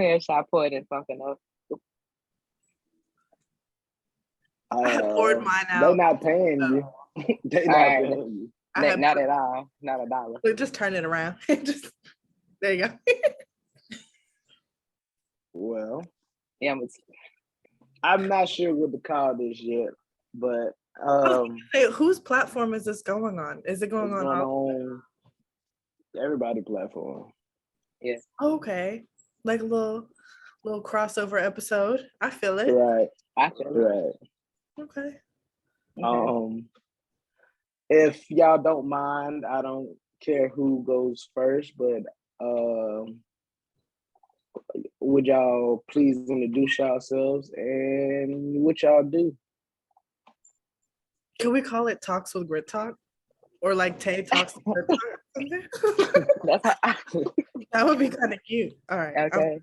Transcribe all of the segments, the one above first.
Yeah, shot poured in something else. I had poured mine They out. not paying you. They not Alright. paying you. Not at all. Not $1. Look, just turn it around. Just there you go. Well, Yeah, I'm not sure what to call this yet, but Hey, whose platform is this going on? Is it going it's on? going on everybody platform. yeah. Okay, like a little crossover episode. I feel it. Right, I feel it. right. Okay. If y'all don't mind, I don't care who goes first, but would y'all please introduce yourselves and what y'all do? Can we call it Talks with Grit Talk? Or like Tay Talks with Grit Talk? That's how That would be kind of cute. All right. Okay. I'm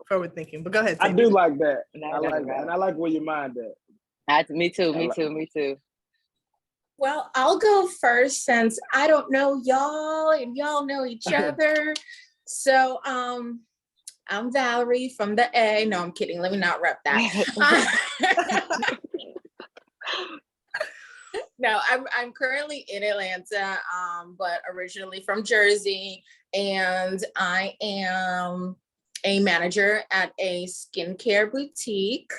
forward thinking. But go ahead. I Tay. do like that. No, I like that. And I like where your mind at. Me too. Well, I'll go first since I don't know y'all and y'all know each other. So I'm Valerie from the A. No, I'm kidding. Let me not rep that. No, I'm currently in Atlanta, but originally from Jersey, and I am a manager at a skincare boutique.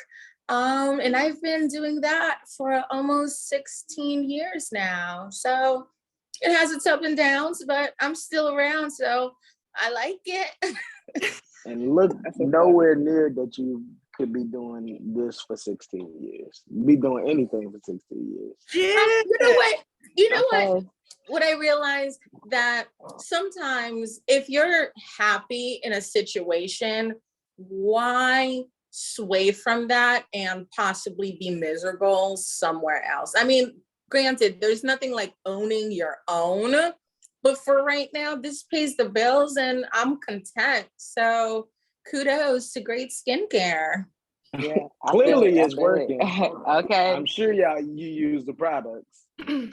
And I've been doing that for almost 16 years now. So it has its ups and downs, but I'm still around, so I like it. And look, nowhere near that you could be doing this for 16 years. Be doing anything for 16 years. Yeah. You know what? What I realized that sometimes if you're happy in a situation, why sway from that and possibly be miserable somewhere else? I mean, granted, there's nothing like owning your own, but for right now, this pays the bills and I'm content. So kudos to great skincare. Yeah, Clearly it's working. Okay. I'm sure you use the products.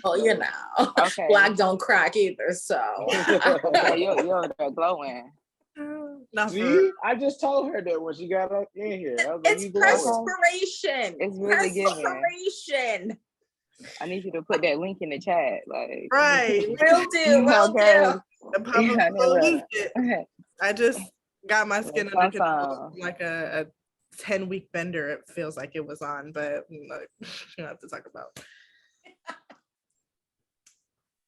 Well, you know, Okay. Black don't crack either, so. Okay, you're over there glowing. See, I just told her that when she got up in here. I was like, It's perspiration. It's really giving. Perspiration. I need you to put that link in the chat. Like, Right. Will do. Will do. I just got my skin under control like a 10-week bender. It feels like it was on, but you don't have to talk about.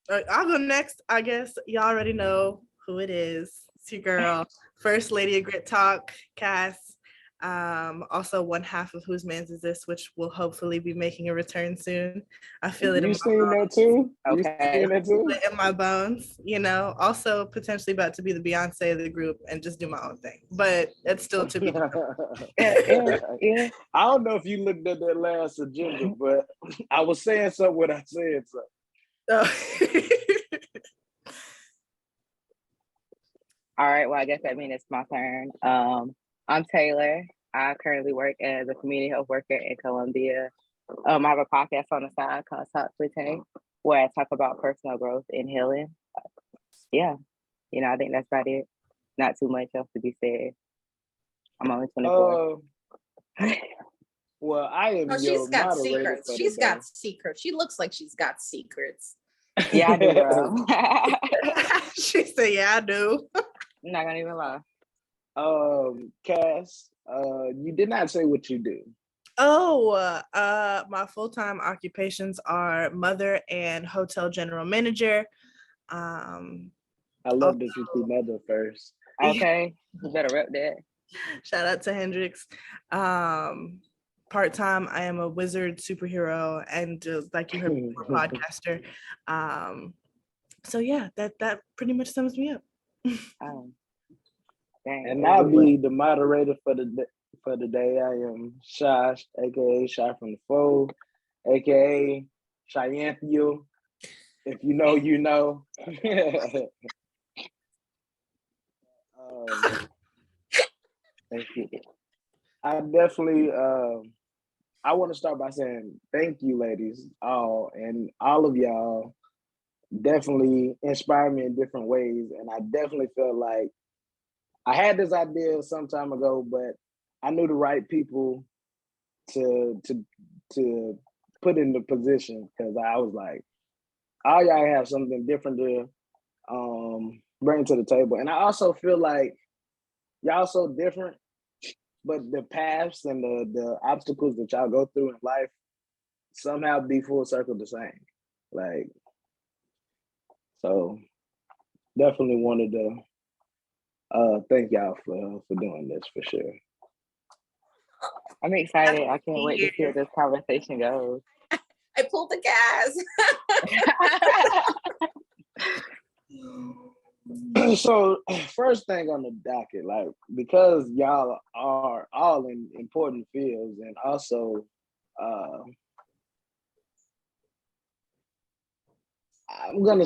All right, I'll go next. I guess y'all already know who it is. It's your girl, First Lady of Grit Talk, Cass. Also one half of Whose Mans Is This, which will hopefully be making a return soon. I feel it in my bones. That too? Okay. You seen that too? In my bones, you know. Also potentially about to be the Beyonce of the group and just do my own thing. But it's still to be. Yeah. I don't know if you looked at that last agenda, but I was saying something when I said something. All right, well, I guess that means it's my turn. I'm Taylor. I currently work as a community health worker in Columbia. I have a podcast on the side called GritTalksWithTay, where I talk about personal growth and healing. Yeah, you know, I think that's about it. Not too much else to be said. I'm only 24. Well, I am. Oh, she's got secrets. She's got secrets. She looks like she's got secrets. Yeah, I do, girl. She said, "Yeah, I do." I'm not gonna even lie. Cass, you did not say what you do. Oh, my full-time occupations are mother and hotel general manager. I love that you see mother first. Okay, you better rep that. Shout out to Hendrix. Part-time, I am a wizard superhero and like you heard before, podcaster. So yeah, that pretty much sums me up. And I'll be the moderator for the day. I am Shy, aka Shy from the Fold, aka Chyanthio. If you know, you know. Thank you. I definitely I want to start by saying thank you, ladies, all of y'all definitely inspire me in different ways. And I definitely feel like I had this idea some time ago, but I knew the right people to put in the position because I was like, all y'all have something different to bring to the table. And I also feel like y'all so different, but the paths and the obstacles that y'all go through in life somehow be full circle the same. Like, so definitely wanted to thank y'all for doing this for sure. I'm excited. I can't wait to see where this conversation goes. I pulled the gas. So first thing on the docket, like because y'all are all in important fields and also I want to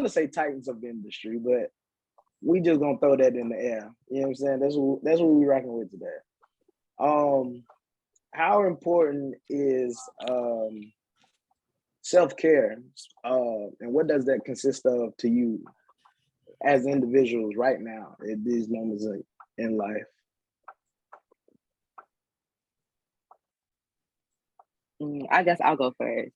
say titans of the industry, but we just gonna throw that in the air. You know what I'm saying? That's what we rocking with today. How important is self-care, and what does that consist of to you as individuals right now at these moments in life? I guess I'll go first.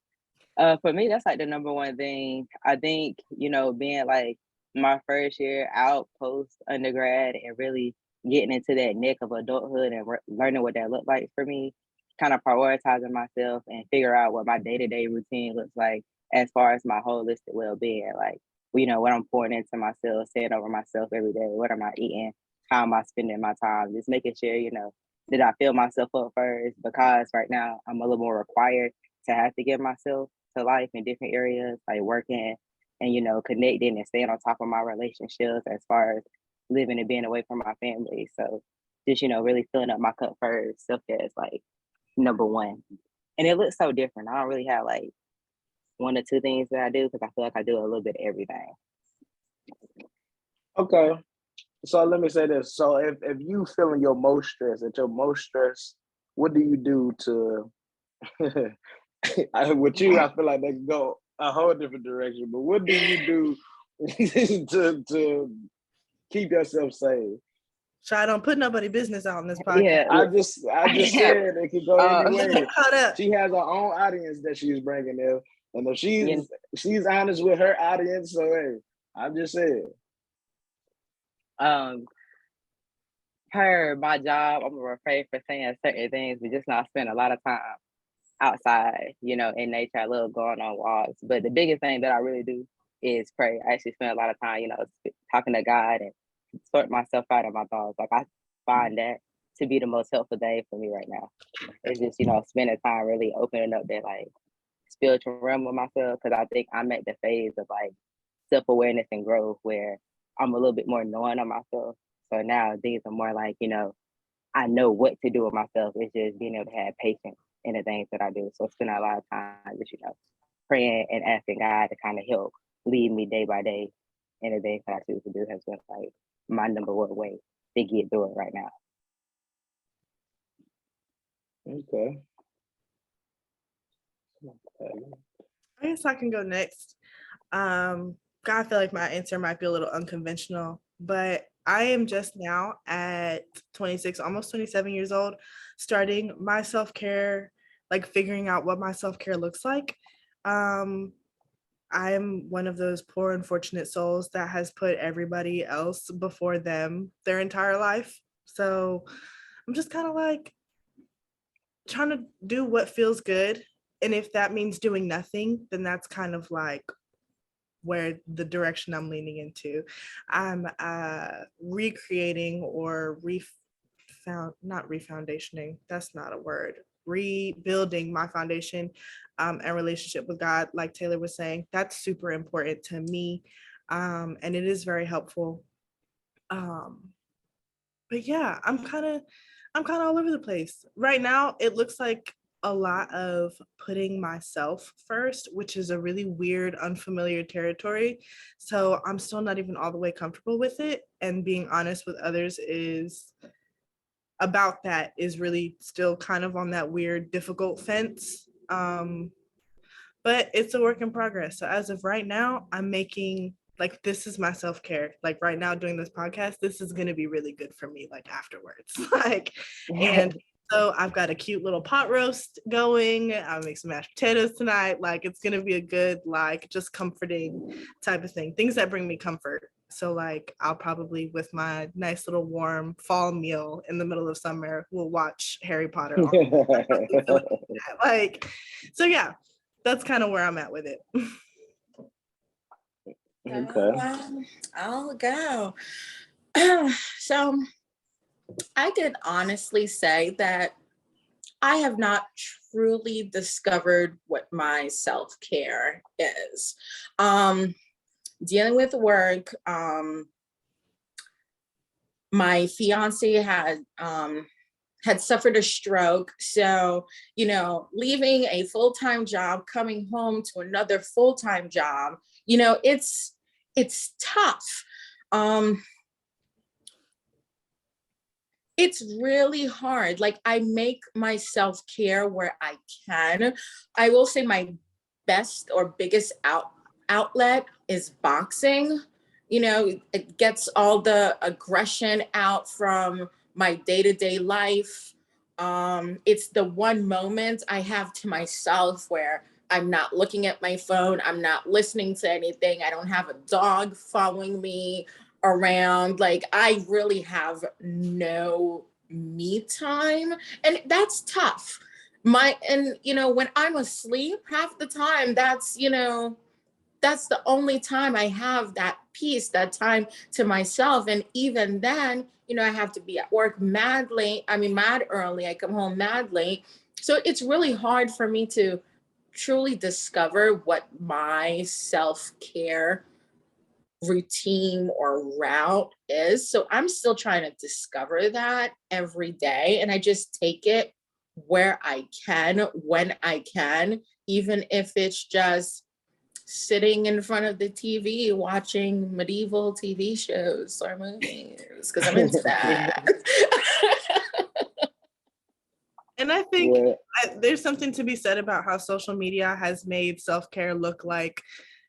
For me, that's like the number one thing. I think, being like my first year out post undergrad and really getting into that neck of adulthood and learning what that looked like for me, kind of prioritizing myself and figure out what my day-to-day routine looks like as far as my holistic well-being. Like, what I'm pouring into myself, saying over myself every day, what am I eating, how am I spending my time, just making sure, that I fill myself up first, because right now I'm a little more required to have to give myself to life in different areas, like working and, connecting and staying on top of my relationships as far as living and being away from my family. So just, really filling up my cup first, self-care is like number one. And it looks so different. I don't really have like one or two things that I do because I feel like I do a little bit of everything. Okay. So let me say this. So if you feeling your most stress, what do you do to with you, I feel like they can go a whole different direction. But what do you do to keep yourself safe? Try don't put nobody business out in this podcast. Yeah. I just said it could go anyway. Cut up. She has her own audience that she's bringing there, and if she's honest with her audience, so hey, I'm just saying. Per my job, I'm afraid for saying certain things, but just not spend a lot of time outside, in nature. I love going on walks. But the biggest thing that I really do is pray. I actually spend a lot of time, talking to God and sort myself out of my thoughts. Like I find that to be the most helpful thing for me right now. It's just, spending time really opening up that like spiritual realm with myself, because I think I'm at the phase of like self-awareness and growth where I'm a little bit more knowing of myself. So now things are more like, I know what to do with myself. It's just being able to have patience in the things that I do. So spending a lot of time just, praying and asking God to kind of help lead me day by day in the things that I choose to do has been like my number one way to get through it right now. Okay. I guess I can go next. I feel like my answer might be a little unconventional, but I am just now at 26, almost 27 years old, starting my self-care, like figuring out what my self-care looks like. I am one of those poor, unfortunate souls that has put everybody else before them their entire life. So I'm just kind of like trying to do what feels good. And if that means doing nothing, then that's kind of like where the direction I'm leaning into. I'm recreating or not refoundationing, that's not a word, rebuilding my foundation and relationship with God. Like Taylor was saying, that's super important to me, and it is very helpful. But yeah, I'm kind of all over the place right now. It looks like a lot of putting myself first, which is a really weird, unfamiliar territory. So I'm still not even all the way comfortable with it. And being honest with others is really still kind of on that weird, difficult fence. But it's a work in progress. So as of right now, I'm making like, this is my self-care. Like right now doing this podcast, this is going to be really good for me, like afterwards. Like, and so I've got a cute little pot roast going. I'll make some mashed potatoes tonight. Like, it's going to be a good, like, just comforting type of thing. Things that bring me comfort. So like, I'll probably, with my nice little warm fall meal in the middle of summer, we'll watch Harry Potter. Like, so yeah, that's kind of where I'm at with it. Okay. I'll go. So I could honestly say that I have not truly discovered what my self-care is. Dealing with work, my fiance had suffered a stroke. So, you know, leaving a full-time job, coming home to another full-time job, you know, it's tough. It's really hard. Like, I make my self-care where I can. I will say my best or biggest outlet is boxing. You know, it gets all the aggression out from my day-to-day life. It's the one moment I have to myself where I'm not looking at my phone. I'm not listening to anything. I don't have a dog following me around. Like, I really have no me time, and that's tough. And you know, when I'm asleep half the time, that's, you know, that's the only time I have that peace, that time to myself. And even then, you know, I have to be at work mad early. I come home mad late. So it's really hard for me to truly discover what my self-care routine or route is. So I'm still trying to discover that every day. And I just take it where I can, when I can, even if it's just sitting in front of the TV watching medieval TV shows or movies, because I'm into that. And I think there's something to be said about how social media has made self-care look like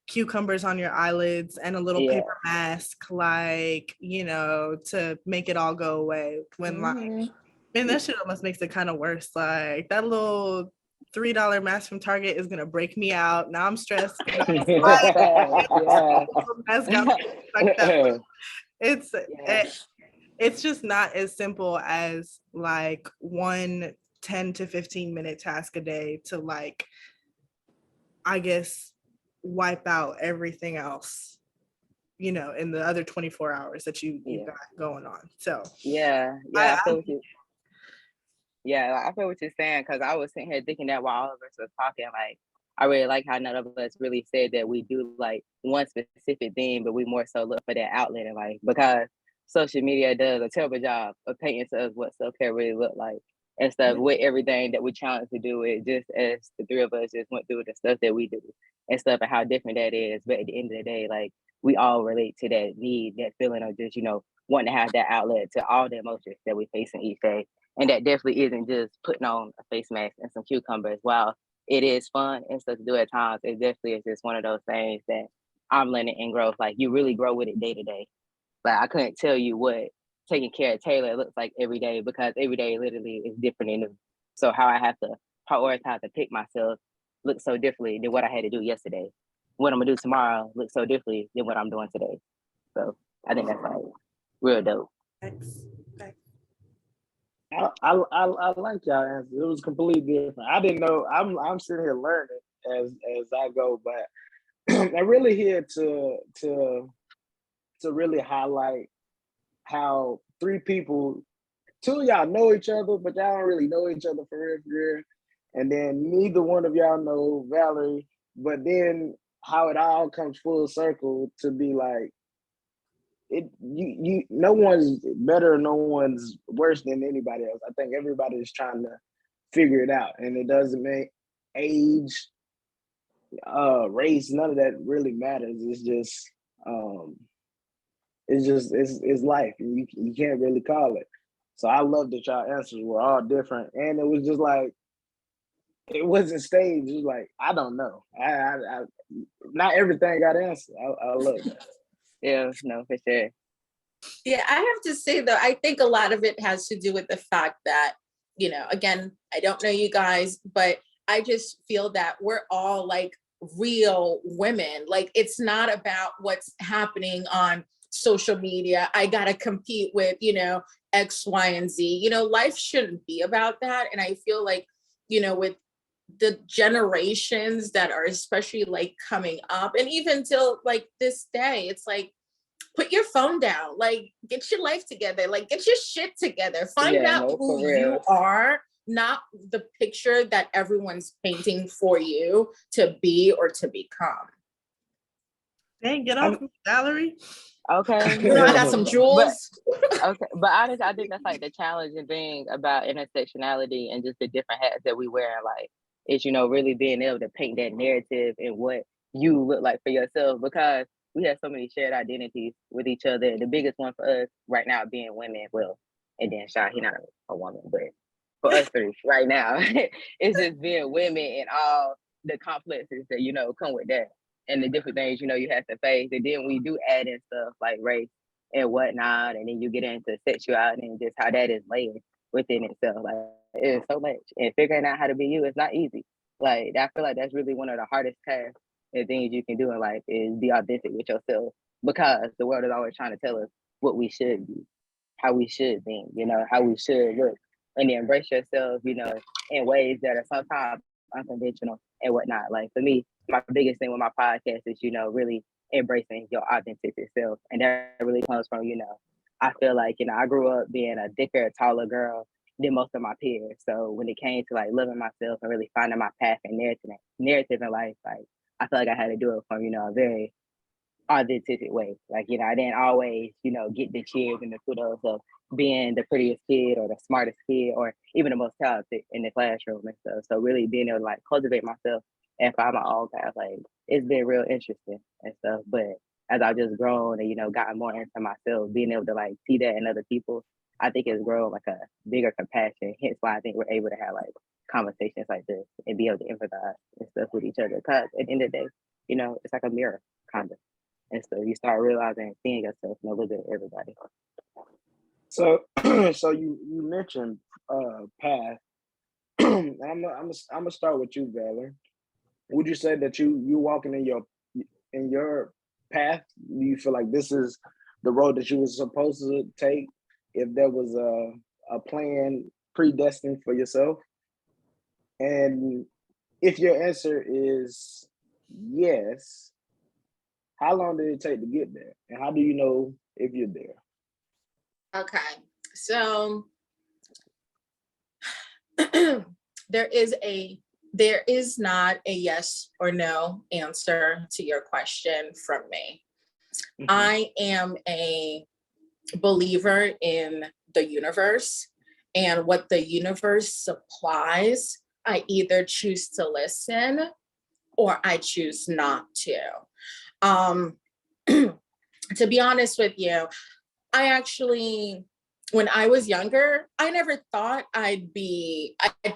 cucumbers on your eyelids and a little paper mask, like, you know, to make it all go away. When like, man, that shit almost makes it kind of worse. Like, that little $3 mask from Target is gonna break me out. Now I'm stressed. It's just not as simple as like one 10 to 15 minute task a day to, like, I guess, wipe out everything else, you know, in the other 24 hours that you got going on. So I feel what you. Yeah, I feel what you're saying, because I was sitting here thinking that while all of us were talking, like, I really like how none of us really said that we do like one specific thing, but we more so look for that outlet in life, because social media does a terrible job of painting to us what self-care really look like and stuff with everything that we challenge to do it, just as the three of us just went through the stuff that we do and stuff and how different that is. But at the end of the day, like, we all relate to that need, that feeling of just, you know, wanting to have that outlet to all the emotions that we face in each day. And that definitely isn't just putting on a face mask and some cucumbers. While it is fun and stuff to do at times, it definitely is just one of those things that I'm learning in growth. Like, you really grow with it day to day. But I couldn't tell you what taking care of Taylor looks like every day, because every day literally is different and new. So how I have to prioritize to pick myself looks so differently than what I had to do yesterday. What I'm gonna do tomorrow looks so differently than what I'm doing today. So I think that's like real dope. Thanks. I like y'all answer. It was completely different. I didn't know. I'm sitting here learning as I go, but I'm really here to really highlight how three people, two of y'all know each other, but y'all don't really know each other for real. And then neither one of y'all know Valerie, but then how it all comes full circle to be like, you no one's better, no one's worse than anybody else. I think everybody is trying to figure it out, and it doesn't make age, race, none of that really matters. It's life, and you can't really call it. So I love that y'all answers were all different, and it was just like, it wasn't staged. It was like, I don't know. I not everything got answered. I love that. Yeah, no, for sure. Yeah, I have to say though, I think a lot of it has to do with the fact that, again, I don't know you guys, but I just feel that we're all like real women. Like it's not about what's happening on social media. I gotta compete with, X, Y, and Z. Life shouldn't be about that. And I feel like, with the generations that are especially like coming up, and even till like this day, it's like, put your phone down, like get your life together, like get your shit together, find out No, who for real. you are, not the picture that everyone's painting for you to be or to become. Dang, get off me, Valerie. Okay. I got some jewels. Okay, but honestly, I think that's like the challenging thing about intersectionality and just the different hats that we wear in life is, really being able to paint that narrative and what you look like for yourself, because we have so many shared identities with each other. The biggest one for us right now being women, well, and then Shy, he's not a woman, but for us three right now, it's just being women and all the complexes that, come with that and the different things, you have to face. And then we do add in stuff like race and whatnot, and then you get into sexuality and just how that is layered within itself. Like it's so much, and figuring out how to be you is not easy. Like I feel like that's really one of the hardest tasks and things you can do in life is be authentic with yourself, because the world is always trying to tell us what we should be, how we should think, how we should look, and then embrace yourself, in ways that are sometimes unconventional and whatnot. Like for me, my biggest thing with my podcast is, really embracing your authentic self. And that really comes from, I feel like, I grew up being a thicker, taller girl than most of my peers. So when it came to like loving myself and really finding my path and narrative in life, like I feel like I had to do it from, a very authentic way. Like, I didn't always, get the cheers and the kudos of being the prettiest kid or the smartest kid or even the most talented in the classroom and stuff. So really being able to like cultivate myself and find my own path, like it's been real interesting and stuff. But as I've just grown and, gotten more into myself, being able to like see that in other people, I think it's grown like a bigger compassion. Hence why I think we're able to have like conversations like this and be able to empathize and stuff with each other. Because at the end of the day, it's like a mirror kind of. And so you start realizing, seeing yourself in a little bit of everybody. So, so you mentioned path. I'm gonna start with you, Valor. Would you say that you walking in your path? Do you feel like this is the road that you were supposed to take? If there was a plan predestined for yourself, and if your answer is yes, how long did it take to get there? And how do you know if you're there? Okay, so there is not a yes or no answer to your question from me. Mm-hmm. I am a believer in the universe, and what the universe supplies, I either choose to listen or I choose not to. To be honest with you, I actually, when I was younger, I never thought I'd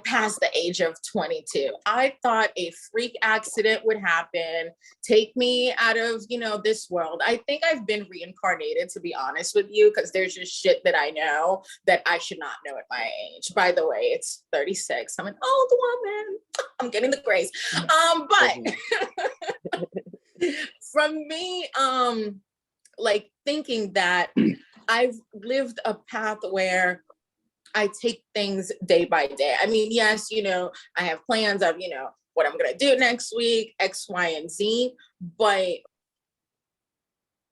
pass the age of 22. I thought a freak accident would happen, take me out of, this world. I think I've been reincarnated, to be honest with you, because there's just shit that I know that I should not know at my age. By the way, it's 36. I'm an old woman. I'm getting the grace. But from me, like thinking that I've lived a path where I take things day by day. I mean, yes, I have plans of, what I'm going to do next week, X, Y, and Z, but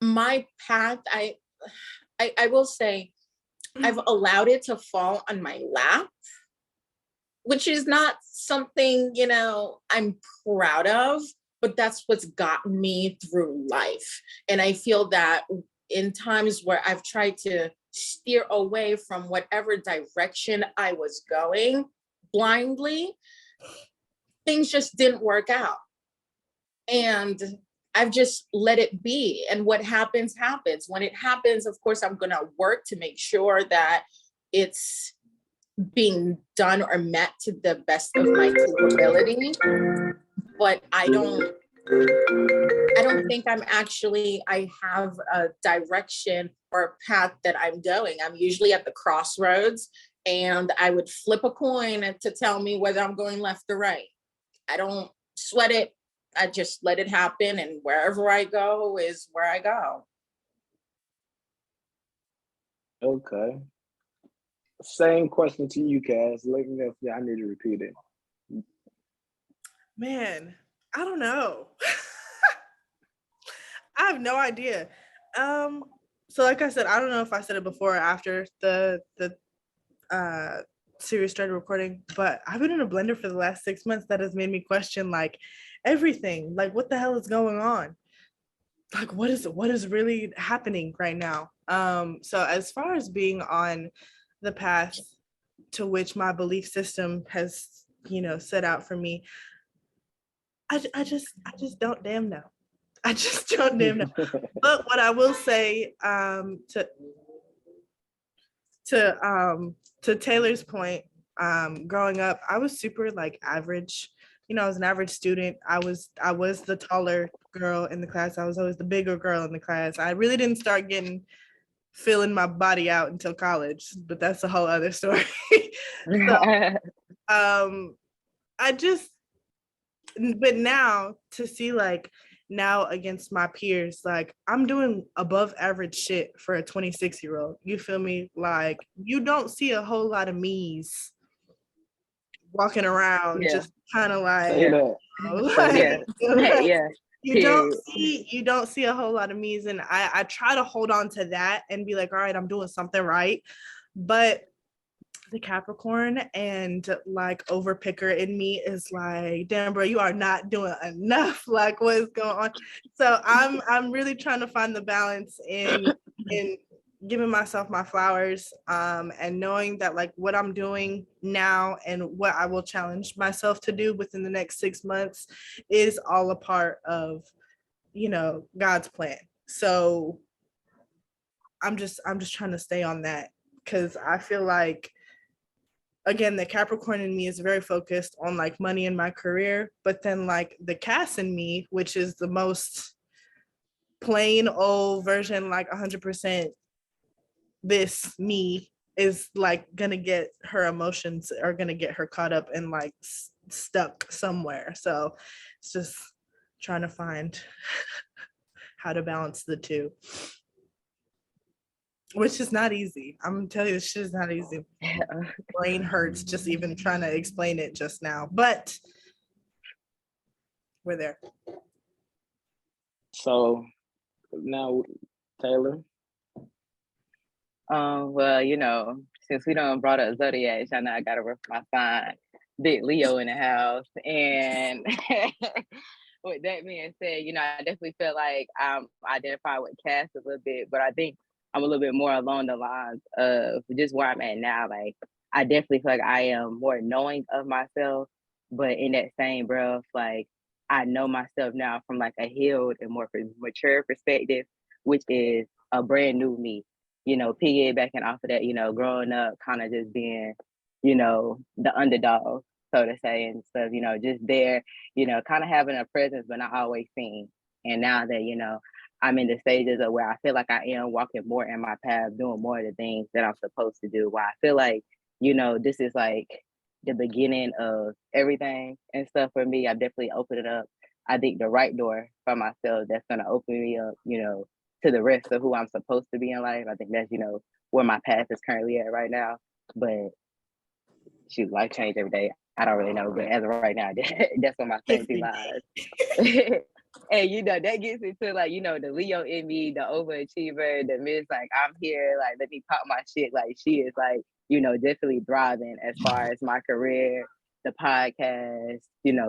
my path, I will say I've allowed it to fall on my lap, which is not something, I'm proud of, but that's what's gotten me through life. And I feel that in times where I've tried to steer away from whatever direction I was going blindly, things just didn't work out. And I've just let it be. And what happens, happens. When it happens, of course, I'm going to work to make sure that it's being done or met to the best of my capability. But I don't I don't think I have a direction or a path that I'm going. I'm usually at the crossroads, and I would flip a coin to tell me whether I'm going left or right. I don't sweat it. I just let it happen, and wherever I go is where I go. Okay. Same question to you, Cass. Let me know if I need to repeat it. Man, I don't know. I have no idea. So like I said, I don't know if I said it before or after the series started recording, but I've been in a blender for the last 6 months that has made me question like everything. Like, what the hell is going on? Like, what is really happening right now? So as far as being on the path to which my belief system has, set out for me, I just don't damn know. I just don't damn know. But what I will say, to Taylor's point, growing up, I was super like average. I was an average student. I was the taller girl in the class. I was always the bigger girl in the class. I really didn't start filling my body out until college, but that's a whole other story. So, but now to see like now against my peers, like I'm doing above average shit for a 26-year-old. You feel me? Like you don't see a whole lot of me's walking around just kind of like, you don't see a whole lot of me's, and I try to hold on to that and be like, all right, I'm doing something right. But the Capricorn and like overpicker in me is like, damn bro, you are not doing enough. Like, what is going on? So I'm really trying to find the balance in giving myself my flowers, and knowing that like what I'm doing now and what I will challenge myself to do within the next 6 months is all a part of, God's plan. So I'm just trying to stay on that, because I feel like, again, the Capricorn in me is very focused on like money in my career, but then like the Cass in me, which is the most plain old version, like 100% this me, is like gonna get her emotions are gonna get her caught up and like stuck somewhere. So it's just trying to find how to balance the two, which is not easy. I'm gonna tell you, this shit is not easy. Brain hurts just even trying to explain it just now, but we're there. So now, Taylor. Well, since we don't brought up zodiac, I know I gotta work my sign. Big Leo in the house, and with that being said, I definitely feel like I'm identified with Cass a little bit, but I think I'm a little bit more along the lines of just where I'm at now. Like, I definitely feel like I am more knowing of myself, but in that same breath, like I know myself now from like a healed and more mature perspective, which is a brand new me. Piggybacking off of that, growing up, kind of just being, the underdog, so to say, and stuff. Just there, kind of having a presence, but not always seen. And now that I'm in the stages of where I feel like I am walking more in my path, doing more of the things that I'm supposed to do. Where I feel like, this is like the beginning of everything and stuff for me. I've definitely opened it up. I think the right door for myself that's gonna open me up, to the rest of who I'm supposed to be in life. I think that's, where my path is currently at right now. But shoot, life change every day. I don't really know, but as of right now, that's where my fantasy lies. And that gets into like, the Leo in me, the overachiever, the miss, like I'm here, like let me pop my shit. Like she is like, definitely thriving as far as my career, the podcast,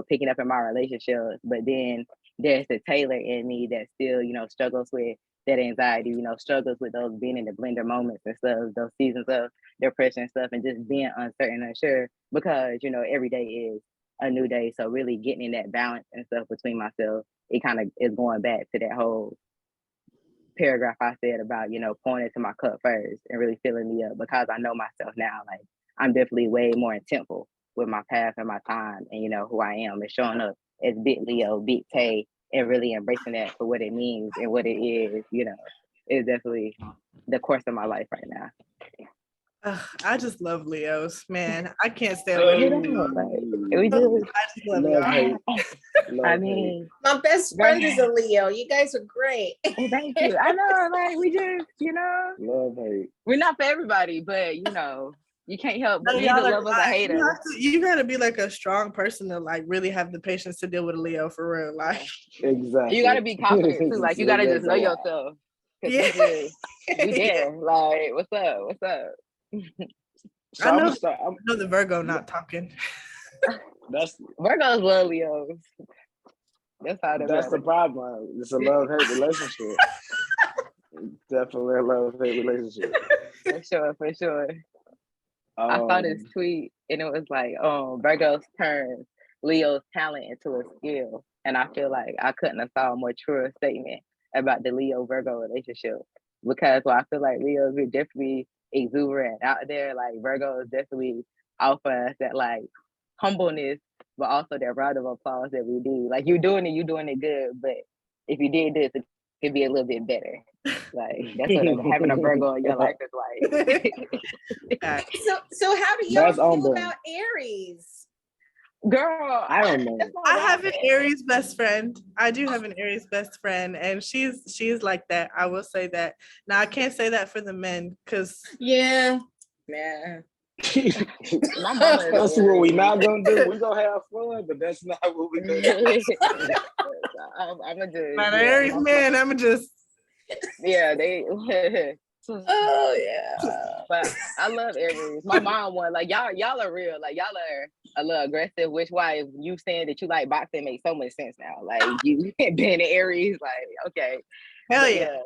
picking up in my relationships. But then there's the Taylor in me that still, struggles with that anxiety, struggles with those being in the blender moments and stuff, those seasons of depression and stuff, and just being uncertain and unsure, because, every day is a new day. So really getting in that balance and stuff between myself, it kind of is going back to that whole paragraph I said about, pouring into my cup first and really filling me up, because I know myself now. Like I'm definitely way more intentful with my path and my time and, who I am, and showing up as Big Leo, Big Tay and really embracing that for what it means and what it is, is definitely the course of my life right now. I just love Leos, man. I can't stand Hey. We do. I just love Love, hate. I Love, mean, My best friend is a Leo. You guys are great. thank you. I know, like we just, love, hate. we're not for everybody, but you can't help but No, you y'all either are love us or hate us. you gotta be like a strong person to like really have the patience to deal with a Leo for real. Like, Exactly. You gotta be confident too. Like you gotta just know That's yourself. yeah. We there. Like, what's up? What's up? So I I'm know, gonna start. I know the Virgo not talking. That's Virgos love Leos. That's how that's the problem. It's a love-hate relationship. Definitely a love-hate relationship. For sure. I saw this tweet and it was like, Virgos turn Leo's talent into a skill. And I feel like I couldn't have saw a more truer statement about the Leo Virgo relationship. Because while I feel like Leos are definitely exuberant out there, like Virgos definitely offer us that like humbleness, but also that round of applause that we do. Like you're doing it good, but if you did this, it could be a little bit better. Like that's what having a Virgo in your life is like. So how do y'all That's feel on about Aries? Girl, I don't know. I have an Aries best friend. I do have an Aries best friend, and she's like that. I will say that. Now I can't say that for the men, because Yeah. My mama That's what we not gonna do. We gonna have fun, but that's not what we gonna do. I'm gonna just an Aries man, I'm just they Oh yeah. but I love Aries. My mom one, like y'all are real, like y'all are a little aggressive, which why you saying that you like boxing makes so much sense now. Like you being an Aries, like okay. hell But yeah.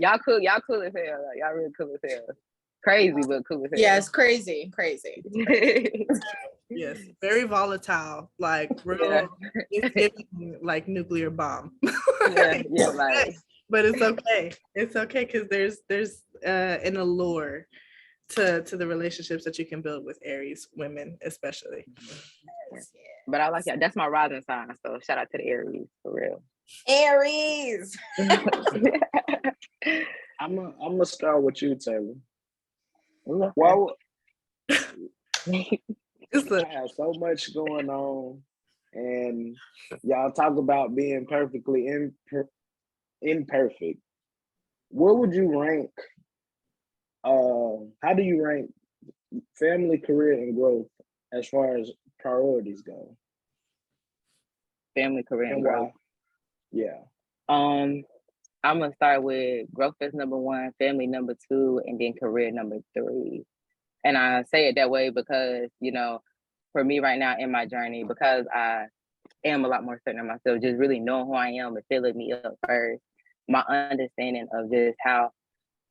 y'all cool as hell. Like, y'all real cool as hell. Crazy, but cool as hell. Yes, crazy. Yes, very volatile, like real. It's giving like nuclear bomb. yeah, like. But it's okay. It's okay because there's an allure to the relationships that you can build with Aries women, especially. But I like that. That's my rising sign. So shout out to the Aries for real. Aries. I'm gonna start with you, Taylor. Okay. Well, It's I have so much going on, and y'all talk about being perfectly imperfect. What would you rank? How do you rank family, career, and growth as far as priorities go? Family, career, and And growth. why? Yeah. I'm gonna start with growth as number one, family number two, and then career number three. And I say it that way because, for me right now in my journey, because I am a lot more certain of myself, just really knowing who I am and filling me up first, my understanding of just how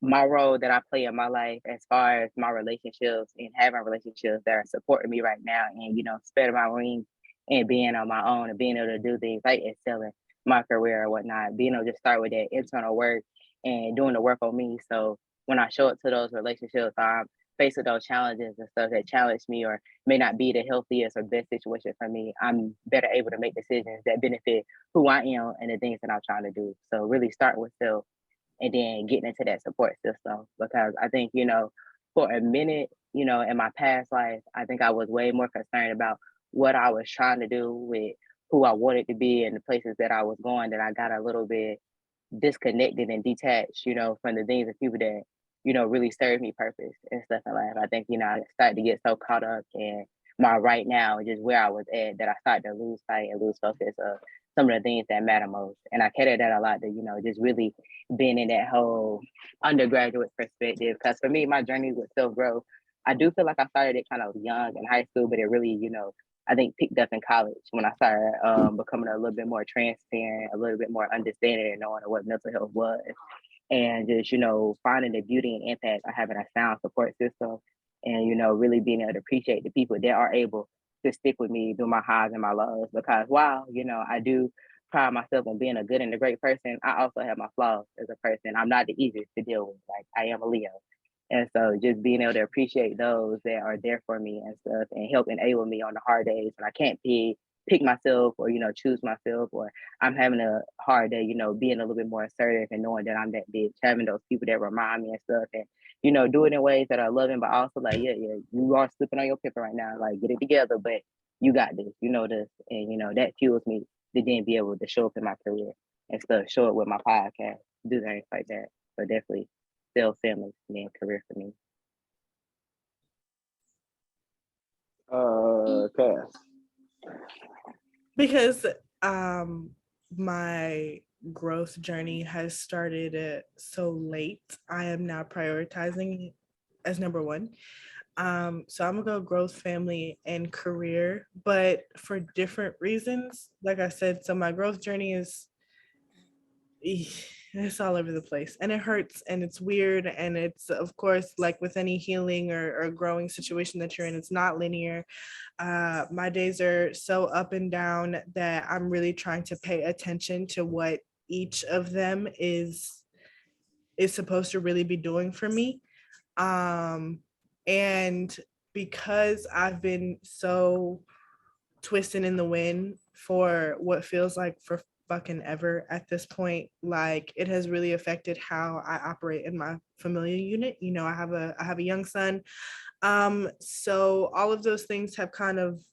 my role that I play in my life as far as my relationships and having relationships that are supporting me right now and, spreading my wings and being on my own and being able to do things like excelling my career or whatnot, being able to start with that internal work and doing the work on me. So when I show up to those relationships, I'm faced with those challenges and stuff that challenge me or may not be the healthiest or best situation for me, I'm better able to make decisions that benefit who I am and the things that I'm trying to do. So really start with self and then getting into that support system. Because I think, for a minute, in my past life, I think I was way more concerned about what I was trying to do with who I wanted to be and the places that I was going, that I got a little bit disconnected and detached, from the things and people that, really serve me purpose and stuff in life. I think, I started to get so caught up in my right now and just where I was at that I started to lose sight and lose focus of some of the things that matter most. And I cater that a lot to, just really being in that whole undergraduate perspective. Because for me, my journey with self-growth, I do feel like I started it kind of young in high school, but it really, I think picked up in college when I started becoming a little bit more transparent, a little bit more understanding and knowing what mental health was. And just, finding the beauty and impact of having a sound support system and, really being able to appreciate the people that are able to stick with me through my highs and my lows. Because while, I do pride myself on being a good and a great person, I also have my flaws as a person. I'm not the easiest to deal with. Like I am a Leo. And so just being able to appreciate those that are there for me and stuff and help enable me on the hard days when I can't be pick myself or, choose myself, or I'm having a hard day, being a little bit more assertive and knowing that I'm that bitch, having those people that remind me and stuff, and, do it in ways that are loving, but also like, yeah, you are slipping on your pepper right now. Like, get it together, but you got this, this. And, that fuels me to then be able to show up in my career and stuff, show up with my podcast, do things like that. So definitely still family and then career for me. Cass. Because my growth journey has started so late, I am now prioritizing as number one. So I'm gonna go growth, family, and career, but for different reasons. Like I said, so my growth journey is it's all over the place, and it hurts, and it's weird, and it's, of course, like with any healing or growing situation that you're in, it's not linear. My days are so up and down that I'm really trying to pay attention to what each of them is supposed to really be doing for me. And because I've been so twisting in the wind for what feels like for fucking ever at this point, like it has really affected how I operate in my familial unit. I have a young son. So all of those things have kind of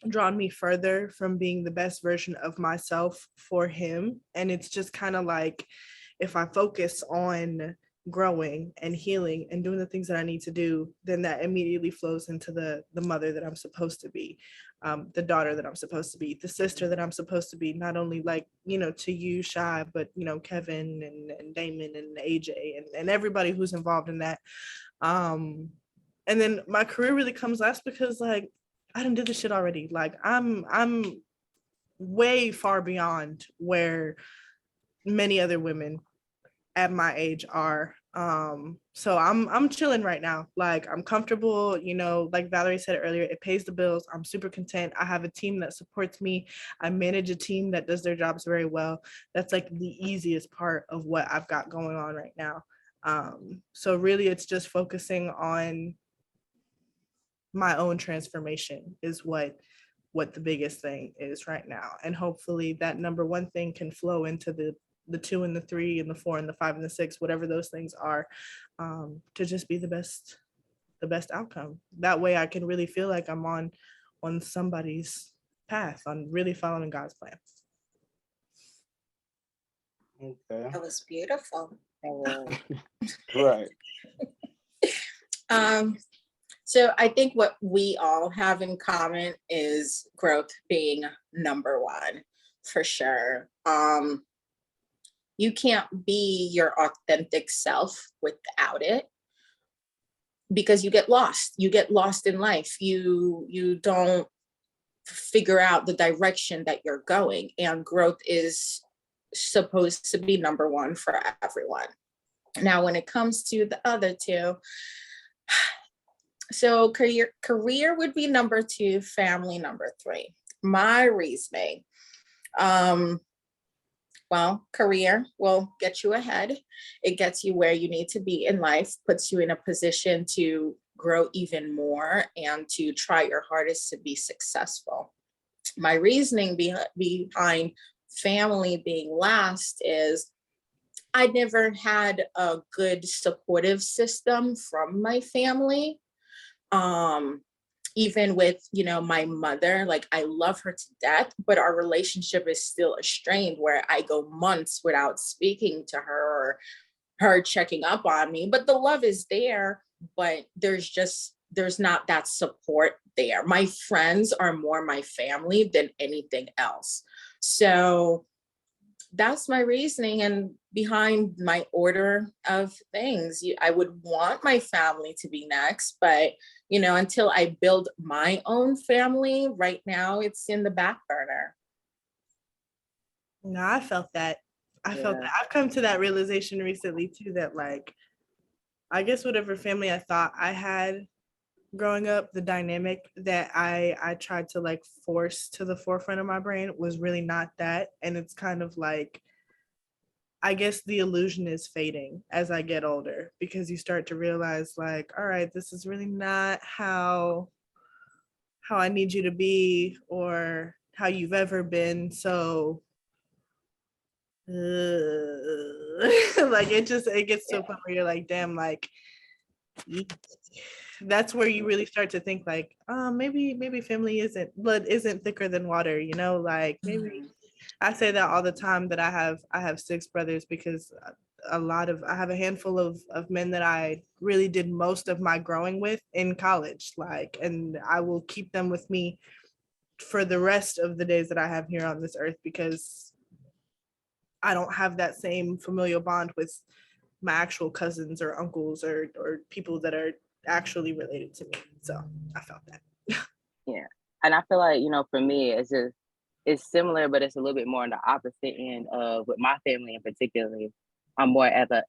drawn me further from being the best version of myself for him. And it's just kind of like, if I focus on growing and healing and doing the things that I need to do, then that immediately flows into the mother that I'm supposed to be, the daughter that I'm supposed to be, the sister that I'm supposed to be, not only like, to you, Shy, but, Kevin and Damon and AJ and everybody who's involved in that. And then my career really comes last because like, I done did this shit already. Like I'm way far beyond where many other women at my age are. So I'm chilling right now. Like I'm comfortable, like Valerie said earlier, it pays the bills. I'm super content. I have a team that supports me. I manage a team that does their jobs very well. That's like the easiest part of what I've got going on right now. So really it's just focusing on my own transformation is what the biggest thing is right now. And hopefully that number one thing can flow into the 2 and the 3 and the 4 and the 5 and the 6, whatever those things are, to just be the best outcome. That way I can really feel like I'm on somebody's path, on really following God's plan. Okay. That was beautiful. Right. So I think what we all have in common is growth being number one, for sure. You can't be your authentic self without it, because you get lost. You get lost in life. You don't figure out the direction that you're going, and growth is supposed to be number one for everyone. Now, when it comes to the other two, so career would be number 2, family number 3. My reasoning, well, career will get you ahead. It gets you where you need to be in life, puts you in a position to grow even more and to try your hardest to be successful. My reasoning behind family being last is I never had a good supportive system from my family. Even with, my mother, like I love her to death, but our relationship is still strained where I go months without speaking to her or her checking up on me. But the love is there, but there's not that support there. My friends are more my family than anything else. So that's my reasoning and behind my order of things. I would want my family to be next, but until I build my own family, right now it's in the back burner. No, I felt that. I've come to that realization recently too, that like, I guess whatever family I thought I had growing up, the dynamic that I tried to like force to the forefront of my brain was really not that. And it's kind of like, I guess the illusion is fading as I get older, because you start to realize like, all right, this is really not how I need you to be, or how you've ever been. So like it gets to a point where you're like, damn, like that's where you really start to think like, maybe family blood isn't thicker than water, you know, like maybe. I say that all the time, that I have 6 brothers, because I have a handful of men that I really did most of my growing with in college, like, and I will keep them with me for the rest of the days that I have here on this earth, because I don't have that same familial bond with my actual cousins or uncles or people that are actually related to me. So I felt that. Yeah. And I feel like, for me, it's similar, but it's a little bit more on the opposite end of, with my family in particular. I'm more at a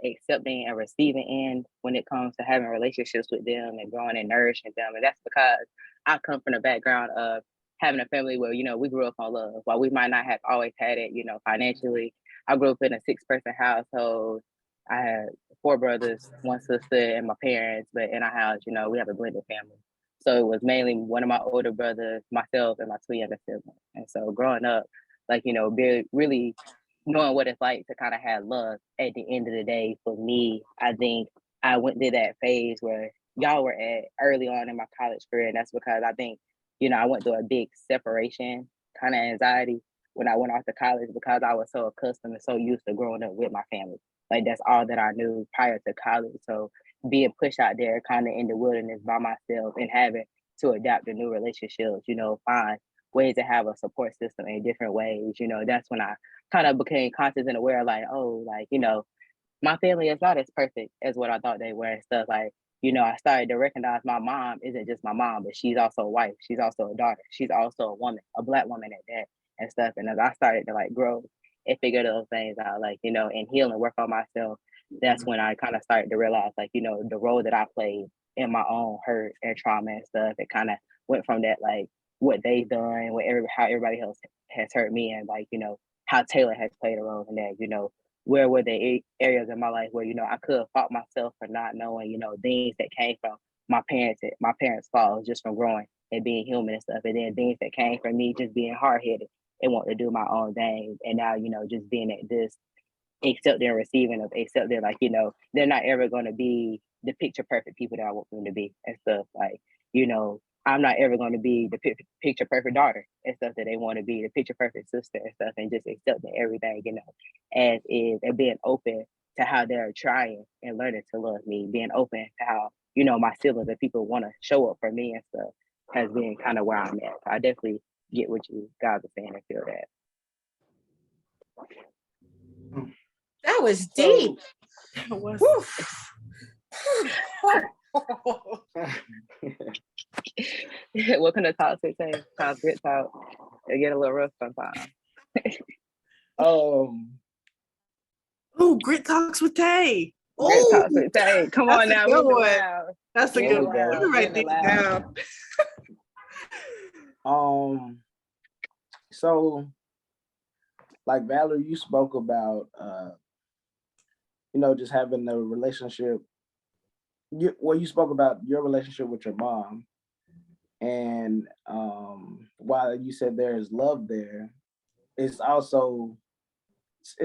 accepting and receiving end when it comes to having relationships with them and growing and nourishing them. And that's because I come from the background of having a family where, we grew up on love. While we might not have always had it, financially, I grew up in a 6-person household. I had 4 brothers, 1 sister, and my parents. But in our house, we have a blended family. So it was mainly one of my older brothers, myself, and my 2 younger siblings. And so growing up, like, really knowing what it's like to kind of have love at the end of the day, for me, I think I went through that phase where y'all were at early on in my college career. And that's because I think, I went through a big separation kind of anxiety when I went off to college, because I was so accustomed and so used to growing up with my family. Like, that's all that I knew prior to college. So being pushed out there kind of in the wilderness by myself and having to adapt to new relationships, find ways to have a support system in different ways, that's when I kind of became conscious and aware, like, oh, like, my family is not as perfect as what I thought they were and stuff. Like, I started to recognize my mom isn't just my mom, but she's also a wife. She's also a daughter. She's also a woman, a Black woman at that and stuff. And as I started to like grow and figure those things out, like, and heal and work on myself, that's when I kind of started to realize, like, the role that I played in my own hurt and trauma and stuff. It kind of went from that, like, what they've done, how everybody else has hurt me, and like, how Taylor has played a role in that, where were the areas in my life where, I could have fought myself for not knowing, things that came from my parents' flaws, just from growing and being human and stuff. And then things that came from me just being hard-headed and wanting to do my own thing. And now, just being at this accepting and receiving of accepting, like, they're not ever going to be the picture perfect people that I want them to be and stuff. Like, I'm not ever going to be the picture perfect daughter and stuff that they want to be, the picture perfect sister and stuff, and just accepting everything, as is, and being open to how they're trying and learning to love me, being open to how, my siblings and people want to show up for me and stuff, has been kind of where I'm at. I definitely get what you guys are saying and feel that. That was deep. Welcome to Talks with Tay. Grit Talk. It get a little rough sometimes. Grit Talks with Tay. Grit Talks with Tay. Come on now. That's a good one. Let me write these down. So, like Valerie, you spoke about just having a relationship. You spoke about your relationship with your mom, and while you said there is love there, it's also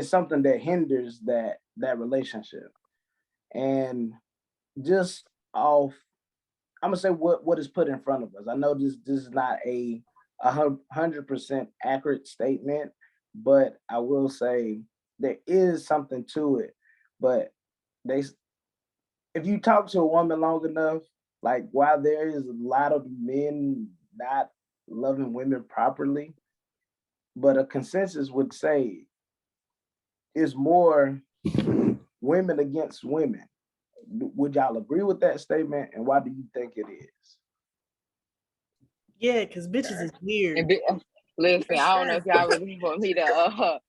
something that hinders that relationship. And just off, I'm gonna say what is put in front of us. I know this is not a 100% accurate statement, but I will say there is something to it. But if you talk to a woman long enough, like, while there is a lot of men not loving women properly, but a consensus would say it's more women against women. Would y'all agree with that statement? And why do you think it is? Yeah, because bitches is weird. Listen, I don't know if y'all really want me to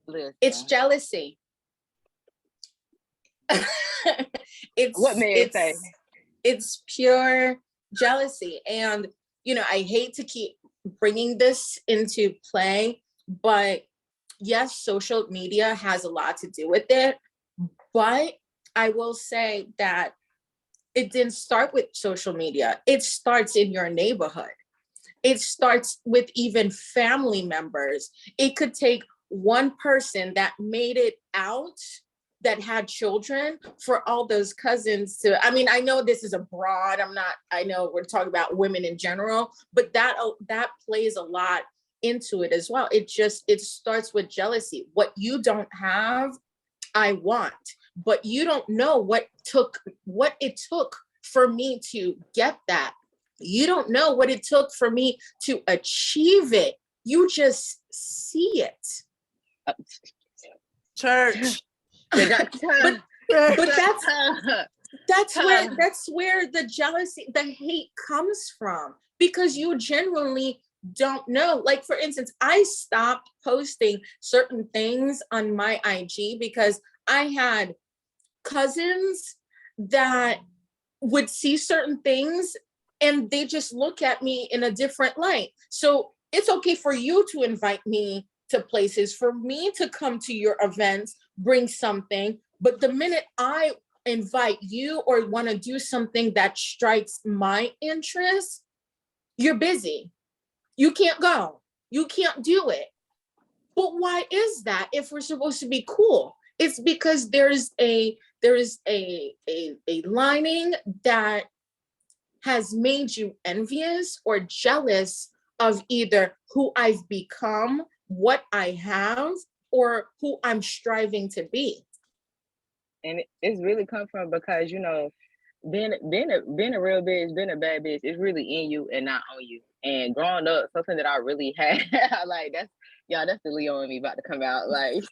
listen. It's jealousy. It's pure jealousy. And I hate to keep bringing this into play, but yes, social media has a lot to do with it, but I will say that it didn't start with social media. It starts in your neighborhood. It starts with even family members. It could take one person that made it out, that had children, for all those cousins to, I mean, I know this is a broad, I know we're talking about women in general, but that plays a lot into it as well. It starts with jealousy. What you don't have, I want, but you don't know what it took for me to get that. You don't know what it took for me to achieve it. You just see it. Church. but that's where the jealousy, the hate comes from, because you genuinely don't know. Like, for instance, I stopped posting certain things on my IG because I had cousins that would see certain things and they just look at me in a different light. So it's okay for you to invite me to places, for me to come to your events, bring something. But the minute I invite you or want to do something that strikes my interest, you're busy. You can't go. You can't do it. But why is that if we're supposed to be cool? It's because there is a lining that has made you envious or jealous of either who I've become, what I have, or who I'm striving to be. And it's really come from, because, you know, being a real bitch, being a bad bitch, it's really in you and not on you. And growing up, something that I really had, like, that's the Leo in me about to come out. Like,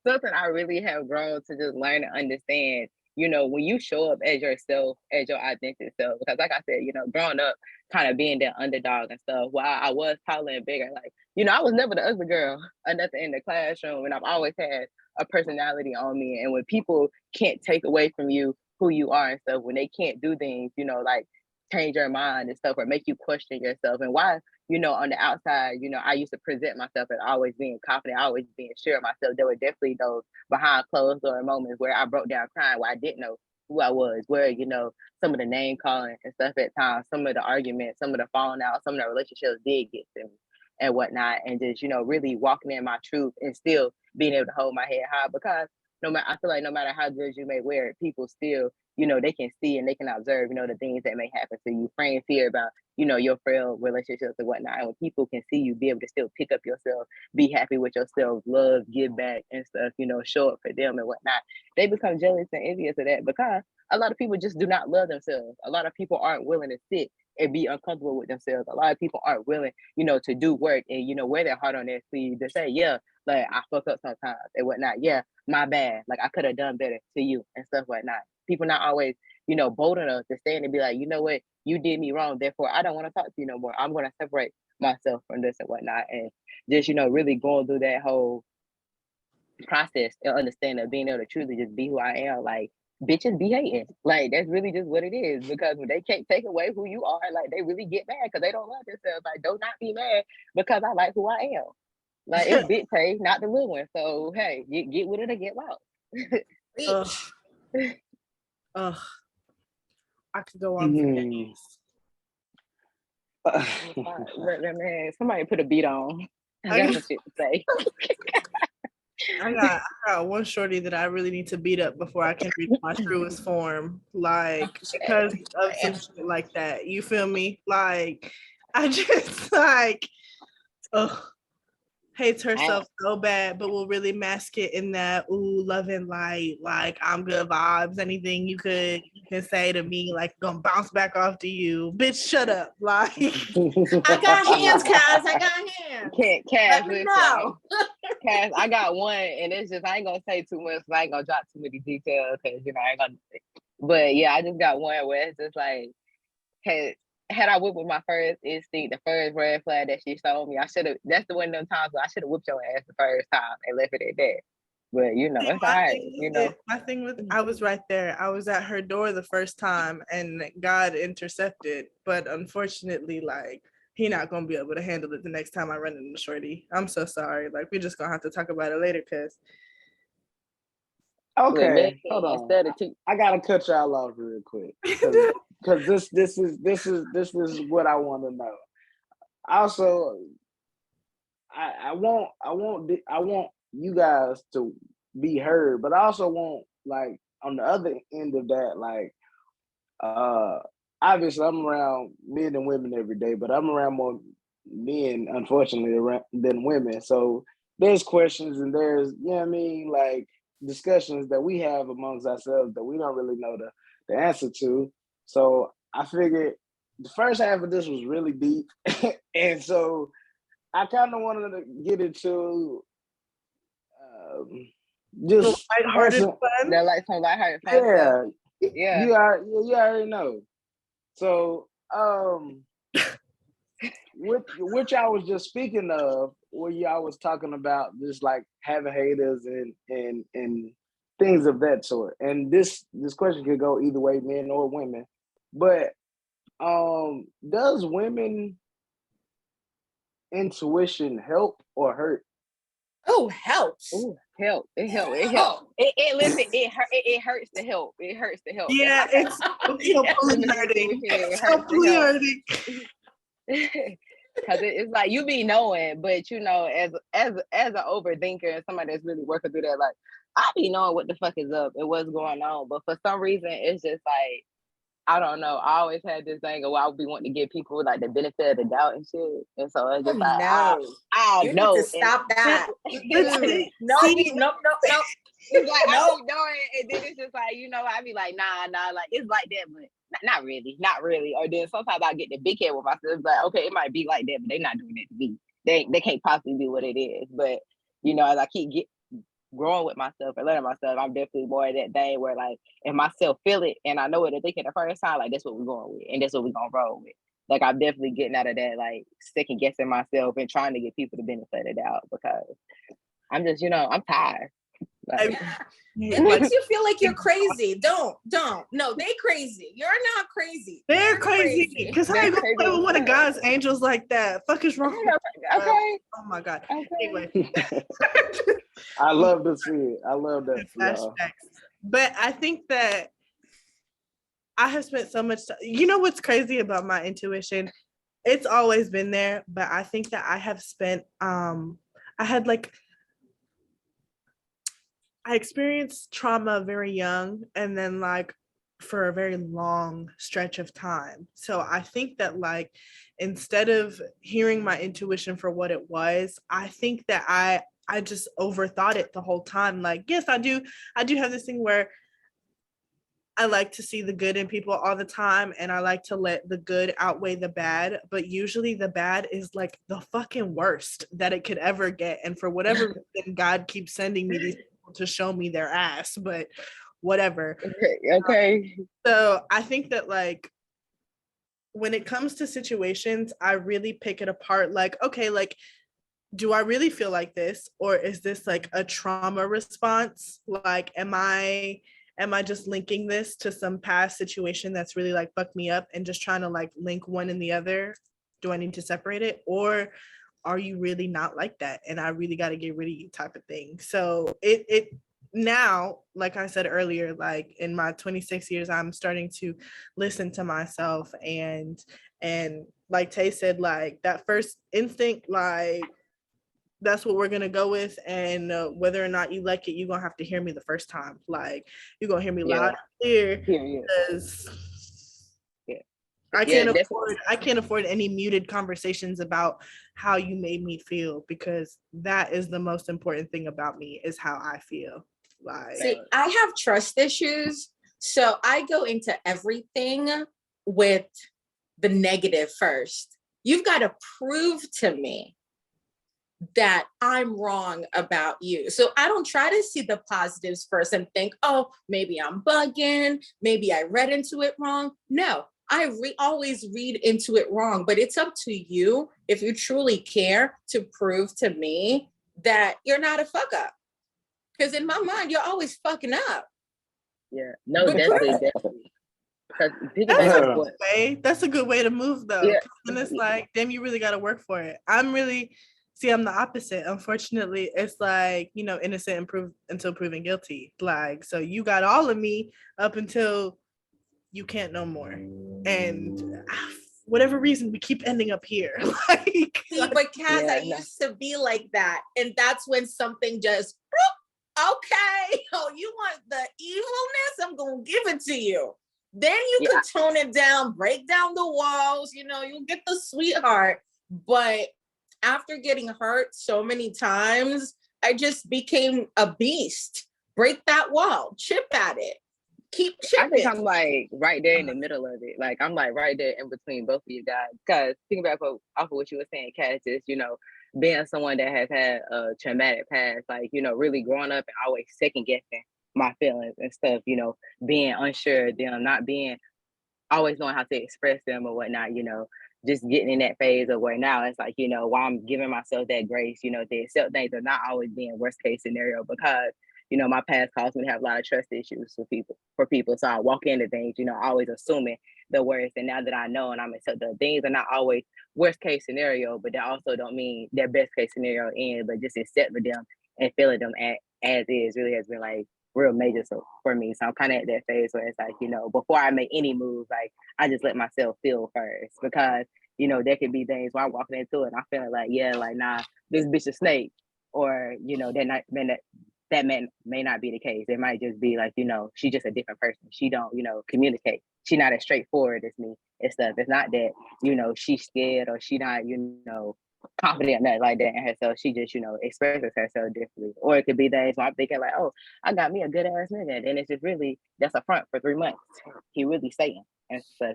something I really have grown to just learn and understand, you know, when you show up as yourself, as your authentic self. Because like I said, you know, growing up, kind of being that underdog and stuff, while I was taller and bigger, like, you know, I was never the ugly girl or nothing in the classroom. And I've always had a personality on me. And when people can't take away from you who you are and stuff, when they can't do things, you know, like change your mind and stuff, or make you question yourself, and why, you know, on the outside, you know, I used to present myself as always being confident, always being sure of myself. There were definitely those behind closed door moments where I broke down crying, where I didn't know who I was, where, you know, some of the name calling and stuff at times, some of the arguments, some of the falling out, some of the relationships did get to me and whatnot. And just, you know, really walking in my truth and still being able to hold my head high, because I feel like no matter how good you may wear it, people still, you know, they can see and they can observe, you know, the things that may happen to you. Frame fear about, you know, your frail relationships and whatnot. And when people can see you be able to still pick up yourself, be happy with yourself, love, give back and stuff, you know, show up for them and whatnot, they become jealous and envious of that, because a lot of people just do not love themselves. A lot of people aren't willing to sit and be uncomfortable with themselves. A lot of people aren't willing, you know, to do work and, you know, wear their heart on their sleeve to say, yeah, like, I fuck up sometimes and whatnot. Yeah, my bad. Like, I could have done better to you and stuff whatnot. People not always, you know, bold enough to stand and be like, you know what, you did me wrong. Therefore, I don't want to talk to you no more. I'm going to separate myself from this and whatnot. And just, you know, really going through that whole process and understanding of being able to truly just be who I am. Like, bitches be hating. Like, that's really just what it is. Because when they can't take away who you are, like, they really get mad because they don't love themselves. Like, do not be mad because I like who I am. Like, it's Big Tay, not the little one. So hey, get with it or get lost. Ugh. I could go on for days. Man, somebody put a beat on. I got some shit to say. I got one shorty that I really need to beat up before I can reach my truest form. Like, because of some shit like that. You feel me? Like, I just like, hates herself so bad, but will really mask it in that, ooh, love and light, like, I'm good vibes. Anything you can say to me, like, gonna bounce back off to you. Bitch, shut up. Like, I got hands, Kaz. I got hands. Let me know. Kaz, I got one, and it's just, I ain't gonna say too much, I ain't gonna drop too many details, because, you know, I ain't gonna. But yeah, I just got one where it's just like, had I whipped with my first instinct, the first red flag that she showed me, I should have. That's the one of them times where I should have whipped your ass the first time and left it at that. But, you know, it's all right. You know, my thing with, I was right there. I was at her door the first time, and God intercepted. But unfortunately, like, he not gonna be able to handle it the next time I run into shorty. I'm so sorry. Like, we're just gonna have to talk about it later, cause. Okay, hold on. I gotta cut y'all off real quick, because this is what I want to know. also, I want you guys to be heard, but I also want, like, on the other end of that, like, obviously I'm around men and women every day, but I'm around more men, unfortunately, than women. So there's questions and there's, you know what I mean, like, discussions that we have amongst ourselves that we don't really know the answer to. So I figured the first half of this was really deep. And so I kind of wanted to get into just lighthearted some, fun. They're like some lighthearted fun stuff. yeah, Yeah. you already know. So which I was just speaking of, where y'all was talking about just like having haters and things of that sort. And this question could go either way, men or women. But does women intuition help or hurt? Oh, helps. Ooh, help. It help. It Oh. help. Listen, it hurts to help. It hurts to help. Yeah, it's so fully hurting. It's so fully hurting. Because it's like you be knowing, but you know, as an overthinker and somebody that's really working through that, like, I be knowing what the fuck is up and what's going on, but for some reason it's just like, I don't know. I always had this thing of I would be wanting to give people like the benefit of the doubt and shit, and so it's just like I You know. need to stop that. Listen, No. It's like No. I be knowing, and then it's just like, you know, I be like, nah, like it's like that, but not really. Or then sometimes I get the big head with myself. It's like, okay, it might be like that, but they're not doing it to me. They can't possibly be what it is. But you know, as I keep growing with myself and learning myself, I'm definitely more of that thing where, like, if myself feel it and I know what they're thinking the first time, like, that's what we're going with and that's what we're gonna roll with. Like, I'm definitely getting out of that, like, second guessing myself and trying to give people the benefit of the doubt, because I'm just, you know, I'm tired. Like, it makes you feel like you're crazy. Don't. No, they crazy. You're not crazy. They're crazy. Because how you gonna play with one of God's angels like that? Fuck is wrong with okay. Oh my God. Okay. Anyway. I love to see it. I love that. Flashbacks. But I think that I have spent so much time. You know what's crazy about my intuition? It's always been there, but I think that I have spent I experienced trauma very young and then like for a very long stretch of time. So I think that, like, instead of hearing my intuition for what it was, I think that I just overthought it the whole time. Like, yes, I do have this thing where I like to see the good in people all the time, and I like to let the good outweigh the bad, but usually the bad is like the fucking worst that it could ever get. And for whatever reason, God keeps sending me these people to show me their ass, but whatever. Okay. So I think that, like, when it comes to situations, I really pick it apart. Like, okay, like, do I really feel like this? Or is this like a trauma response? Like, am I just linking this to some past situation that's really like fucked me up and just trying to like link one and the other? Do I need to separate it? Or are you really not like that? And I really got to get rid of you, type of thing. So it now, like I said earlier, like in my 26 years, I'm starting to listen to myself, and like Tay said, like that first instinct, like, that's what we're gonna go with, and whether or not you like it, you're gonna have to hear me the first time. Like, you're gonna hear me loud and clear, because I can't afford any muted conversations about how you made me feel, because that is the most important thing about me, is how I feel. Like, see, I have trust issues, so I go into everything with the negative first. You've got to prove to me that I'm wrong about you. So I don't try to see the positives first and think, oh, maybe I'm bugging, maybe I read into it wrong. No, I always read into it wrong, but it's up to you, if you truly care, to prove to me that you're not a fuck up. Because in my mind, you're always fucking up. Yeah, no, definitely. That's a good way to move, though. Yeah. And it's like, damn, you really got to work for it. I'm the opposite. Unfortunately, it's like, you know, innocent until proven guilty. Like, so you got all of me up until you can't no more. And whatever reason, we keep ending up here. Like, See, but Cass, Yeah, I no. used to be like that. And that's when something just, okay, oh, you want the evilness? I'm going to give it to you. Then you Yeah. could tone it down, break down the walls, you'll get the sweetheart. But after getting hurt so many times, I just became a beast. Break that wall, chip at it, keep I think chipping. I'm like right there in the middle of it. Like I'm like right there in between both of you guys. Because thinking back off of what you were saying, Cass, is being someone that has had a traumatic past, like really growing up and always second guessing my feelings and stuff. Being unsure of them, not being always knowing how to express them or whatnot. Just getting in that phase of where now it's like while I'm giving myself that grace, to accept things are not always being worst case scenario because my past caused me to have a lot of trust issues for people. So I walk into things, always assuming the worst. And now that I know and I'm accepting things are not always worst case scenario, but that also don't mean their best case scenario end, but just accepting them and feeling them as is really has been like real major for me. So I'm kind of at that phase where it's like, before I make any moves, like I just let myself feel first because, there could be things where I'm walking into it and I feel like, yeah, like, nah, this bitch a snake. Or, that may not be the case. It might just be like, she's just a different person. She don't, communicate. She not as straightforward as me and stuff. It's not that, she's scared or she not, confident or nothing like that in herself. She just, expresses herself differently. Or it could be days where I'm thinking like, oh, I got me a good ass nigga. And it's just really, that's a front for 3 months. He really Satan and stuff,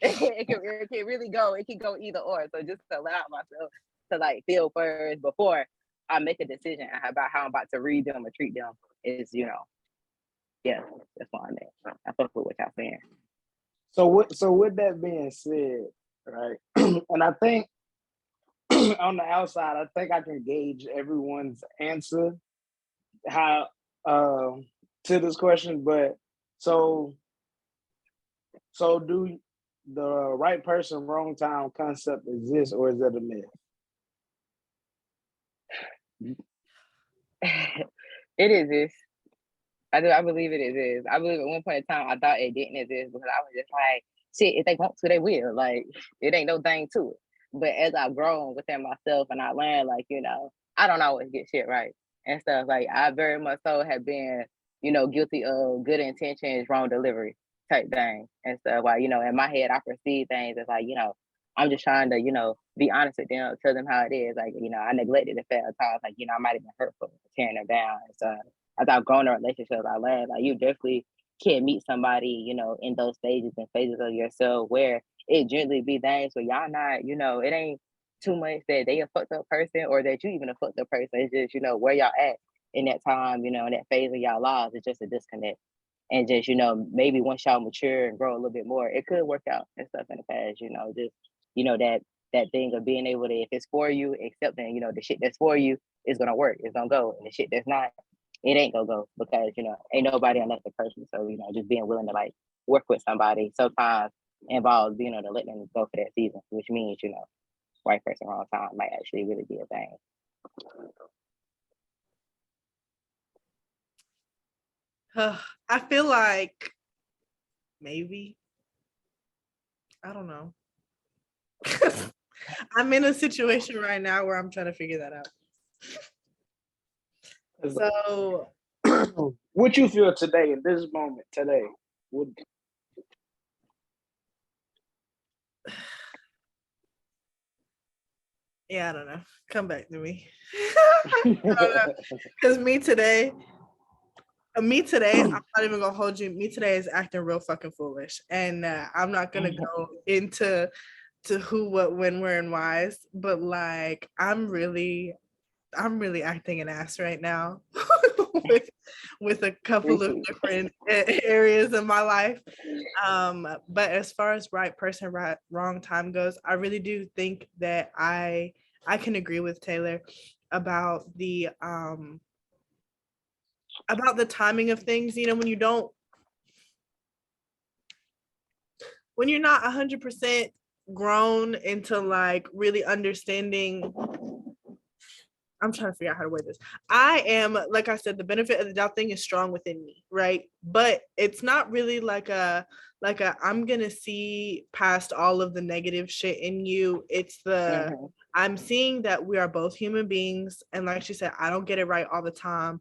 it can really go, it can go either or. So just to allow myself to like feel first before I make a decision about how I'm about to read them or treat them is, yeah, that's what I meant. I fuck with what y'all saying. So with that being said, right, and I think on the outside, I think I can gauge everyone's answer how to this question. But so do the right person, wrong time concept exist, or is that a myth? It exists. I believe it exists. I believe at one point in time I thought it didn't exist because I was just like, shit, if they want to, they will. Like, it ain't no thing to it. But as I've grown within myself and I learned, like, I don't always get shit right and stuff. Like, I very much so have been, guilty of good intentions, wrong delivery type thing and stuff. Like, in my head, I perceive things as like, I'm just trying to, be honest with them, tell them how it is. Like, I neglected the fact at times, like, I might have been hurtful, tearing them down and stuff. As I've grown in relationships, I learned like you definitely can't meet somebody, in those stages and phases of yourself where it generally be things where y'all not, it ain't too much that they a fucked up person or that you even a fucked up person. It's just, where y'all at in that time, in that phase of y'all lives. It's just a disconnect. And just, maybe once y'all mature and grow a little bit more, it could work out and stuff in the past, just, that thing of being able to, if it's for you, accepting, the shit that's for you is gonna work, it's gonna go. And the shit that's not, it ain't gonna go because ain't nobody another person. So just being willing to like work with somebody sometimes involves being able to let them go for that season, which means right person wrong time might actually really be a thing. I feel like maybe, I don't know. I'm in a situation right now where I'm trying to figure that out. So what you feel today in this moment today would yeah, I don't know. Come back to me. Because me today, I'm not even gonna hold you. Me today is acting real fucking foolish, and I'm not gonna go into who, what, when, where, and whys. But like, I'm really acting an ass right now with a couple of different areas of my life. But as far as right person, wrong time goes, I really do think that I can agree with Taylor about the timing of things. When you're not 100% grown into like really understanding I'm trying to figure out how to word this. I am, like I said, the benefit of the doubt thing is strong within me, right? But it's not really like a I'm gonna see past all of the negative shit in you. It's the I'm seeing that we are both human beings, and like she said, I don't get it right all the time.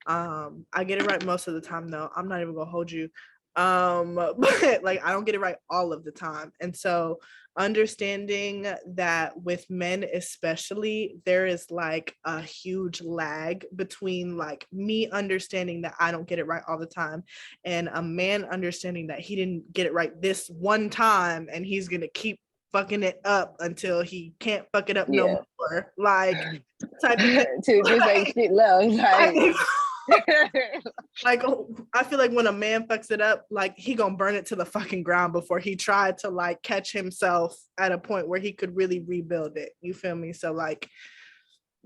I get it right most of the time though. I'm not even gonna hold you. But like I don't get it right all of the time. And so understanding that with men especially, there is like a huge lag between like me understanding that I don't get it right all the time and a man understanding that he didn't get it right this one time and he's gonna keep fucking it up until he can't fuck it up no more. Like type of thing. To just like shit love. Like I feel like when a man fucks it up, like he gonna burn it to the fucking ground before he tried to like catch himself at a point where he could really rebuild it. You feel me? So like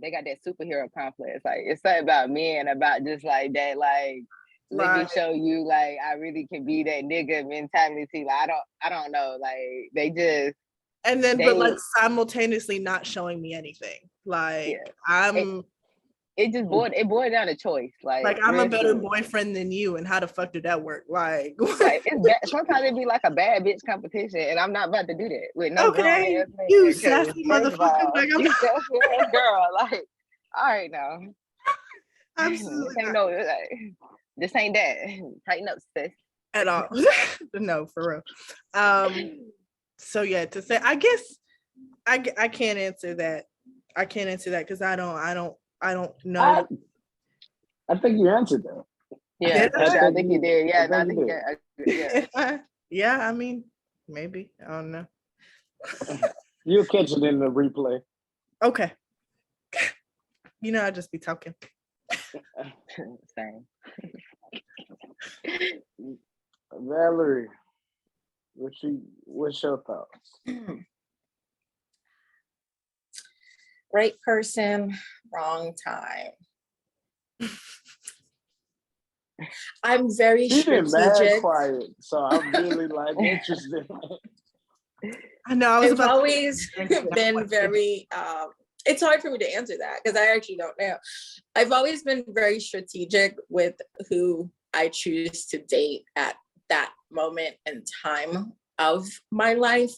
they got that superhero complex. Like it's something about men about just like that, like let me show you like I really can be that nigga mentality. Like I don't know. Like they just and then but like simultaneously not showing me anything. Like it just boiled down to choice. Like I'm a better boyfriend than you, and how the fuck did that work? Like it's bad. Sometimes it'd be like a bad bitch competition, and I'm not about to do that with no okay. You sassy motherfucker, like I'm girl. Like, all right now, absolutely no, like, this ain't that. Tighten up, sis. At all. No, for real. So yeah, to say, I guess I can't answer that. I can't answer that because I don't know. I think you answered that. Yeah, I think you did. Yeah, I think yeah. Yeah, I mean, maybe. I don't know. You'll catch it in the replay. Okay. You know, I just be talking. Same. Valerie, what's your thoughts? Right person, wrong time. I'm very strategic. Quiet, so I'm really like interested. I know. I've always been very. It's hard for me to answer that because I actually don't know. I've always been very strategic with who I choose to date at that moment in time of my life.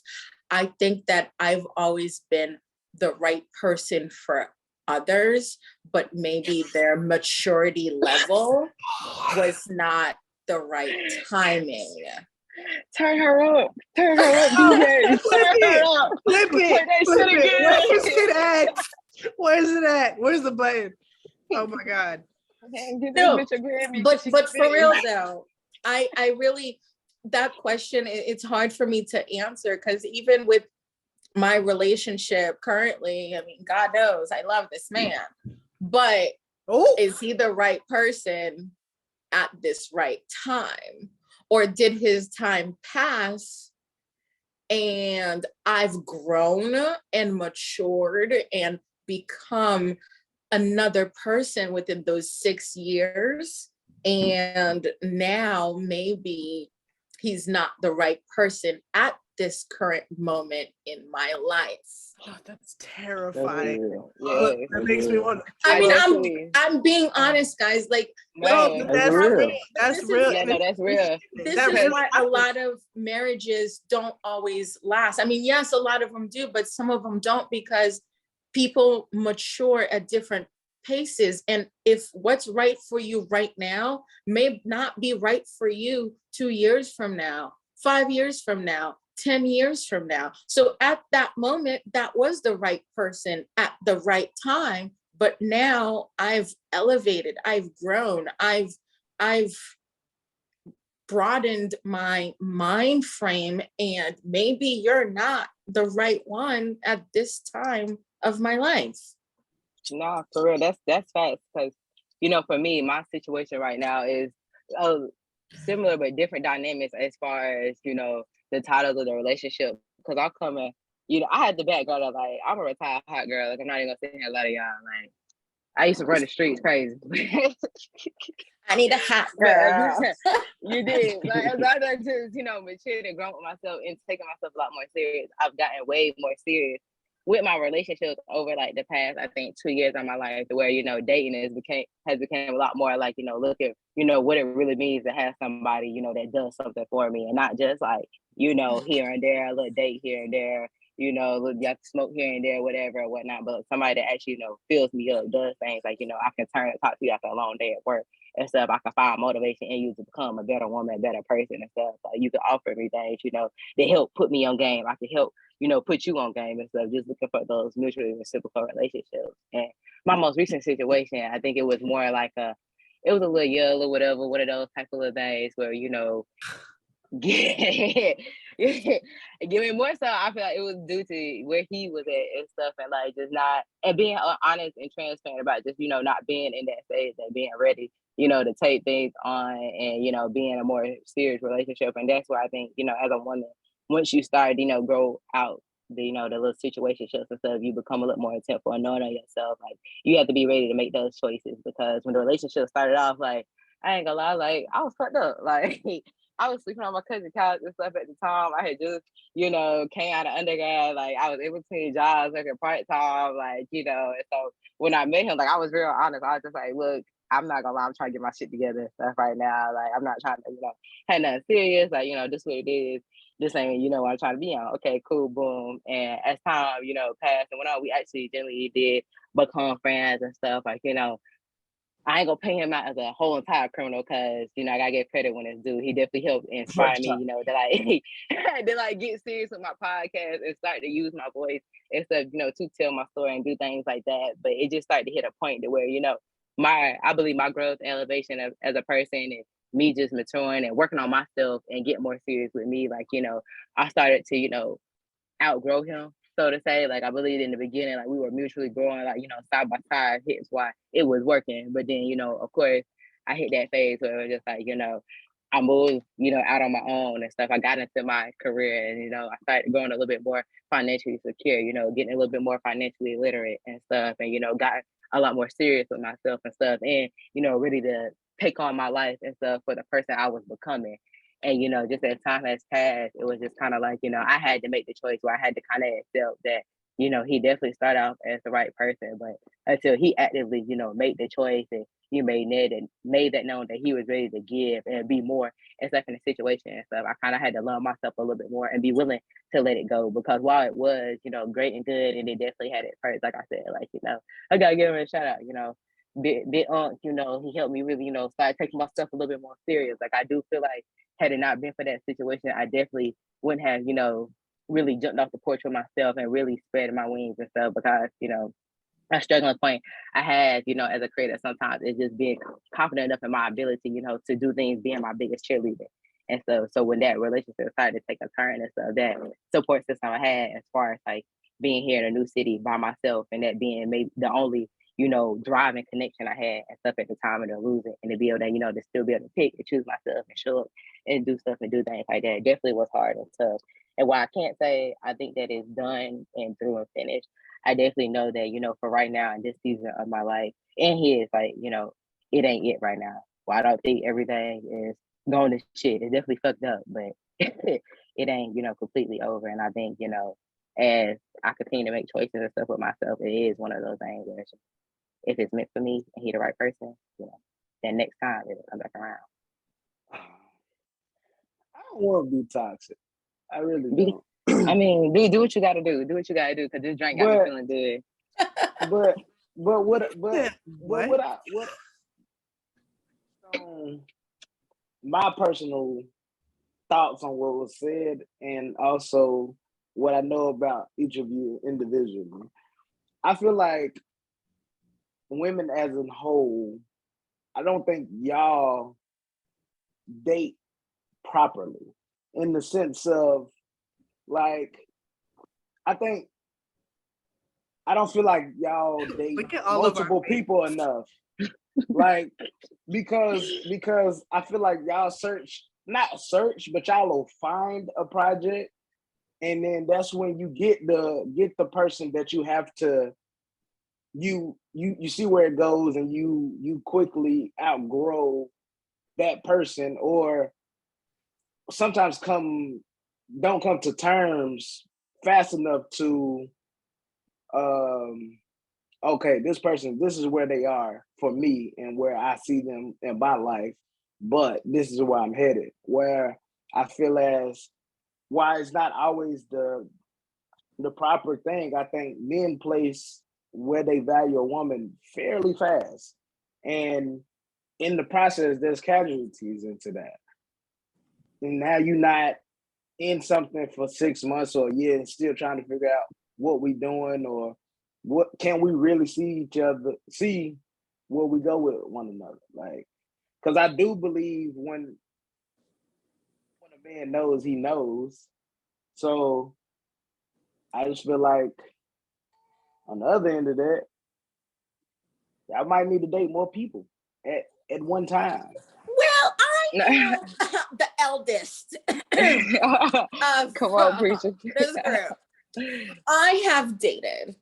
I think that I've always been the right person for others, but maybe their maturity level was not the right timing. Turn her up, DJ. Turn her up. Flip it. Where's it at? Where's the button? Oh my God. No, but for real though, I really, that question, it's hard for me to answer because even with my relationship currently, I mean, God knows I love this man, but is he the right person at this right time? Or did his time pass and I've grown and matured and become another person within those 6 years? And now maybe he's not the right person at this current moment in my life. Oh, that's terrifying. That makes me want. I mean, I'm being honest, guys. Like, that's real. That's real. Yeah, no, that's real. This is why a lot of marriages don't always last. I mean, yes, a lot of them do, but some of them don't because people mature at different paces. And if what's right for you right now may not be right for you 2 years from now, 5 years from now, 10 years from now. So at that moment, that was the right person at the right time. But now I've elevated, I've grown, I've broadened my mind frame, and maybe you're not the right one at this time of my life. No, for real, that's facts. Because for me, my situation right now is similar but different dynamics as far as the titles of the relationship. Because I'm coming, I had the background of like I'm a retired hot girl. Like I'm not even gonna sit here and lie to y'all. Like I used to run the streets crazy. I need a hot girl. You did. Like as I just matured and grown with myself and taking myself a lot more serious, I've gotten way more serious. with my relationships over like the past, I think 2 years of my life, where, you know, dating has become a lot more like, you know, look at, you know, what it really means to have somebody, you know, that does something for me, and not just like, you know, here and there, a little date here and there, you know, you have to smoke here and there, whatever or whatnot, but somebody that actually, you know, fills me up, does things like, you know, I can turn and talk to you after a long day at work and stuff. I can find motivation in you to become a better woman, a better person and stuff. Like, you can offer me things, you know, that help put me on game. I can help, you know, put you on game and stuff, just looking for those mutually reciprocal relationships. And my most recent situation, I think it was more like it was a little yell or whatever, one of those type of little things where, you know, give me more so. I feel like it was due to where he was at and stuff, and like just not, and being honest and transparent about just, you know, not being in that stage and being ready, you know, to take things on and, you know, be in a more serious relationship. And that's why I think, you know, as a woman, once you start, you know, grow out the, you know, the little situationships and stuff, you become a little more intentful and knowing on yourself. Like, you have to be ready to make those choices, because when the relationship started off, like, I ain't gonna lie, like, I was fucked up. Like, I was sleeping on my cousin's couch and stuff at the time. I had just, you know, came out of undergrad. Like, I was in between jobs, working part-time, like, you know. And so when I met him, like, I was real honest. I was just like, look, I'm not gonna lie, I'm trying to get my shit together and stuff right now. Like, I'm not trying to, you know, have nothing serious. Like, you know, this what it is. This ain't, you know, what I'm trying to be on. Okay, cool, boom. And as time, you know, passed and went on, we actually generally did become friends and stuff. Like, you know, I ain't gonna pay him out as a whole entire criminal, because, you know, I gotta get credit when it's due. He definitely helped inspire me, you know, that I that I get serious with my podcast and start to use my voice and stuff, you know, to tell my story and do things like that. But it just started to hit a point to where, you know, I believe my growth and elevation as a person, and me just maturing and working on myself and getting more serious with me, like, you know, I started to, you know, outgrow him, so to say. Like, I believe in the beginning, like, we were mutually growing, like, you know, side by side, hits why it was working. But then, you know, of course, I hit that phase where it was just like, you know, I moved, you know, out on my own and stuff. I got into my career and, you know, I started growing a little bit more financially secure, you know, getting a little bit more financially literate and stuff. And, you know, got a lot more serious with myself and stuff. And, you know, really to take on my life and stuff for the person I was becoming. And, you know, just as time has passed, it was just kind of like, you know, I had to make the choice where I had to kind of accept that, you know, he definitely started off as the right person, but until he actively, you know, made the choice and you made that known that he was ready to give and be more and stuff in the situation and stuff, I kind of had to love myself a little bit more and be willing to let it go. Because while it was, you know, great and good, and it definitely had its perks, like I said, like, you know, I gotta give him a shout out, you know, bit you know, he helped me really, you know, start taking my stuff a little bit more serious. Like, I do feel like, had it not been for that situation, I definitely wouldn't have, you know, really jumped off the porch with myself and really spread my wings and stuff. Because, you know, a struggling point I had, you know, as a creator sometimes is just being confident enough in my ability, you know, to do things, being my biggest cheerleader. And so when that relationship started to take a turn and stuff, that support system I had, as far as like being here in a new city by myself, and that being maybe the only, you know, driving connection I had and stuff at the time, and to lose it, and to be able to, you know, to still be able to pick and choose myself and show up and do stuff and do things like that, definitely was hard and tough. And while I can't say I think that it's done and through and finished, I definitely know that, you know, for right now in this season of my life and his, like, you know, it ain't it right now. Well, I don't think everything is going to shit. It's definitely fucked up, but it ain't, you know, completely over. And I think, you know, as I continue to make choices and stuff with myself, it is one of those things where if it's meant for me and he the right person, you know, then next time it'll come back around. I don't want to be toxic. I really don't. I mean, do what you gotta do. Do what you gotta do, because this drink got me feeling good. My personal thoughts on what was said, and also what I know about each of you individually. I feel like women as a whole, I don't think y'all date properly, in the sense of, like, I don't feel like y'all date multiple people enough. Like, because I feel like y'all not search, but y'all will find a project, and then that's when you get the person that you have to, you see where it goes, and you quickly outgrow that person, or sometimes don't come to terms fast enough to okay, this person, this is where they are for me and where I see them in my life, but this is where I'm headed. Where I feel as why it's not always the proper thing. I think men place where they value a woman fairly fast. And in the process, there's casualties into that. And now you're not in something for 6 months or a year and still trying to figure out what we doing or what can we really see where we go with one another. Like, because I do believe when a man knows, he knows. So I just feel like on the other end of that, I might need to date more people at one time. Well, I am the eldest of Come on, preacher. this group. I have dated,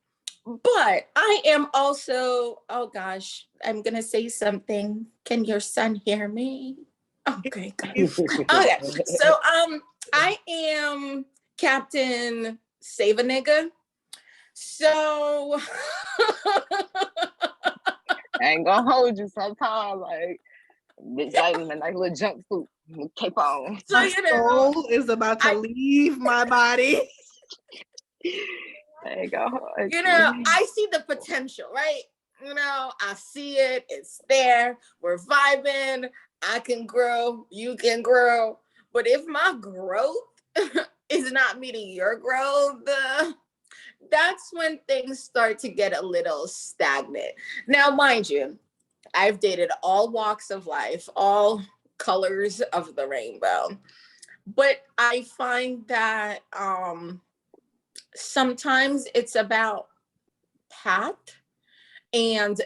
but I am also, oh gosh, I'm going to say something. Can your son hear me? Okay, good. Okay, so I am Captain Save a Nigga. So I ain't gonna hold you sometimes, like, bitch, like in a nice little jumpsuit, cape on. so My soul is about to leave my body. I ain't gonna hold you know, I see the potential, right? You know, I see it, it's there, we're vibing, I can grow, you can grow. But if my growth is not meeting your growth, that's when things start to get a little stagnant. Now, mind you, I've dated all walks of life, all colors of the rainbow. But I find that sometimes it's about path. And,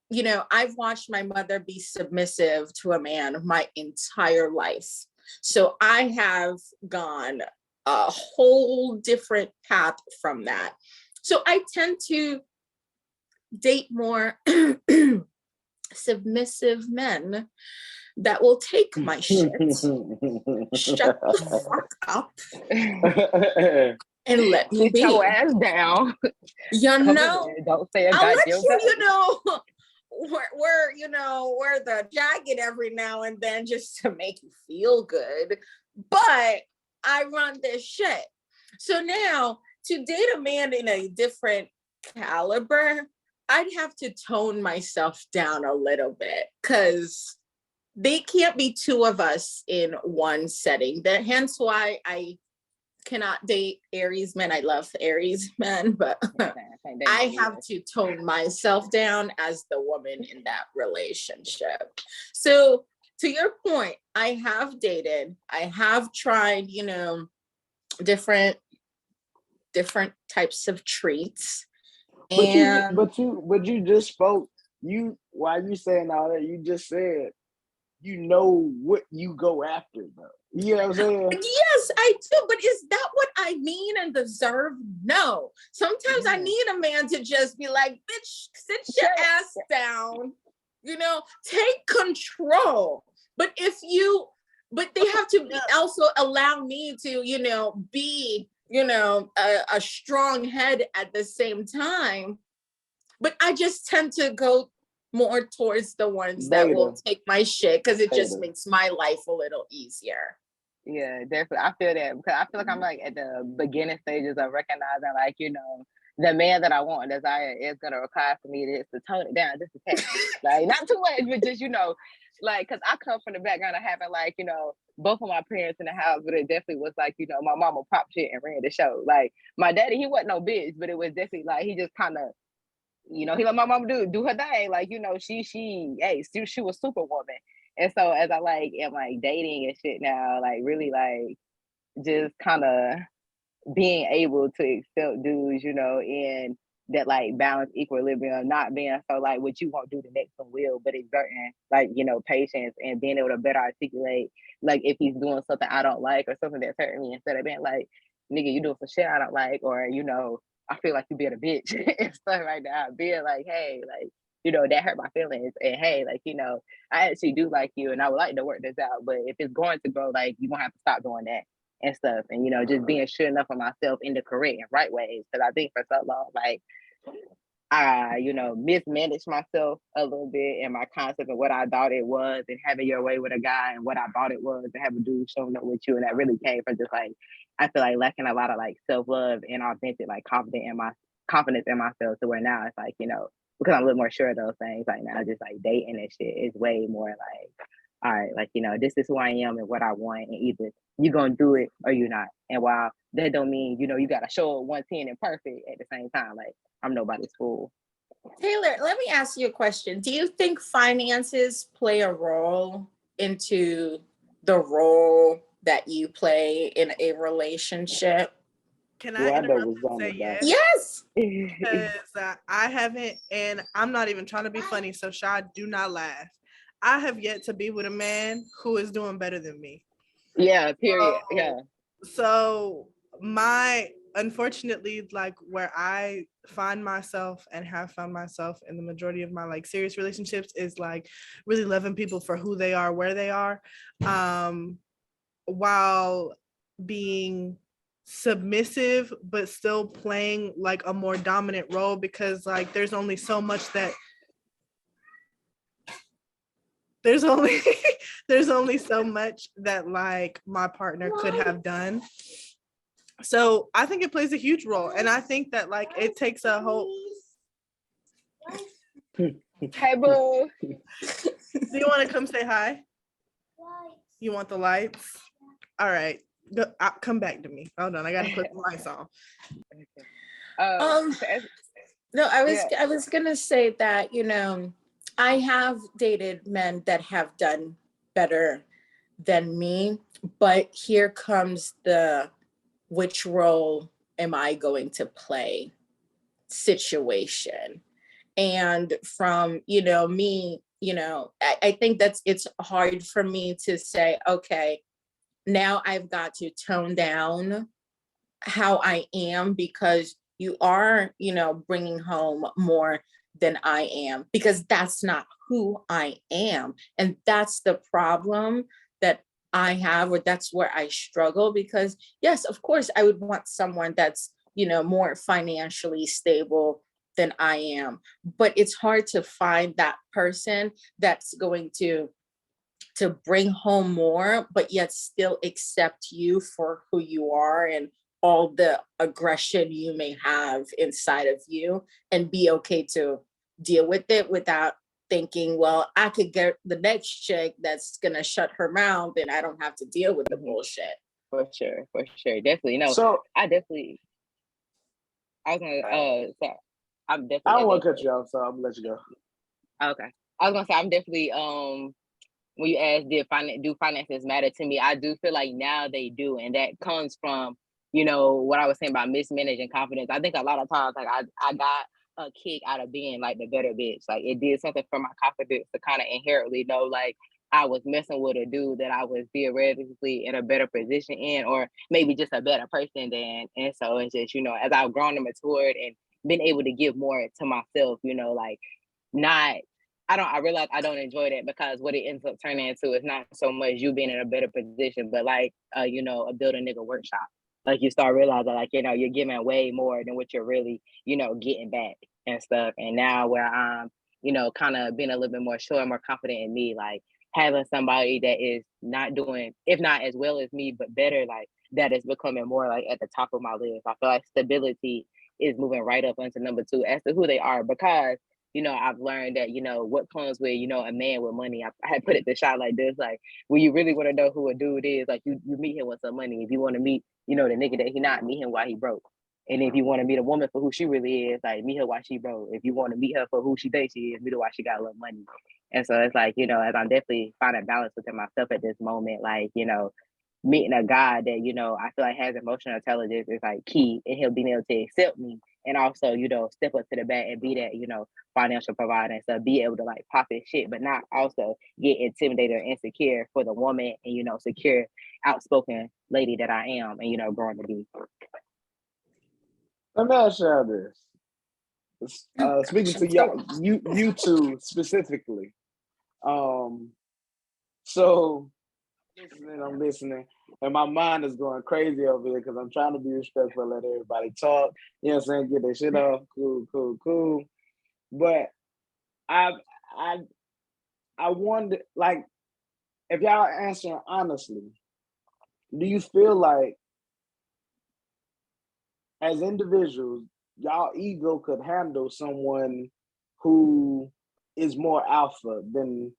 you know, I've watched my mother be submissive to a man my entire life. So I have gone a whole different path from that. So I tend to date more submissive men that will take my shit, shut the fuck up, and let me sit be. your ass down. You know, don't say a I'll goddamn let you, thing. you know, wear the jacket every now and then just to make you feel good. But I run this shit. So now to date a man in a different caliber, I'd have to tone myself down a little bit because they can't be two of us in one setting. That hence why I cannot date Aries men. I love Aries men, but I have to tone myself down as the woman in that relationship. So to your point, I have dated, I have tried, you know, different types of treats. But you just spoke, while you saying all that, you just said you know what you go after though. You know what I'm saying? Yes, I do. But is that what I mean and deserve? No. Sometimes I need a man to just be like, bitch, sit your ass down, you know, take control. But they have to also allow me to, you know, be, you know, a strong head at the same time. But I just tend to go more towards the ones that will take my shit because it just makes my life a little easier. Yeah, definitely. I feel that because I feel like I'm like at the beginning stages of recognizing, like, you know, the man that I want and desire is gonna require for me to tone it down just a tad. Like not too much, but just, you know, like because I come from the background of having like, you know, both of my parents in the house, but it definitely was like, you know, my mama pop shit and ran the show. Like my daddy, he wasn't no bitch, but it was definitely like he just kind of, you know, he let my mama do her thing. Like, you know, she was superwoman. And so as I like am like dating and shit now, like really like just kind of being able to accept dudes, you know, in that like balance equilibrium, not being so like what you won't do the next one will, but exerting like, you know, patience and being able to better articulate like if he's doing something I don't like or something that's hurting me instead of being like, nigga, you doing some shit I don't like, or, you know, I feel like you being a bitch and stuff like that. Being like, hey, like, you know, that hurt my feelings. And hey, like, you know, I actually do like you and I would like to work this out. But if it's going to go, like, you're gonna have to stop doing that. and stuff, and just being sure enough of myself in the correct and right ways. Because I think for so long, like I, mismanaged myself a little bit and my concept of what I thought it was, and having your way with a guy and what I thought it was, and have a dude showing up with you, and that really came from just like I feel like lacking a lot of like self-love and authentic like confidence in myself, to where now it's like because I'm a little more sure of those things. Like now, just like dating and shit is way more like, all right, like this is who I am and what I want, and either you gonna do it or you not. And while that don't mean you gotta show up 110 and perfect at the same time, like I'm nobody's fool. Taylor, let me ask you a question. Do you think finances play a role into the role that you play in a relationship? Can I interrupt and say yes? Yes. Because I haven't, and I'm not even trying to be funny, so Sha, do not laugh. I have yet to be with a man who is doing better than me. Yeah, period. So unfortunately, like where I find myself and have found myself in the majority of my like serious relationships is like really loving people for who they are, where they are, while being submissive, but still playing like a more dominant role, because like there's only so much that there's only so much that like my partner could have done. So I think it plays a huge role. And I think that like it takes a whole. Hey, boo. Do you want to come say hi? You want the lights? All right. Come back to me. Hold on. I got to put the lights on. No, I was going to say that, I have dated men that have done better than me, but here comes the which role am I going to play situation. And from, me, I think it's hard for me to say, okay, now I've got to tone down how I am, because you are, bringing home more than I am, because that's not who I am. And that's the problem that I have, or that's where I struggle, because yes, of course, I would want someone that's, more financially stable than I am, but it's hard to find that person that's going to bring home more, but yet still accept you for who you are and all the aggression you may have inside of you, and be okay to deal with it without thinking, well, I could get the next chick that's gonna shut her mouth and I don't have to deal with the bullshit. For sure. Definitely. No, So I was gonna say I'm definitely. I don't want to cut you off, so I'm gonna let you go. Okay. I was gonna say I'm definitely when you ask do finances matter to me, I do feel like now they do, and that comes from what I was saying about mismanaging confidence. I think a lot of times like I got a kick out of being like the better bitch. Like it did something for my confidence to kind of inherently know like I was messing with a dude that I was theoretically in a better position in, or maybe just a better person than. And so it's just, as I've grown and matured and been able to give more to myself, like not, I realize I don't enjoy that, because what it ends up turning into is not so much you being in a better position, but like, a build a nigga workshop. Like you start realizing like, you're giving way more than what you're really, getting back and stuff. And now where I'm, kind of being a little bit more sure and more confident in me, like having somebody that is not doing, if not as well as me, but better, like that is becoming more like at the top of my list. I feel like stability is moving right up onto number 2 as to who they are, because I've learned that, what comes with, a man with money. I had put it to shot like this, like when you really want to know who a dude is, like you meet him with some money. If you want to meet, the nigga that he not, meet him while he broke. And if you want to meet a woman for who she really is, like meet her while she broke. If you want to meet her for who she thinks she is, meet her while she got a little money. And so it's like, as I'm definitely finding balance within myself at this moment, like, meeting a guy that, I feel like has emotional intelligence is like key, and he'll be able to accept me and also, step up to the bat and be that, financial provider, and so be able to like pop his shit, but not also get intimidated or insecure for the woman and, secure, outspoken lady that I am and, growing to be. Let me ask you this. Speaking to y'all, you two specifically. So I'm listening. And my mind is going crazy over here because I'm trying to be respectful, let everybody talk. You know what I'm saying? Get their shit off. Cool. But I wonder, like, if y'all answering honestly, do you feel like as individuals, y'all ego could handle someone who is more alpha than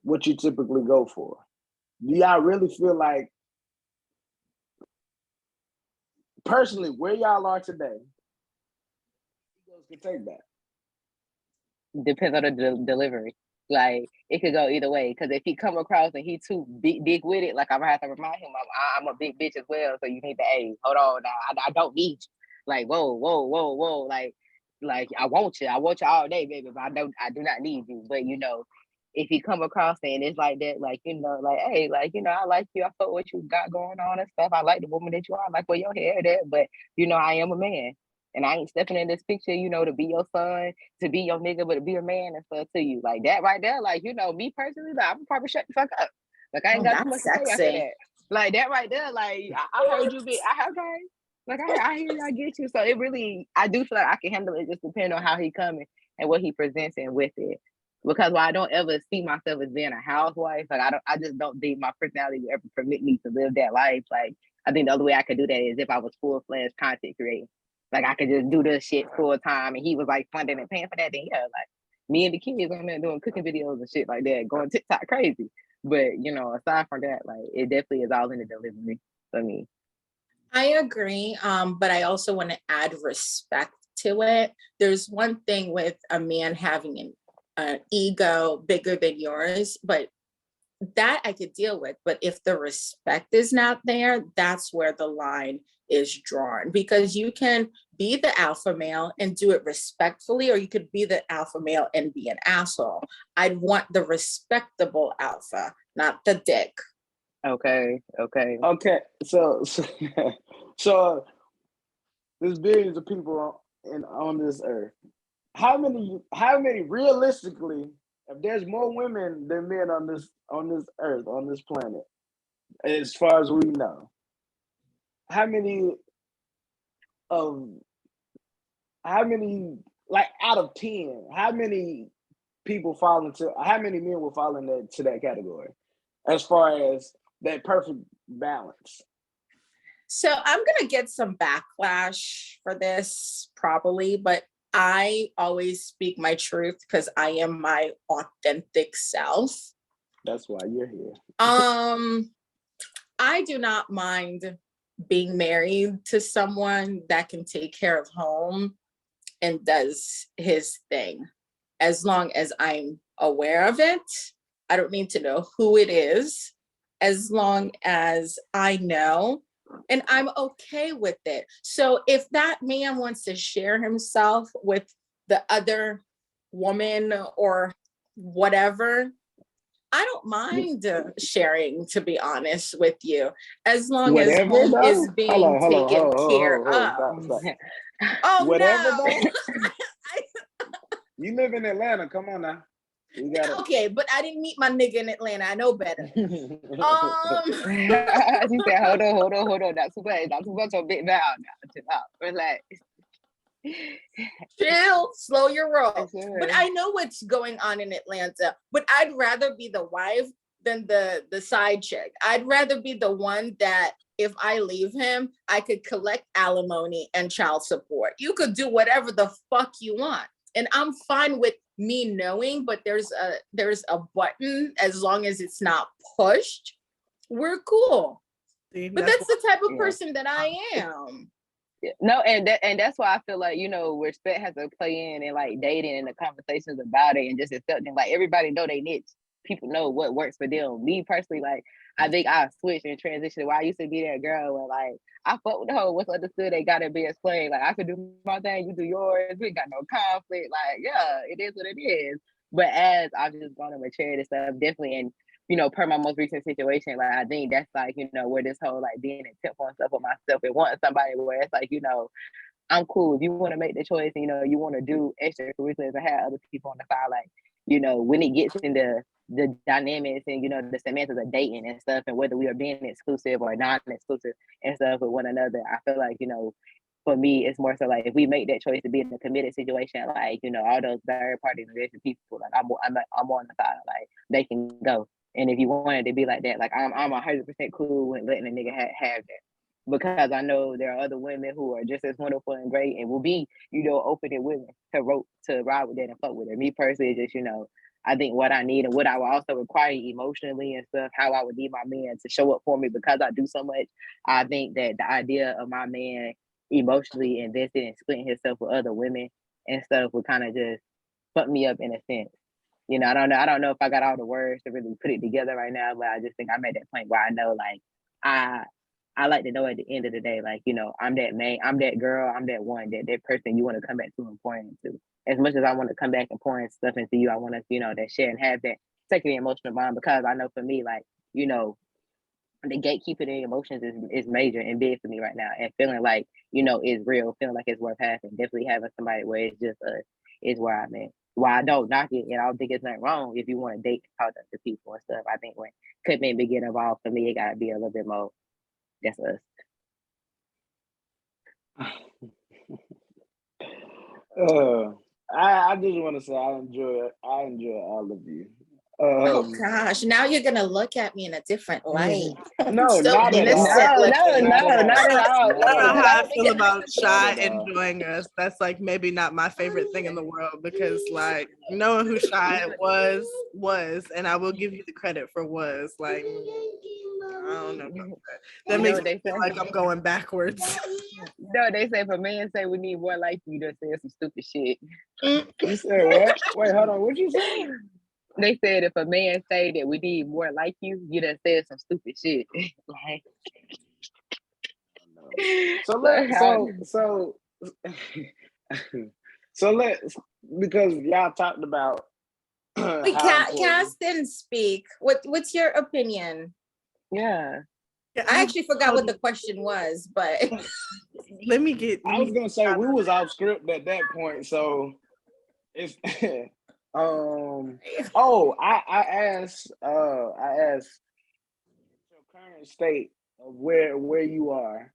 what you typically go for? Do y'all really feel like, personally, where y'all are today, egos can take that? Depends on the delivery. Like it could go either way. Because if he come across and he too big with it, like I'm gonna have to remind him, I'm a big bitch as well. So you need to, hey, hold on now. I don't need you. Like whoa. Like I want you all day, baby. But I do not need you. But if he come across and it's like that, like like hey, like I like you. I fuck what you got going on and stuff. I like the woman that you are. I like where your hair at. But I am a man. And I ain't stepping in this picture, to be your son, to be your nigga, but to be a man and stuff to you. Like that right there, like, me personally, like, I'm probably shut the fuck up. Like, I ain't got too much to say after that. Like that right there, like, I heard you be, okay. Like, I hear you, I get you. So it really, I do feel like I can handle it, just depending on how he coming and what he presenting with it. Because while I don't ever see myself as being a housewife, like, I just don't think my personality would ever permit me to live that life. Like, I think the other way I could do that is if I was full-fledged content creator. Like I could just do this shit full time, and he was like funding and paying for that. Then like me and the kids on there doing cooking videos and shit like that, going TikTok crazy. But aside from that, like it definitely is all in the delivery for me. I agree, but I also want to add respect to it. There's one thing with a man having an ego bigger than yours, but that I could deal with. But if the respect is not there, that's where the line is drawn, because you can be the alpha male and do it respectfully, or you could be the alpha male and be an asshole. I'd want the respectable alpha, not the dick. Okay. So there's billions of people on this earth. How many realistically, if there's more women than men on this earth, on this planet, as far as we know, how many like out of 10, how many men will fall into that category as far as that perfect balance? So I'm gonna get some backlash for this probably, but I always speak my truth because I am my authentic self. That's why you're here. I do not mind being married to someone that can take care of home and does his thing, as long as I'm aware of it. I don't need to know who it is, as long as I know, and I'm okay with it. So if that man wants to share himself with the other woman or whatever, I don't mind sharing, to be honest with you, as long as home is being taken care of. Stop. Oh, whatever, no. though. You live in Atlanta. Come on now. Okay, but I didn't meet my nigga in Atlanta. I know better. She said, hold on. Not too much on big now. Chill out. Relax. Chill, slow your roll. But I know what's going on in Atlanta. But I'd rather be the wife than the side chick. I'd rather be the one that if I leave him, I could collect alimony and child support. You could do whatever the fuck you want. And I'm fine with me knowing, but there's a button, as long as it's not pushed, we're cool. But that's the type of person that I am. No, and that's why I feel like, respect has to play in and like dating and the conversations about it and just accepting, like everybody know they niche. People know what works for them. Me personally, like I think I switched and transitioned where I used to be that girl where like I fuck with the whole what's understood they gotta be explained. Like I could do my thing, you do yours, we got no conflict. Like, yeah, it is what it is. But as I've just gone to maturity and stuff, definitely, and per my most recent situation, like I think that's like, where this whole like being intentional and stuff with myself and wanting somebody where it's like, I'm cool. If you want to make the choice and you want to do extracurriculars and have other people on the side, like you know, when it gets into the dynamics and, you know, the semantics of dating and stuff, and whether we are being exclusive or non-exclusive and stuff with one another, I feel like, you know, for me, it's more so like if we make that choice to be in a committed situation, like, you know, all those third parties and different people, like I'm on the side, like they can go. And if you wanted to be like that, like I'm 100% cool with letting a nigga have that, because I know there are other women who are just as wonderful and great and will be, you know, open and willing to ride with that and fuck with it. Me personally, just, you know, I think what I need and what I will also require emotionally and stuff, how I would need my man to show up for me because I do so much. I think that the idea of my man emotionally invested and splitting himself with other women and stuff would kind of just fuck me up in a sense. You know, I don't know if I got all the words to really put it together right now, but I just think I'm at that point where I know, like, I like to know at the end of the day, like, you know, I'm that man, I'm that girl, I'm that one, that person you want to come back to and pour into. As much as I want to come back and pour in stuff into you, I want to, you know, that share and have that secondary emotional bond, because I know for me, like, you know, the gatekeeping the emotions is major and big for me right now, and feeling like, you know, it's real, feeling like it's worth having. Definitely having somebody where it's just us is where I'm at. While I don't knock it, and I don't think it's nothing wrong if you want to date and talk to people and stuff. I think when commitment get involved, for me, it gotta be a little bit more. That's us. I just want to say I enjoy all of you. Oh gosh, now you're gonna look at me in a different light. No, So not at all. innocent No, looking. not at all. I don't know No, how I feel about Shy Not at all. enjoying us. That's like maybe not my favorite thing in the world, because like knowing who Shy was, and I will give you the credit for was, like, I don't know about that. That You makes know what me they feel say? like I'm going backwards. No, they say for men say we need more like you, to say some stupid shit. You said what? Wait, hold on. What you say? They said if a man say that we need more like you done said some stupid shit. Like, So let's, because y'all talked about Wait, how important. Cass didn't speak. What's your opinion? yeah. I actually forgot what the question was, but Let me get. I was gonna say we was off script at that point, so it's I asked your current state of where you are.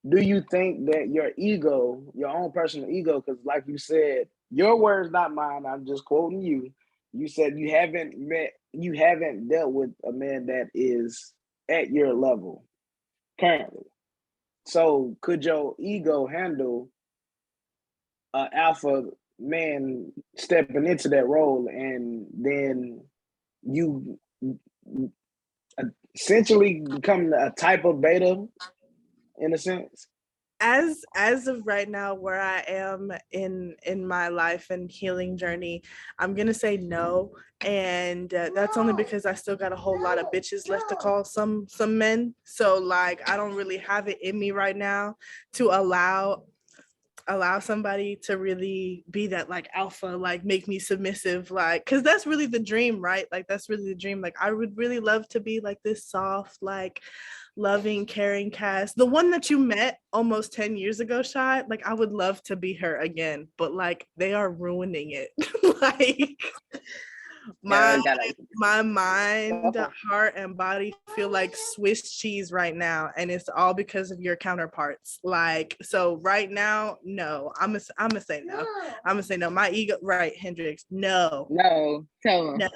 Do you think that your ego, your own personal ego, because like you said, your words, not mine, I'm just quoting you. You said you haven't dealt with a man that is at your level currently. So could your ego handle an alpha man stepping into that role, and then you essentially become a type of beta in a sense? As of right now, where I am in my life and healing journey, I'm gonna say no, and that's only because I still got a whole lot of bitches left to call some men. So like I don't really have it in me right now to allow somebody to really be that like alpha, like make me submissive, like, because that's really the dream, right? Like that's really the dream. Like I would really love to be like this soft, like loving, caring Cass, the one that you met almost 10 years ago, Shy. Like I would love to be her again, but like they are ruining it. Like my mind, heart, and body feel like Swiss cheese right now, and it's all because of your counterparts. Like, so right now, no, I'm gonna say no. I'm gonna say no. My ego, right, Hendrix? No. Tell him. No.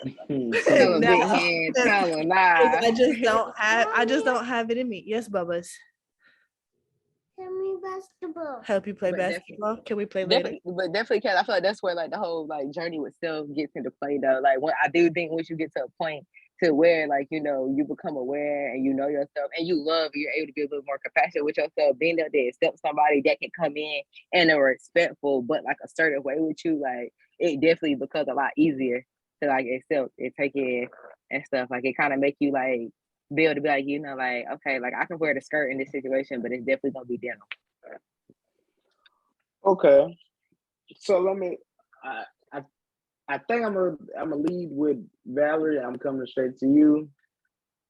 Tell him, big hand. Tell him, nah. I just don't have it in me. Yes, Bubba's. Help you play basketball. Can we play later? Definitely, because I feel like that's where like the whole like journey with self gets into play though. Like when I do think once you get to a point to where like, you know, you become aware and you know yourself and you love, you're able to be a little more compassionate with yourself, being able to accept somebody that can come in a respectful but like assertive way with you, like it definitely becomes a lot easier to like accept and take in and stuff. Like it kind of make you like be able to be like, you know, like, okay, like I can wear the skirt in this situation, but it's definitely gonna be denim. Okay, so let me. I think I'm gonna lead with Valerie. I'm coming straight to you,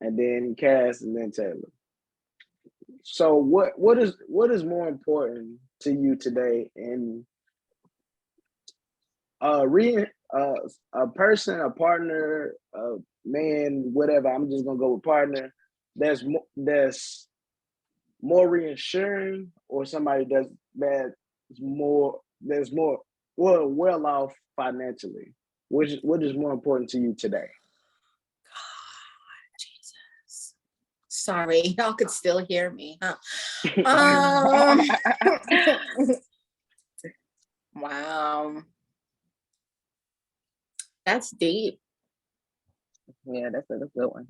and then Cass, and then Taylor. So what is more important to you today, and a person, a partner, a man, whatever. I'm just gonna go with partner. That's more reassuring, or somebody that's more well off financially. What is more important to you today? Jesus. Sorry, y'all could still hear me, huh? Wow. That's deep. Yeah, that's a good one.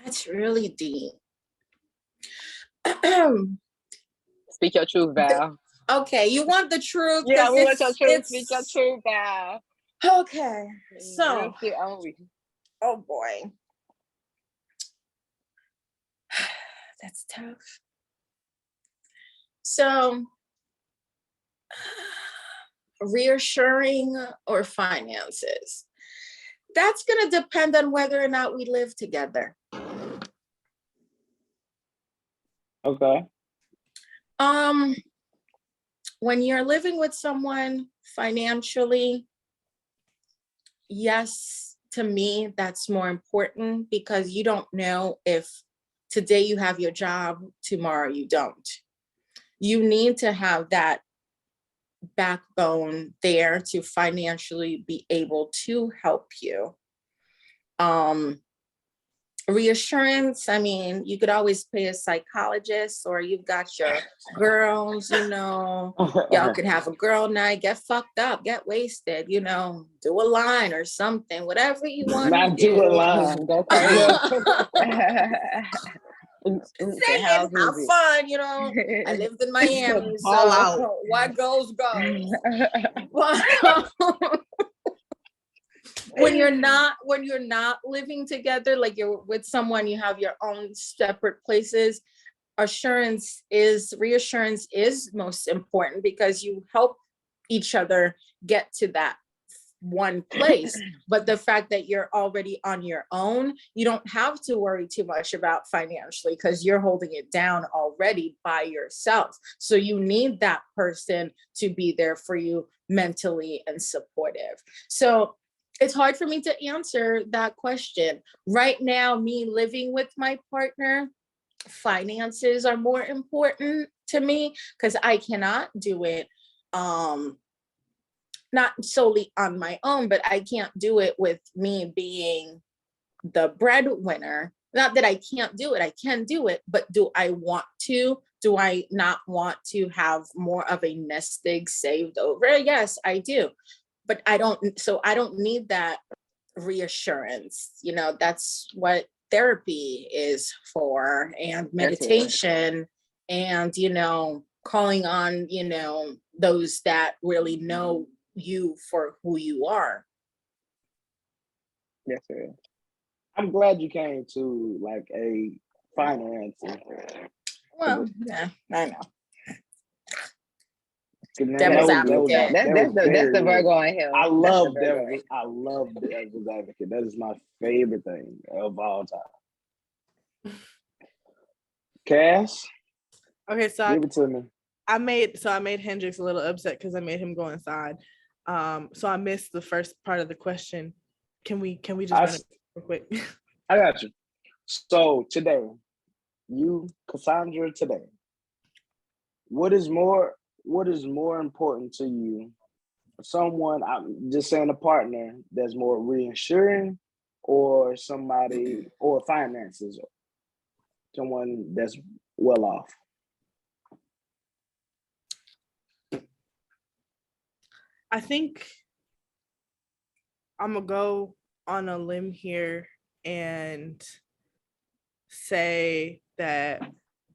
That's really deep. Speak your truth, Val. Okay, you want the truth? Yeah, we want your truth. Speak your truth, Val. Okay, so oh boy, that's tough. So, reassuring or finances? That's going to depend on whether or not we live together. Okay. When you're living with someone financially, yes, to me, that's more important, because you don't know if today you have your job, tomorrow you don't. You need to have that backbone there to financially be able to help you. Reassurance, I mean, you could always pay a psychologist, or you've got your girls, y'all could have a girl night, get fucked up, get wasted, do a line or something, whatever you want to Not do a line. Go crazy. Say it, have fun, I lived in Miami, All so out. what goes. When you're not living together, like you're with someone, you have your own separate places, reassurance is most important, because you help each other get to that one place. But the fact that you're already on your own, you don't have to worry too much about financially, because you're holding it down already by yourself. So you need that person to be there for you mentally and supportive. So it's hard for me to answer that question. Right now, me living with my partner, finances are more important to me, because I cannot do it not solely on my own, but I can't do it with me being the breadwinner. Not that I can't do it, I can do it, but do I want to? Do I not want to have more of a nest egg saved over? Yes, I do. But I don't need that reassurance. That's what therapy is for, and meditation, and calling on those that really know you for who you are. Yes, sir. I'm glad you came to like a final answer. Well, yeah, I know. Devil's advocate. That's the Virgo in him. I love devil's advocate. That is my favorite thing of all time. Cass. Okay, so give it to me. I made Hendrix a little upset because I made him go inside. So I missed the first part of the question. Can we just run it real quick? I got you. So today, Cassandra, what is more important to you? Someone, I'm just saying, a partner that's more reassuring, or somebody, or finances, someone that's well off? I think I'm gonna go on a limb here and say that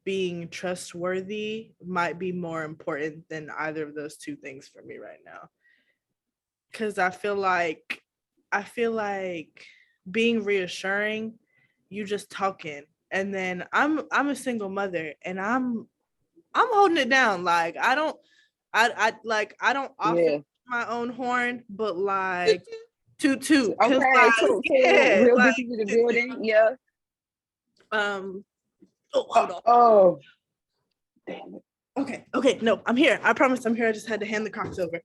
being trustworthy might be more important than either of those two things for me right now. Because I feel like being reassuring, you just talking, and then I'm a single mother, and I'm holding it down. Like I don't often my own horn, but like toot. Okay, like, toot. Yeah, real like, big into the building. Yeah. Oh, hold on. Oh, damn it. Okay. No, I'm here. I promise I'm here. I just had to hand the Crocs over.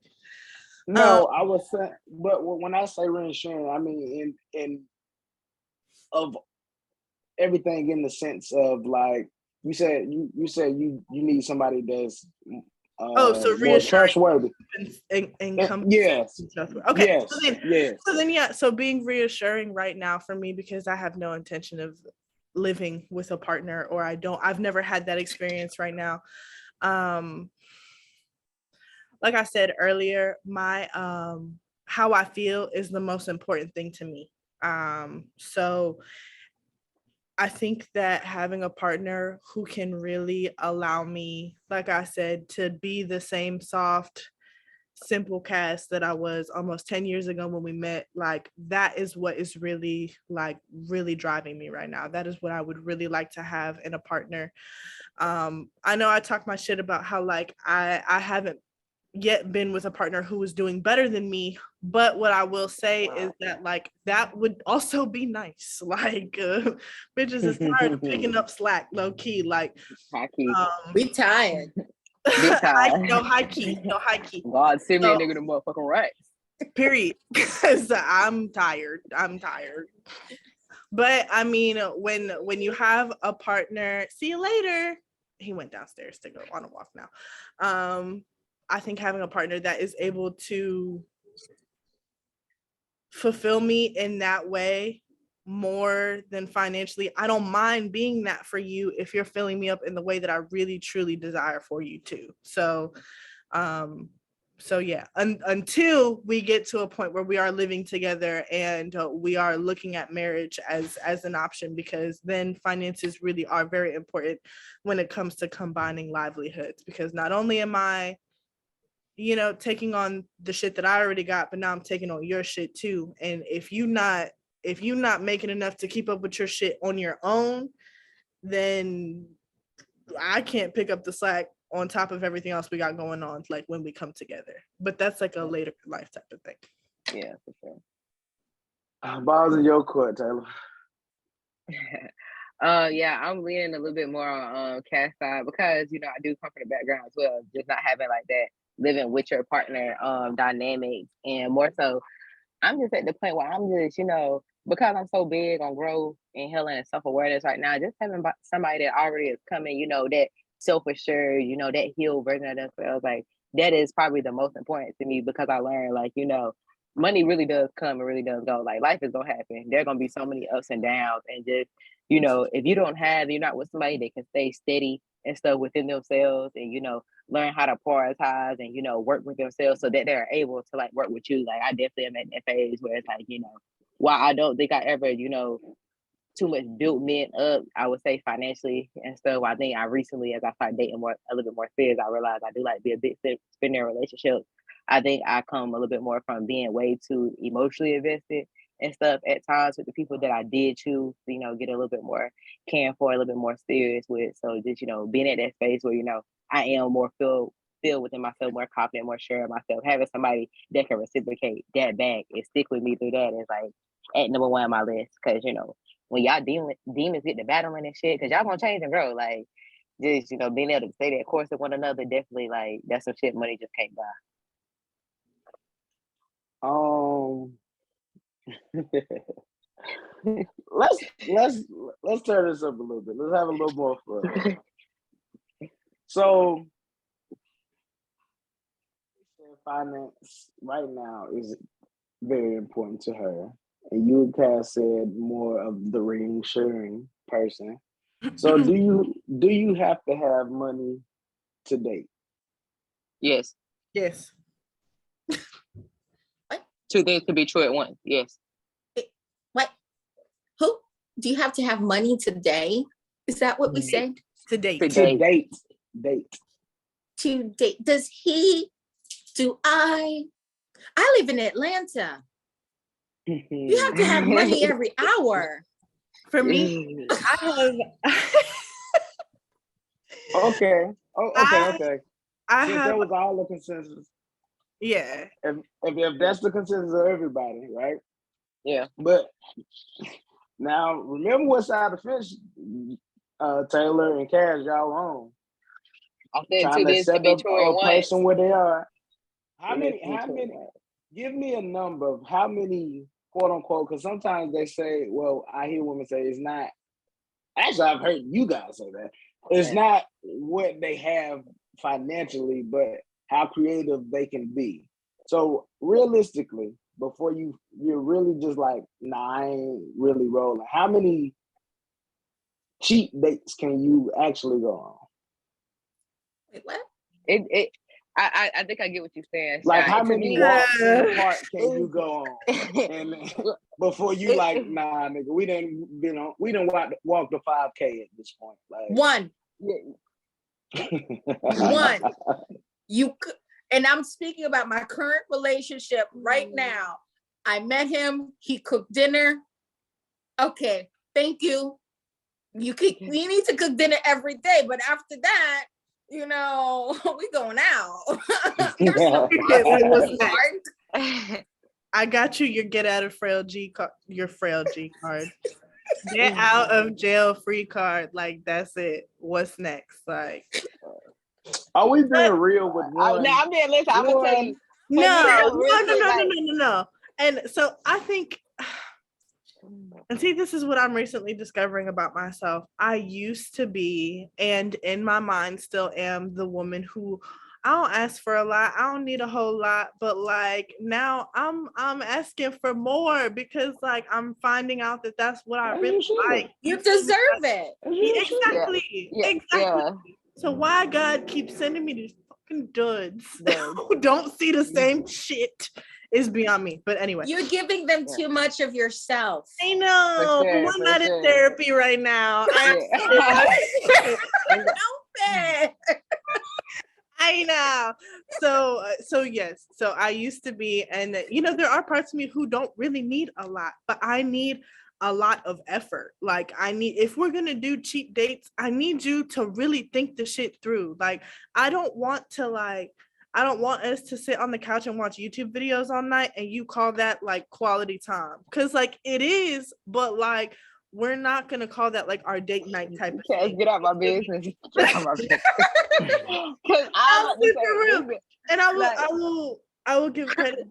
No, I was saying, but when I say reinsuring, I mean in of everything in the sense of like you said you need somebody that's So more reassuring trustworthy. income. Yes. Okay. Yes. So being reassuring right now for me, because I have no intention of living with a partner, or I've never had that experience right now. Like I said earlier, my how I feel is the most important thing to me. So I think that having a partner who can really allow me, like I said, to be the same soft, simple Cass that I was almost 10 years ago when we met, like that is what is really driving me right now. That is what I would really like to have in a partner. I know I talk my shit about how like I haven't yet been with a partner who is doing better than me, but what I will say is that like that would also be nice. Like bitches is tired of picking up slack low key. Like High key. We tired. Big time. high key. God send me a So- nigga to motherfucking right. Period. Because I'm tired. But I mean, when you have a partner, see you later. He went downstairs to go on a walk now. I think having a partner that is able to fulfill me in that way more than financially, I don't mind being that for you if you're filling me up in the way that I really truly desire for you to. So yeah, until we get to a point where we are living together and we are looking at marriage as an option, because then finances really are very important when it comes to combining livelihoods, because not only am I taking on the shit that I already got, but now I'm taking on your shit too. And if you not making enough to keep up with your shit on your own, then I can't pick up the slack on top of everything else we got going on, like when we come together. But that's like a later life type of thing. Yeah, for sure. Balls in your court, Taylor. Yeah, I'm leaning a little bit more on Cass side because I do come from the background as well, just not having like that living with your partner dynamics, and more so I'm just at the point where I'm just because I'm so big on growth and healing and self-awareness right now, just having somebody that already is coming, that self-assured, that healed version of themselves, like that is probably the most important to me, because I learned like money really does come and really does go. Like life is gonna happen. There are gonna be so many ups and downs, and just if you're not with somebody that can stay steady and stuff within themselves, and learn how to prioritize and work with themselves so that they're able to like work with you. Like I definitely am at that phase where it's like while I don't think I ever too much built men up, I would say financially and stuff. I think I recently, as I started dating a little bit more serious, I realized I do like to be a bit spinning relationship. I think I come a little bit more from being way too emotionally invested and stuff at times with the people that I did choose, get a little bit more caring for, a little bit more serious with. So just, being at that space where, I am more filled within myself, more confident, more sure of myself, having somebody that can reciprocate that back and stick with me through that is like at number one on my list. Cause when y'all demons get to battling and shit, cause y'all gonna change and grow. Like just, being able to stay that course with one another, definitely like that's some shit money just can't buy. Let's turn this up a little bit. Let's have a little more fun. So finance right now is very important to her. And you, Cass, said more of the reassuring person. So do you have to have money to date? Yes. Yes. What? Two things could be true at once. Yes. What? Who? Do you have to have money today? Is that what we said? To date. To date. To date. Does he? Do I? I live in Atlanta. You have to have money every hour. For me, I have. Okay. Okay. I Since have. that was all the consensus. Yeah. If that's the consensus of everybody, right? Yeah. But now remember what side of the fence Taylor and Cass y'all on. I said trying two to things can set be up true at a once. person where they are. How Two many? things can be How true at many? once. Give me a number of how many, quote unquote, because sometimes they say, well, I hear women say it's not. Actually, I've heard you guys say that. It's not what they have financially, but how creative they can be. So realistically, before you're really just like, nah, I ain't really rolling. How many cheap dates can you actually go on? Wait, what? I think I get what you're saying. Like, Shy. how To many me, walks in the park can you go on? And before you like, it- nah, nigga, we didn't walk the 5K at this point. Like One. One. And I'm speaking about my current relationship right now. I met him. He cooked dinner. Okay, thank you. You need to cook dinner every day, but after that, we going out. Here's some I got you your get out of frail G card. Your frail G card. Get out of jail free card. Like, that's it. What's next? Like, are we being real with one? Now I'm being listen. I'm gonna tell you. No. And so I think, and see, this is what I'm recently discovering about myself. I used to be, and in my mind still am, the woman who I don't ask for a lot. I don't need a whole lot, but like now I'm asking for more because like I'm finding out that that's what I really like. You deserve it. Exactly. Yeah. Exactly. Yeah. So why God keeps sending me these fucking dudes who don't see the same shit is beyond me. But anyway, you're giving them too much of yourself. I know, For sure, but we're not in therapy right now. I know. So yes. So I used to be, and there are parts of me who don't really need a lot, but I need a lot of effort. Like if we're gonna do cheap dates, I need you to really think the shit through. Like I don't want us to sit on the couch and watch YouTube videos all night and you call that like quality time. Cause like it is, but like we're not gonna call that like our date night type of thing. Get out my business. Get out my business. Because and I will give credit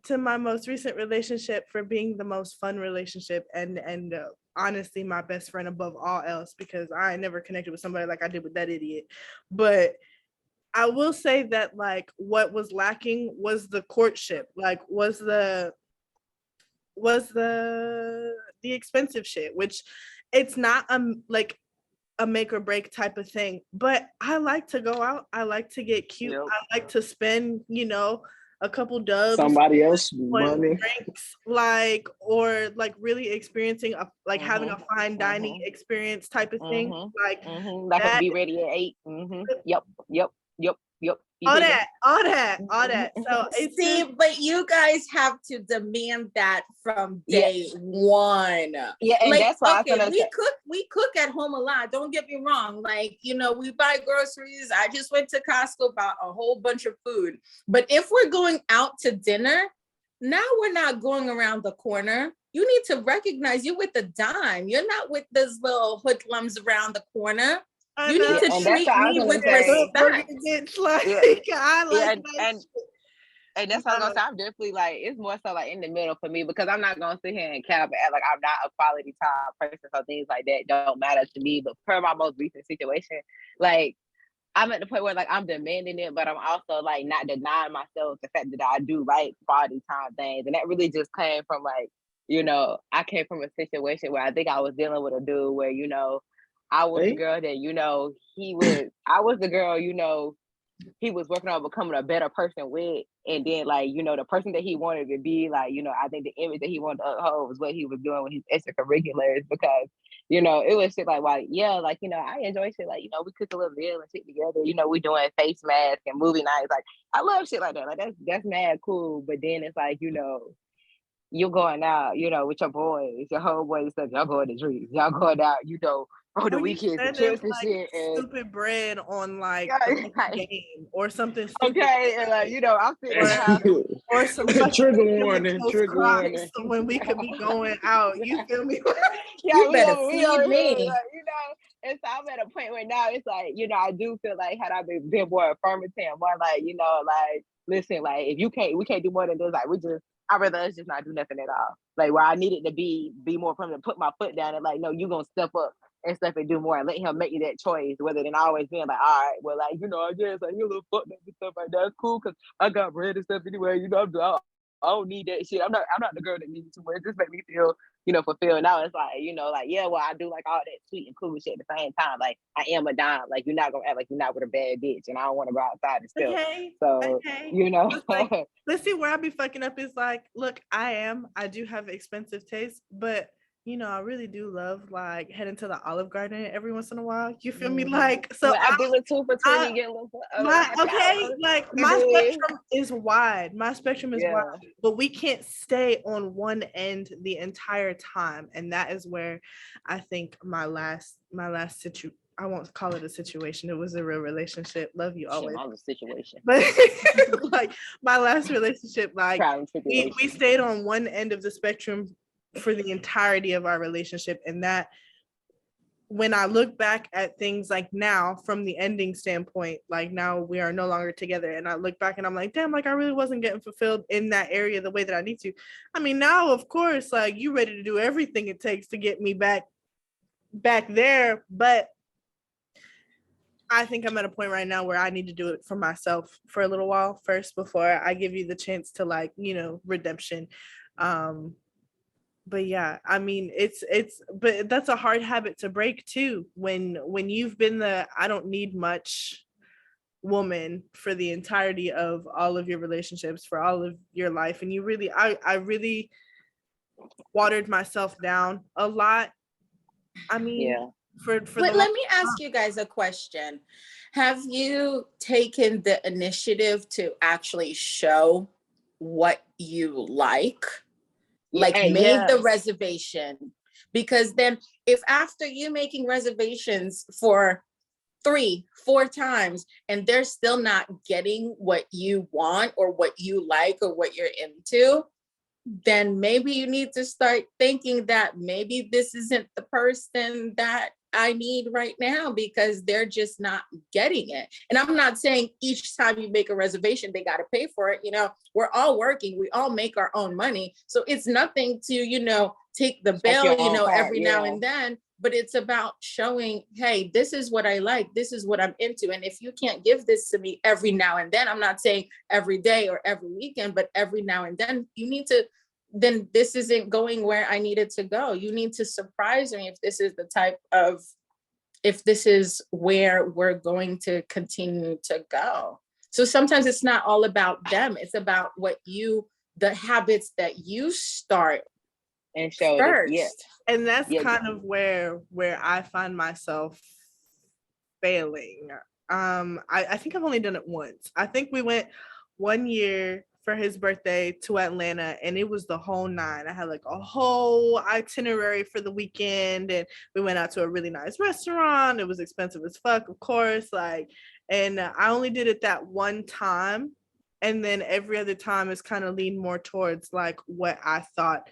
to my most recent relationship for being the most fun relationship and honestly my best friend above all else, because I never connected with somebody like I did with that idiot. But I will say that like what was lacking was the courtship, like was the expensive shit, which it's not like a make or break type of thing, but I like to go out. I like to get cute. Yep. I like to spend, a couple dubs, somebody else money, drinks, like, or like really experiencing having a fine dining experience type of thing, like that, be ready at 8. Yep. All that. So but you guys have to demand that from day one. Yeah, and that's why we cook at home a lot. Don't get me wrong. Like, we buy groceries. I just went to Costco, bought a whole bunch of food. But if we're going out to dinner, now we're not going around the corner. You need to recognize you're with a dime. You're not with those little hoodlums around the corner. You need to treat me with respect. And that's what I'm gonna say. I'm definitely like, it's more so like in the middle for me, because I'm not gonna sit here and cap and act like I'm not a quality time person, so things like that don't matter to me. But per my most recent situation, like I'm at the point where like I'm demanding it, but I'm also like not denying myself the fact that I do like quality time things. And that really just came from like, I came from a situation where I think I was dealing with a dude where, I was the girl that, I was the girl, he was working on becoming a better person with. And then like, the person that he wanted to be, like, I think the image that he wanted to uphold was what he was doing with his extracurriculars, because, it was shit like, well, yeah, like, I enjoy shit like, we cook a little meal and shit together, we doing face masks and movie nights. Like, I love shit like that. Like, that's mad cool. But then it's like, you're going out, with your boys, your homeboys and stuff. Y'all going to drinks. Y'all going out, on the weekends and trips and shit. And stupid bread on like a game or something. Okay, and like, I'm sitting in the house. Or some trigger warning. When we could be going out. You feel me? You better feed me. And so I'm at a point where now it's like, you know, I do feel like had I been more affirmative, more like, you know, like, listen, like if we can't do more than this, like I'd rather us just not do nothing at all. Like where I needed to be more affirmative, put my foot down and like, no, you gonna step up and stuff and do more and let him make you that choice, rather than always being like, all right, well, like, you know, I guess like you a little fucked up and stuff like that. It's cool because I got bread and stuff anyway. You know, I don't need that shit. I'm not the girl that needs too much. Just make me feel, you know, fulfilled. Now it's like, you know, like, yeah, well, I do like all that sweet and cool shit at the same time. Like I am a dime. Like you're not gonna act like you're not with a bad bitch, and I don't want to go outside and still. Okay. So you know, like, let's see where I be fucking up is like, look, I do have expensive taste, but you know, I really do love like heading to the Olive Garden every once in a while. You feel me? Like, so well, I do a 2 for 20, get a little like my spectrum is wide. My spectrum is wide, but we can't stay on one end the entire time, and that is where I think my last situation. I won't call it a situation. It was a real relationship. Love you always. All the situation. But like my last relationship, like we stayed on one end of the spectrum for the entirety of our relationship. And that when I look back at things like now from the ending standpoint, like now we are no longer together. And I look back and I'm like, damn, like I really wasn't getting fulfilled in that area the way that I need to. I mean, now, of course, like you ready to do everything it takes to get me back there. But I think I'm at a point right now where I need to do it for myself for a little while first before I give you the chance to like, you know, redemption. But yeah, I mean, but that's a hard habit to break too. When you've been the I don't need much woman for the entirety of all of your relationships, for all of your life, and you really, I really watered myself down a lot. I mean, yeah. But let me ask you guys a question. Have you taken the initiative to actually show what you like? Like made the reservation? Because then if after you making reservations for 3-4 times and they're still not getting what you want or what you like or what you're into, then maybe you need to start thinking that maybe this isn't the person that I need right now, because they're just not getting it. And I'm not saying each time you make a reservation, they got to pay for it. You know, we're all working, we all make our own money. So it's nothing to, you know, take the bill, you know, every now and then, but it's about showing, hey, this is what I like. This is what I'm into. And if you can't give this to me every now and then, I'm not saying every day or every weekend, but every now and then, you need to, then this isn't going where I need it to go. You need to surprise me if this is the type of, if this is where we're going to continue to go. So sometimes it's not all about them. It's about what you, the habits that you start and show first. And that's kind of where I find myself failing. I think I've only done it once. I think we went one year for his birthday to Atlanta, and it was the whole 9. I had like a whole itinerary for the weekend, and we went out to a really nice restaurant. It was expensive as fuck, of course, like, and I only did it that one time, and then every other time is kind of leaned more towards like what I thought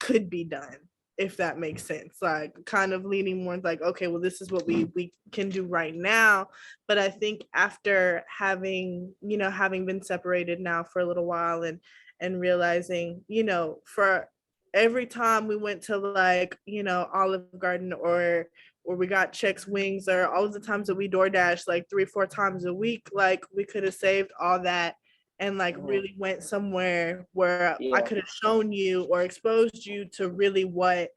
could be done, if that makes sense, like kind of leaning more like, okay, well, this is what we can do right now. But I think after having been separated now for a little while and realizing, you know, for every time we went to like, you know, Olive Garden or we got Chex Wings, or all of the times that we DoorDash like 3-4 times a week, like we could have saved all that and like really went somewhere where I could have shown you or exposed you to really what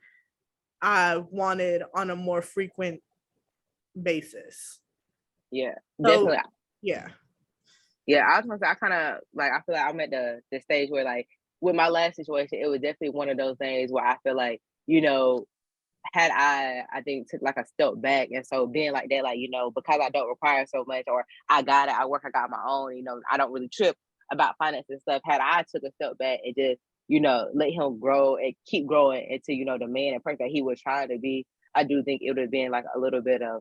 I wanted on a more frequent basis. Yeah, so, definitely. Yeah. I was gonna say, I kind of like, I feel like I'm at the stage where like with my last situation, it was definitely one of those things where I feel like, you know, had I think took like a step back, and so being like that, like, you know, because I don't require so much, or I got it, I work, I got my own, you know, I don't really trip about finance and stuff. Had I took a step back and just, you know, let him grow and keep growing into, you know, the man and person that he was trying to be, I do think it would have been like a little bit of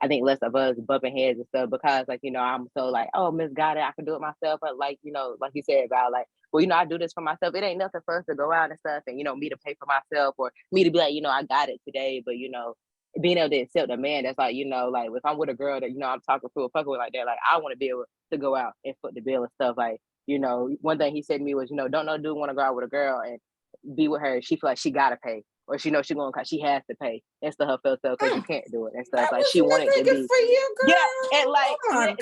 I think less of us bumping heads and stuff, because like, you know, I'm so like, oh, misguided, I can do it myself. But like, you know, like you said about like, well, I do this for myself. It ain't nothing for us to go out and stuff and, me to pay for myself or me to be like, I got it today. But, being able to accept a man that's like, like if I'm with a girl that, I'm talking to or fucking with like that, like I want to be able to go out and foot the bill and stuff. Like, one thing he said to me was, don't no dude want to go out with a girl and be with her. She feel like she gotta pay. Or she knows she has to pay and stuff her stuff because you can't do it and stuff. That Like she wanted to good be for you, girl. yeah, and like oh my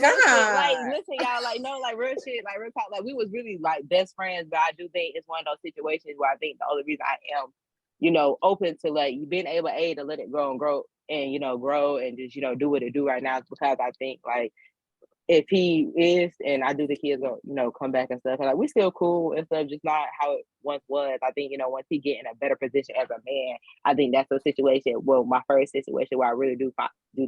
listen, y'all, like no, like real shit, like real talk, like we was really like best friends, but I do think it's one of those situations where I think the only reason I am, open to like being able to let it grow and grow and just do what it do right now is because I think like if he is, and I do think he is gonna, come back and stuff. And like we still cool and stuff, just not how it once was. I think, once he get in a better position as a man, I think that's a situation. Well, my first situation where I really do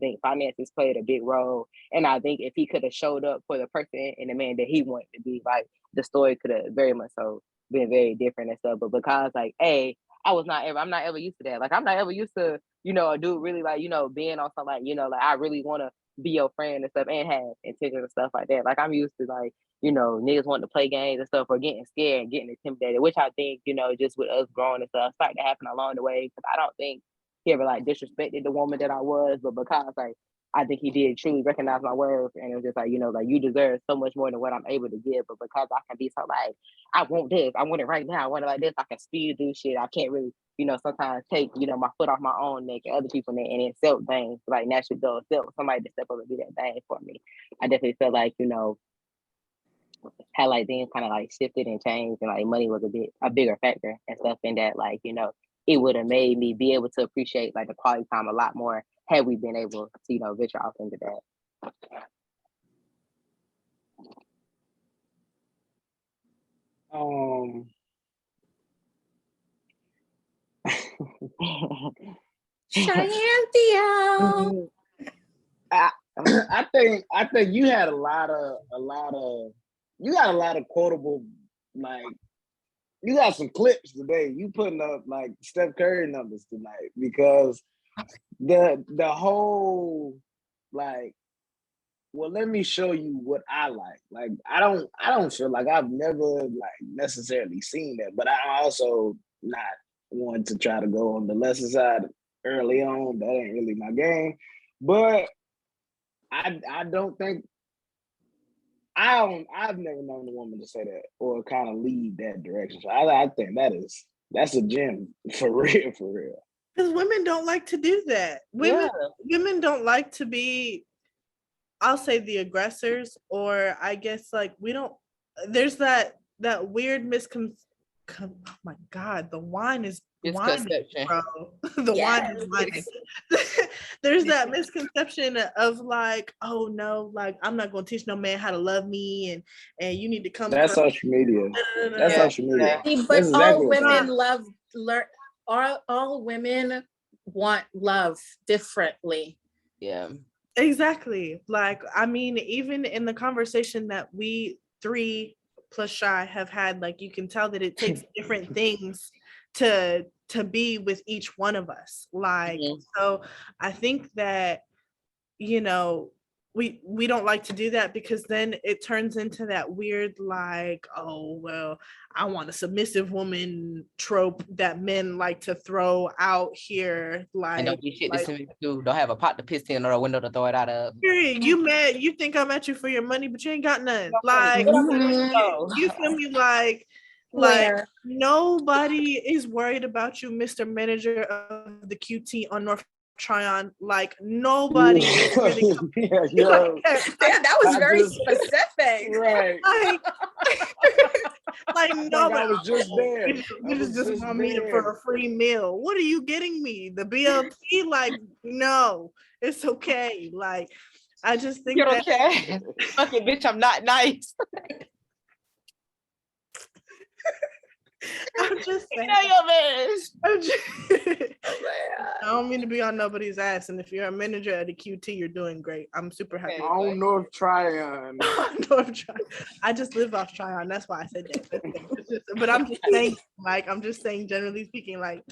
think finances played a big role. And I think if he could have showed up for the person and the man that he wanted to be, like the story could have very much so been very different and stuff. But because like, I'm not ever used to that. Like I'm not ever used to, a dude really like, being on something like, like I really want to be your friend and stuff and have intentions and stuff like that. Like I'm used to like, niggas wanting to play games and stuff or getting scared and getting intimidated, which I think, just with us growing and stuff, started to happen along the way. Because I don't think he ever like disrespected the woman that I was, but because like I think he did truly recognize my worth and it was just like, like you deserve so much more than what I'm able to give. But because I can be so like, I want this, I want it right now, I want it like this, I can speed through shit. I can't really, sometimes take, my foot off my own neck and other people's neck and accept things like naturally go accept somebody to step up and do that thing for me. I definitely felt like, had like things kind of like shifted and changed and like money was a bigger factor and stuff in that like, it would have made me be able to appreciate like the quality time a lot more had we been able to, venture off into that. Shantia. I think you had a lot of quotable, like you got some clips today. You putting up like Steph Curry numbers tonight because the whole like, well, let me show you what I like. Like I don't feel like I've never like necessarily seen that, but I also not want to try to go on the lesser side early on. That ain't really my game. But I don't think I've never known a woman to say that or kind of lead that direction. So I think that's a gem for real, for real. Because women don't like to do that. Women don't like to be, I'll say, the aggressors, or I guess like we don't. There's that weird oh my God, the wine is whining, bro. The wine is whining. There's that misconception of like, oh no, like I'm not gonna teach no man how to love me, and you need to come. That's social media. That's social media. But exactly all women all women want love differently. Yeah. Exactly. Like, I mean, even in the conversation that we three plus Shy have had, like you can tell that it takes different things to be with each one of us. Like, so I think that, we don't like to do that because then it turns into that weird like, oh well, I want a submissive woman trope that men like to throw out here. Like, and don't do shit to me too. Don't have a pot to piss in or a window to throw it out of. You mad? You think I'm at you for your money, but you ain't got none. Like, you feel me? Like nobody is worried about you, Mr. Manager of the QT on North Tryon. Like nobody is really that was very specific, right? Like nobody. I was just there. You just want me for a free meal. What are you getting me? The BLT? Like, no, it's okay. Like, I just think you don't care. Fucking bitch, I'm not nice. I'm just saying. I don't mean to be on nobody's ass. And if you're a manager at a QT, you're doing great. I'm super happy. On North Tryon. I just live off Tryon. That's why I said that. But I'm just saying, like, generally speaking, like,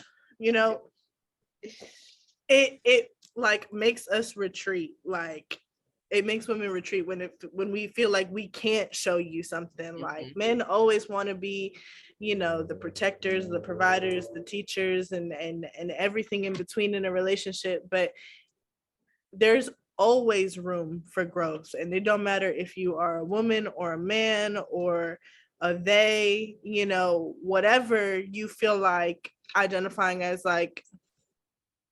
it like makes us retreat. Like, it makes women retreat when we feel like we can't show you something. Like men always want to be, you know, the protectors, the providers, the teachers, and everything in between in a relationship. But there's always room for growth, and it don't matter if you are a woman or a man or a they, you know, whatever you feel like identifying as, like,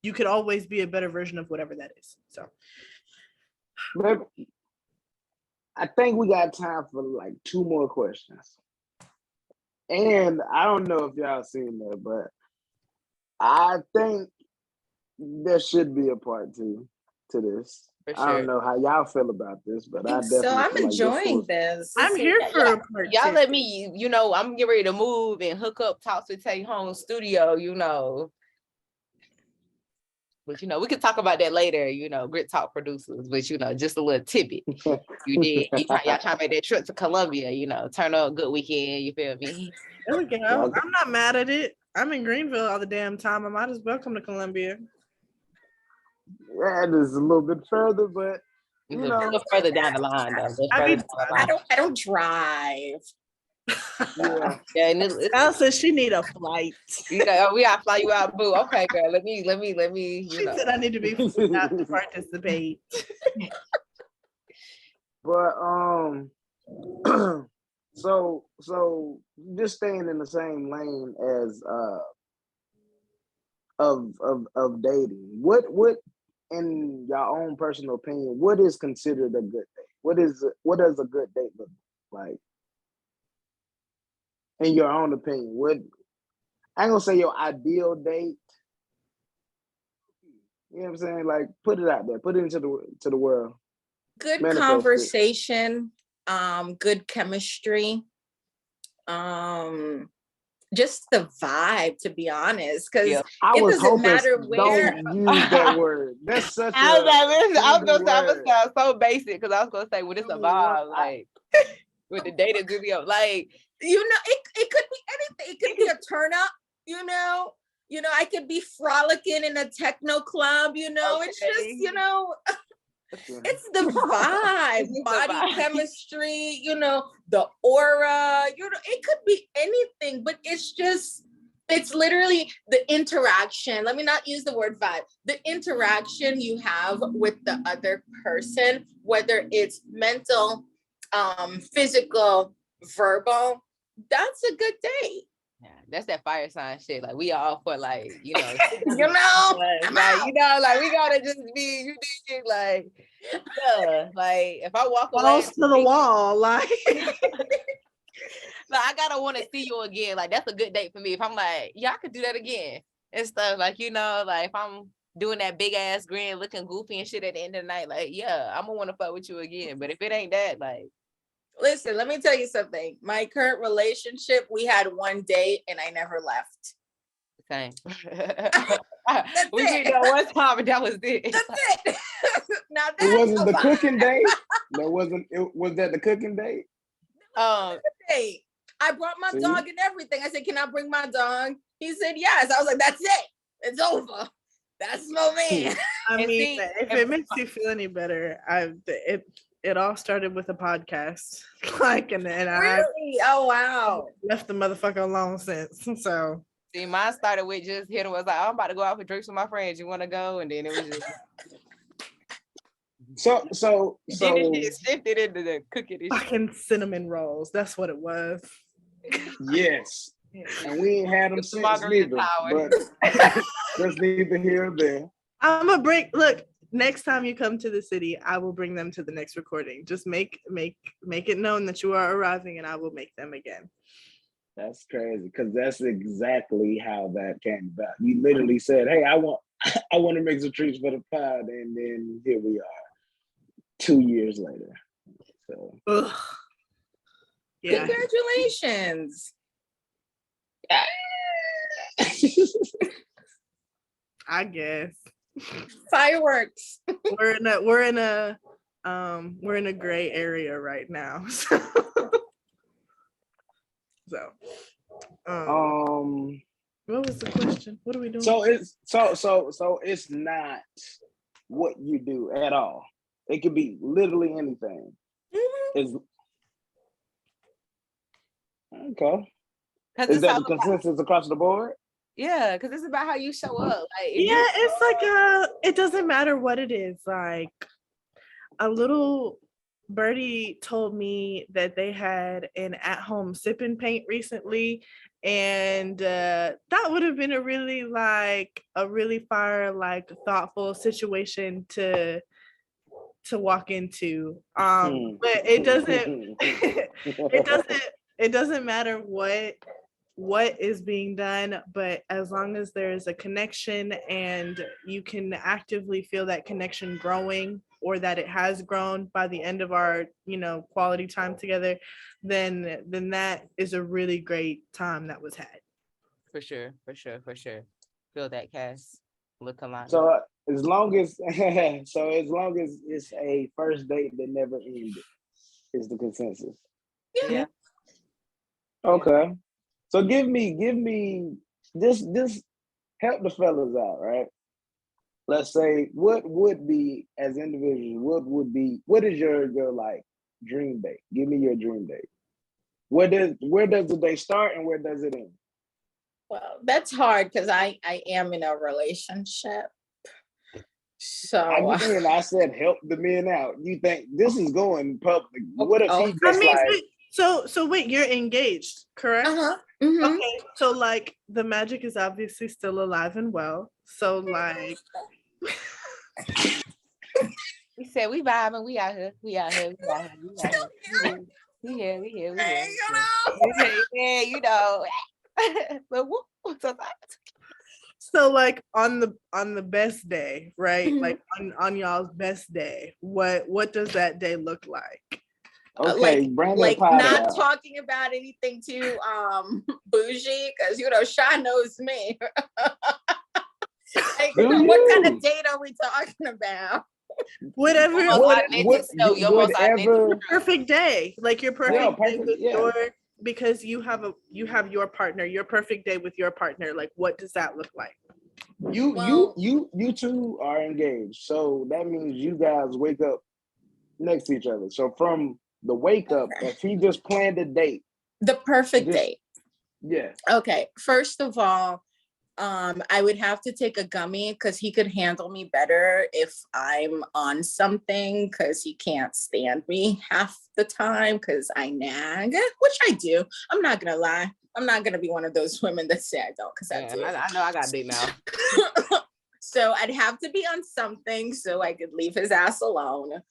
you could always be a better version of whatever that is. So but I think we got time for like 2 more questions. And I don't know if y'all seen that, but I think there should be a part 2 to this. For I don't sure. know how y'all feel about this, but I definitely So I'm feel like enjoying this. I'm here for a part Y'all 2. let me, you know, I'm getting ready to move and hook up Talks with Tay home studio, you know. But, you know, we could talk about that later, you know, Grit Talk producers, but, you know, just a little tidbit. Y'all trying to make that trip to Columbia, you know, turn up good weekend, you feel me? There we go. I'm not mad at it. I'm in Greenville all the damn time. I might as well come to Columbia. Yeah, it is a little bit further, but you know, A little further down the line, though. I don't drive. Yeah. Yeah, and it's Al says she need a flight. you know, we gotta fly you out, boo. Okay, girl. Let me. You She know. said I need to be not to participate. But so just staying in the same lane as of dating. What in your own personal opinion, what is considered a good date? What does a good date look like? In your own opinion, what I ain't gonna say your ideal date. You know what I'm saying? Like, put it out there, put it into the world. Good Manifest conversation, good chemistry, just the vibe, to be honest, because Yeah. I was doesn't hoping matter where. don't use that word. That's such I was gonna say, I was word. sound so basic because I was gonna say, well, it's a vibe, like with the dating video, like You know, it could be anything. It could be a turn up, you know. You know, I could be frolicking in a techno club, you know. It's just, you know, it's the vibe, It's the body vibe. chemistry, you know, the aura, you know, it could be anything, but it's literally the interaction. Let me not use the word vibe. The interaction you have with the other person, whether it's mental, physical, verbal, that's a good date. yeah, that's that fire sign shit. Like we all for like, you know, You know, I'm like, out. you know, like we gotta just be, you dig, like, yeah, like if I walk away, Balls to the wall, like. like I gotta want to see you again. Like that's a good date for me. If I'm like, yeah, I could do that again and stuff. Like, you know, like if I'm doing that big ass grin, looking goofy and shit at the end of the night, like, yeah, I'm gonna want to fuck with you again. But if it ain't that, like, Listen, let me tell you something. My current relationship, we had one date and I never left. same. We it. did that one time and that was it. That's it. Now that's It wasn't a the vibe. cooking date. Was that the cooking date? Date. I brought my See? dog and everything. I said, "Can I bring my dog?" He said, "Yes." I was like, "That's it. It's over. That's my man." I And mean, see, if it makes you feel any better, it all started with a podcast. Like, and I Really? Oh wow. left the motherfucker alone since. So see, mine started with just hitting was like, I'm about to go out for drinks with my friends. You want to go? And then it was just So then it just shifted into the cooking and shit. fucking cinnamon rolls. That's what it was. yes. And we ain't had them It's the since margarita neither. tower. But that's neither here or there. I'm gonna bring. Look, next time you come to the city, I will bring them to the next recording. Just make it known that you are arriving, and I will make them again. That's crazy because that's exactly how that came about. You literally said, "Hey, I want to make some treats for the pod," and then here we are, 2 years later. So, Ugh. Yeah, Congratulations. I guess Fireworks. we're in a gray area right now. So, what was the question? What are we doing? so it's not what you do at all. It could be literally anything. Is okay. Is that the consensus across the board? Yeah, because it's about how you show up. Like, yeah, it's like it doesn't matter what it is. Like a little birdie told me that they had an at-home sip and paint recently, and that would have been a really fire, like thoughtful situation to walk into. But it doesn't it doesn't matter what is being done, but as long as there is a connection and you can actively feel that connection growing, or that it has grown by the end of our quality time together, then that is a really great time that was had. For sure. Feel that, Cass. Look along. So as long as it's a first date that never ended, is the consensus. Yeah. Okay. So give me this help the fellas out, right? Let's say what would be, as individuals, what is your like dream date? Give me your dream date. Where does the day start and where does it end? Well, that's hard because I am in a relationship. So I said help the men out. You think this is going public? What if he just like? So wait, you're engaged, correct? Mm-hmm. Okay, so like the magic is obviously still alive and well. So like, we said we vibing, we out here. We here. Yeah, you know. But so like on the best day, right? Like on y'all's best day, what does that day look like? Okay, like not talking about anything too bougie, because Sha knows me. Like, what kind of date are we talking about? Whatever. Perfect day, like your perfect day with your, because you have your partner, your perfect day with your partner. Like, what does that look like? You two are engaged, so that means you guys wake up next to each other. So from the wake up, if he just planned a date, the perfect date. Yeah. Okay. First of all, I would have to take a gummy because he could handle me better if I'm on something, because he can't stand me half the time because I nag, which I do. I'm not gonna lie. I'm not gonna be one of those women that say I don't, because I do. I know I got big mouth. So I'd have to be on something so I could leave his ass alone.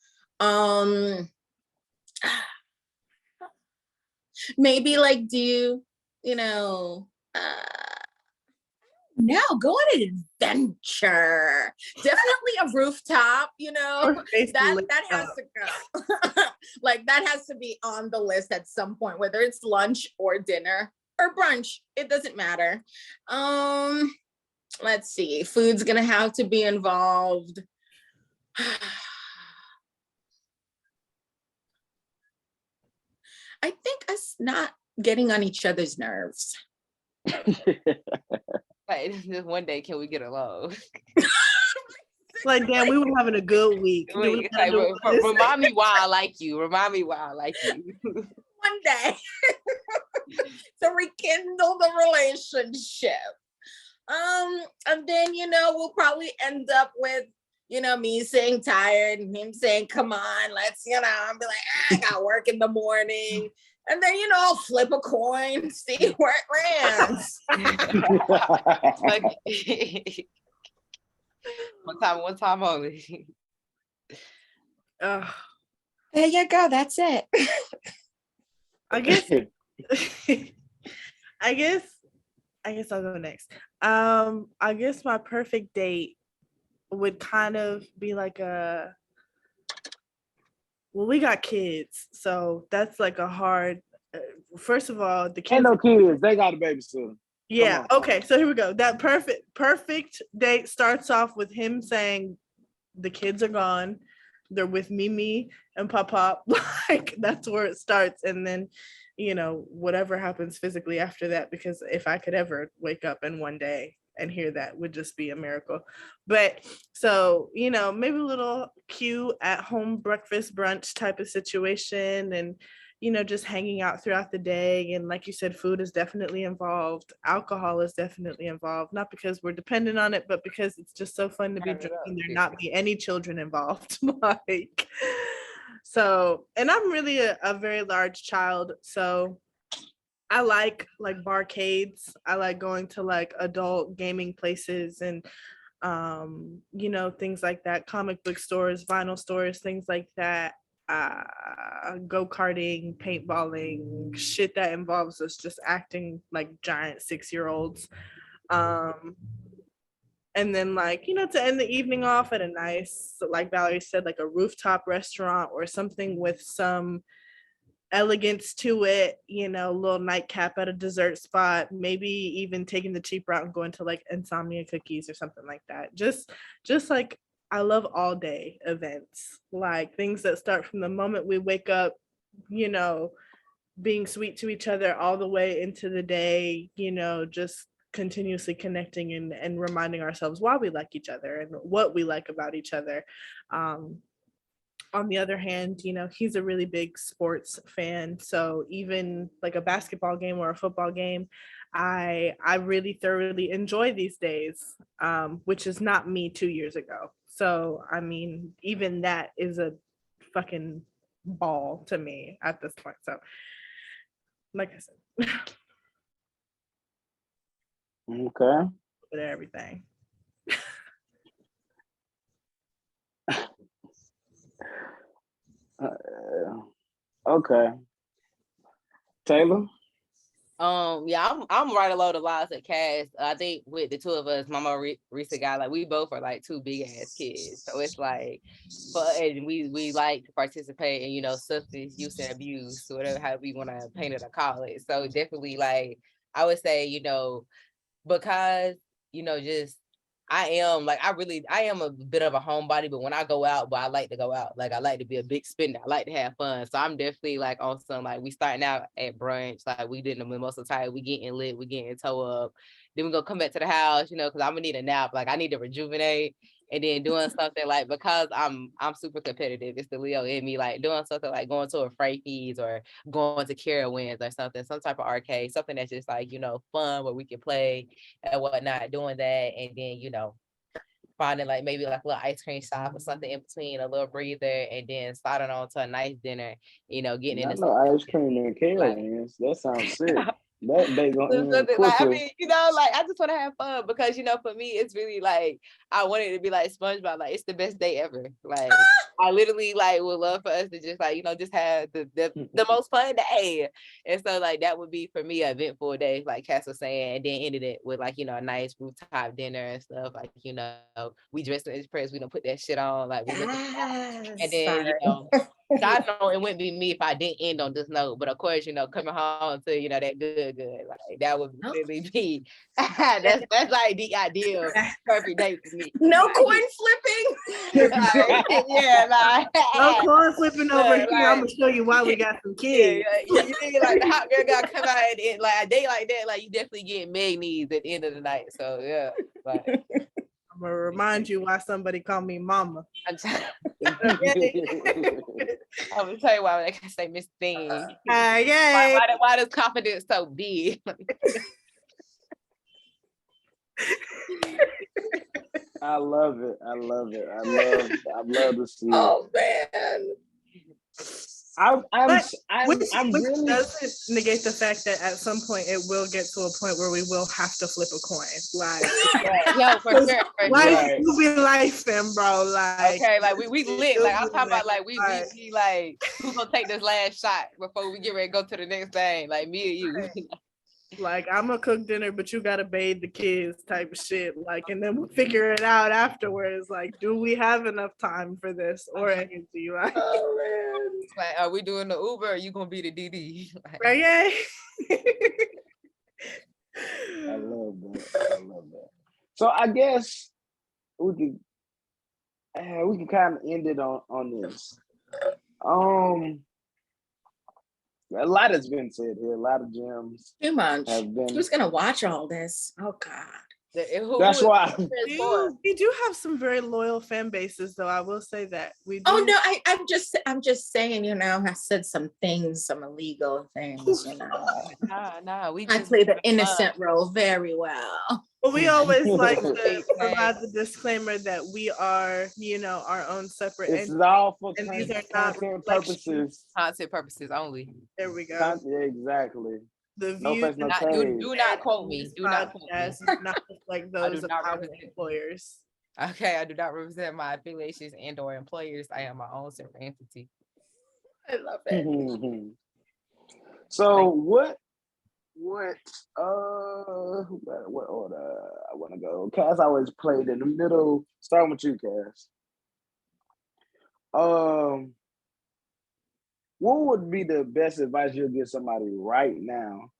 Maybe like do, no, go on an adventure. Definitely a rooftop, that has to go. Like that has to be on the list at some point, whether it's lunch or dinner or brunch, it doesn't matter. Let's see, food's gonna have to be involved. I think us not getting on each other's nerves. Like, just one day, can we get along? Like, damn, we were having a good week. Like, remind me why I like you. One day. To rekindle the relationship. And then, we'll probably end up with, me saying tired and him saying, come on, let's, I'll be like, I got work in the morning. And then, I'll flip a coin, see where it lands. One time only. There you go. That's it. I guess I'll go next. I guess my perfect date would kind of be like we got kids, so that's like a hard. First of all, the kids. Ain't no kids. They got a babysitter. Yeah. Okay. So here we go. That perfect date starts off with him saying, "The kids are gone. They're with Mimi and Pop. Like that's where it starts, and then, whatever happens physically after that. Because if I could ever wake up and one day and hear that would just be a miracle. But so, you know, maybe a little cute at home breakfast brunch type of situation, and, you know, just hanging out throughout the day. And like you said, food is definitely involved. Alcohol is definitely involved, not because we're dependent on it, but because it's just so fun to be drinking, there not be any children involved. Like, so, and I'm really a very large child, so I like barcades. I like going to like adult gaming places and you know, things like that, comic book stores, vinyl stores, things like that. Go-karting, paintballing, shit that involves us just acting like giant 6-year-olds. And then, like, you know, to end the evening off at a nice, like Valerie said, like a rooftop restaurant or something with some elegance to it, you know, a little nightcap at a dessert spot, maybe even taking the cheap route and going to like Insomnia Cookies or something like that. Just like, I love all day events, like things that start from the moment we wake up, you know, being sweet to each other all the way into the day, you know, just continuously connecting and reminding ourselves why we like each other and what we like about each other. On the other hand, you know, he's a really big sports fan. So even like a basketball game or a football game, I really thoroughly enjoy these days, which is not me 2 years ago. So, I mean, even that is a fucking ball to me at this point. So, like I said, Okay. with everything. Okay. Taylor? Yeah, I'm right along the lines of Cass. I think with the two of us, Mama Risa guy, like we both are like two big ass kids. So it's like, and we like to participate in, you know, substance use and abuse, whatever, how we want to paint it or call it. So definitely, like, I would say, you know, because, you know, just I am a bit of a homebody, but when I go out, I like to go out. Like, I like to be a big spender. I like to have fun. So I'm definitely like on some, like, we starting out at brunch, like we did in the mimosa type, we getting lit, we getting toe up. Then we gonna come back to the house, you know, because I'm gonna need a nap. Like, I need to rejuvenate. And then doing something like, because I'm super competitive, it's the Leo in me, like doing something like going to a Frankie's or going to Carowinds or something, some type of arcade, something that's just like, you know, fun where we can play and whatnot, doing that. And then, you know, finding like maybe like a little ice cream shop or something in between, a little breather, and then starting on to a nice dinner, you know, getting into no ice cream and Carolines. That sounds sick. That day gonna end quickly. Like, I mean, you know, like I just want to have fun because, you know, for me, it's really like I want it to be like SpongeBob, like it's the best day ever. Like I literally like would love for us to just like, you know, just have the most fun day. And so like that would be for me an eventful day, like Cass was saying, and then ended it with like, you know, a nice rooftop dinner and stuff. Like, you know, we dressed in express, we don't put that shit on, like we and then, you know, God know it wouldn't be me if I didn't end on this note, but of course, you know, coming home to, you know, that good, like that would really be that's like the ideal perfect date for me. No like, coin flipping. like, yeah, like No coin flipping over here. like, I'm gonna show you why we got some kids. Yeah, you think like the hot girl gotta come out and like a day like that, like you definitely get Meg needs at the end of the night. So yeah, like I'm gonna remind you why somebody called me mama. I'm gonna tell you why I can say Miss Thing. Why does confidence so big? I love it. I love to see it. Oh man. I'm which really doesn't negate the fact that at some point it will get to a point where we will have to flip a coin. Like, yo, for sure. Life will be life, and bro. Like, okay, like we lit. Like I'm talking about, like we like who's gonna take this last shot before we get ready to go to the next thing? Like me and you. Like, I'm gonna cook dinner, but you gotta bathe the kids, type of shit. Like, and then we'll figure it out afterwards. Like, do we have enough time for this or energy? Like, oh man. Like, are we doing the Uber? Or are you gonna be the DD? Like, right? Yeah. I love that. So I guess we can kind of end it on this. A lot has been said here. A lot of gems Too much. have been. Who's gonna watch all this? Oh God. That's why. We do have some very loyal fan bases, though. I will say that we do. Oh no, I'm just saying, you know, I said some things, some illegal things, you know. Nah, we I just play the innocent role very well. But we always like to provide the disclaimer that we are, you know, our own separate It's entities. all for And these are not content reflections. purposes. content purposes only. There we go. Yeah, exactly. The No views face, no Not, shade. do not quote me. this Do not quote me. podcast do not reflect I do those of not our represent- employers. Okay, I do not represent my affiliations and/or employers. I am my own separate entity. I love it. So what order I want to go? Cass always played in the middle. Starting with you, Cass. What would be the best advice you'll give somebody right now?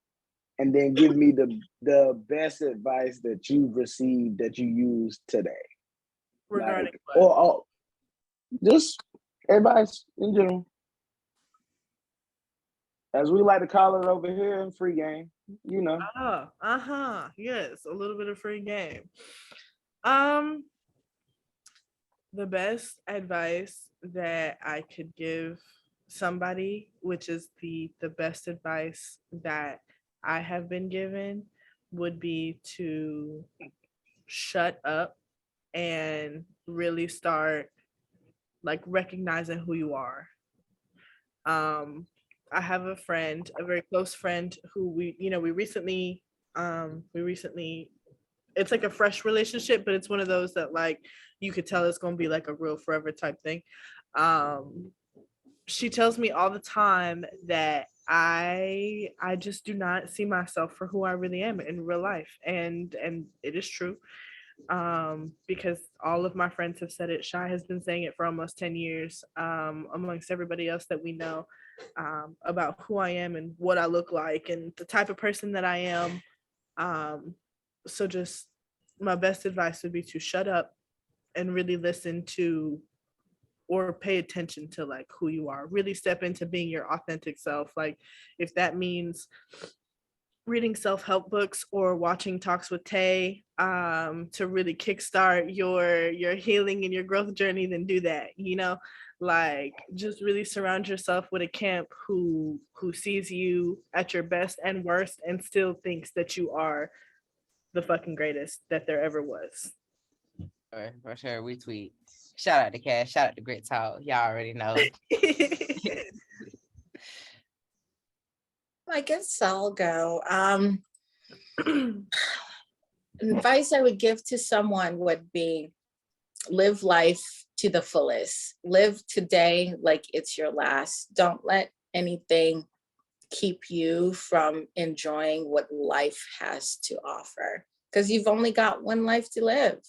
And then give me the best advice that you've received that you used today. Regarding Like, what? or just advice in general. As we like to call it over here in free game, you know. Yes, a little bit of free game. The best advice that I could give somebody, which is the best advice that I have been given, would be to shut up and really start like recognizing who you are. I have a friend, a very close friend, who we recently, it's like a fresh relationship, but it's one of those that like you could tell it's gonna be like a real forever type thing. She tells me all the time that I just do not see myself for who I really am in real life, and it is true. Because all of my friends have said it. Shy has been saying it for almost 10 years, amongst everybody else that we know, about who I am and what I look like and the type of person that I am. So just my best advice would be to shut up and really listen to or pay attention to like who you are. Really step into being your authentic self. Like if that means reading self-help books or watching Talks with Tay, to really kickstart your healing and your growth journey, then do that. You know, like just really surround yourself with a camp who sees you at your best and worst and still thinks that you are the fucking greatest that there ever was. For sure, we tweet. Shout out to Cash. Shout out to Grit Talk. Y'all already know. I guess I'll go. Advice I would give to someone would be live life to the fullest. Live today like it's your last. Don't let anything keep you from enjoying what life has to offer, because you've only got one life to live,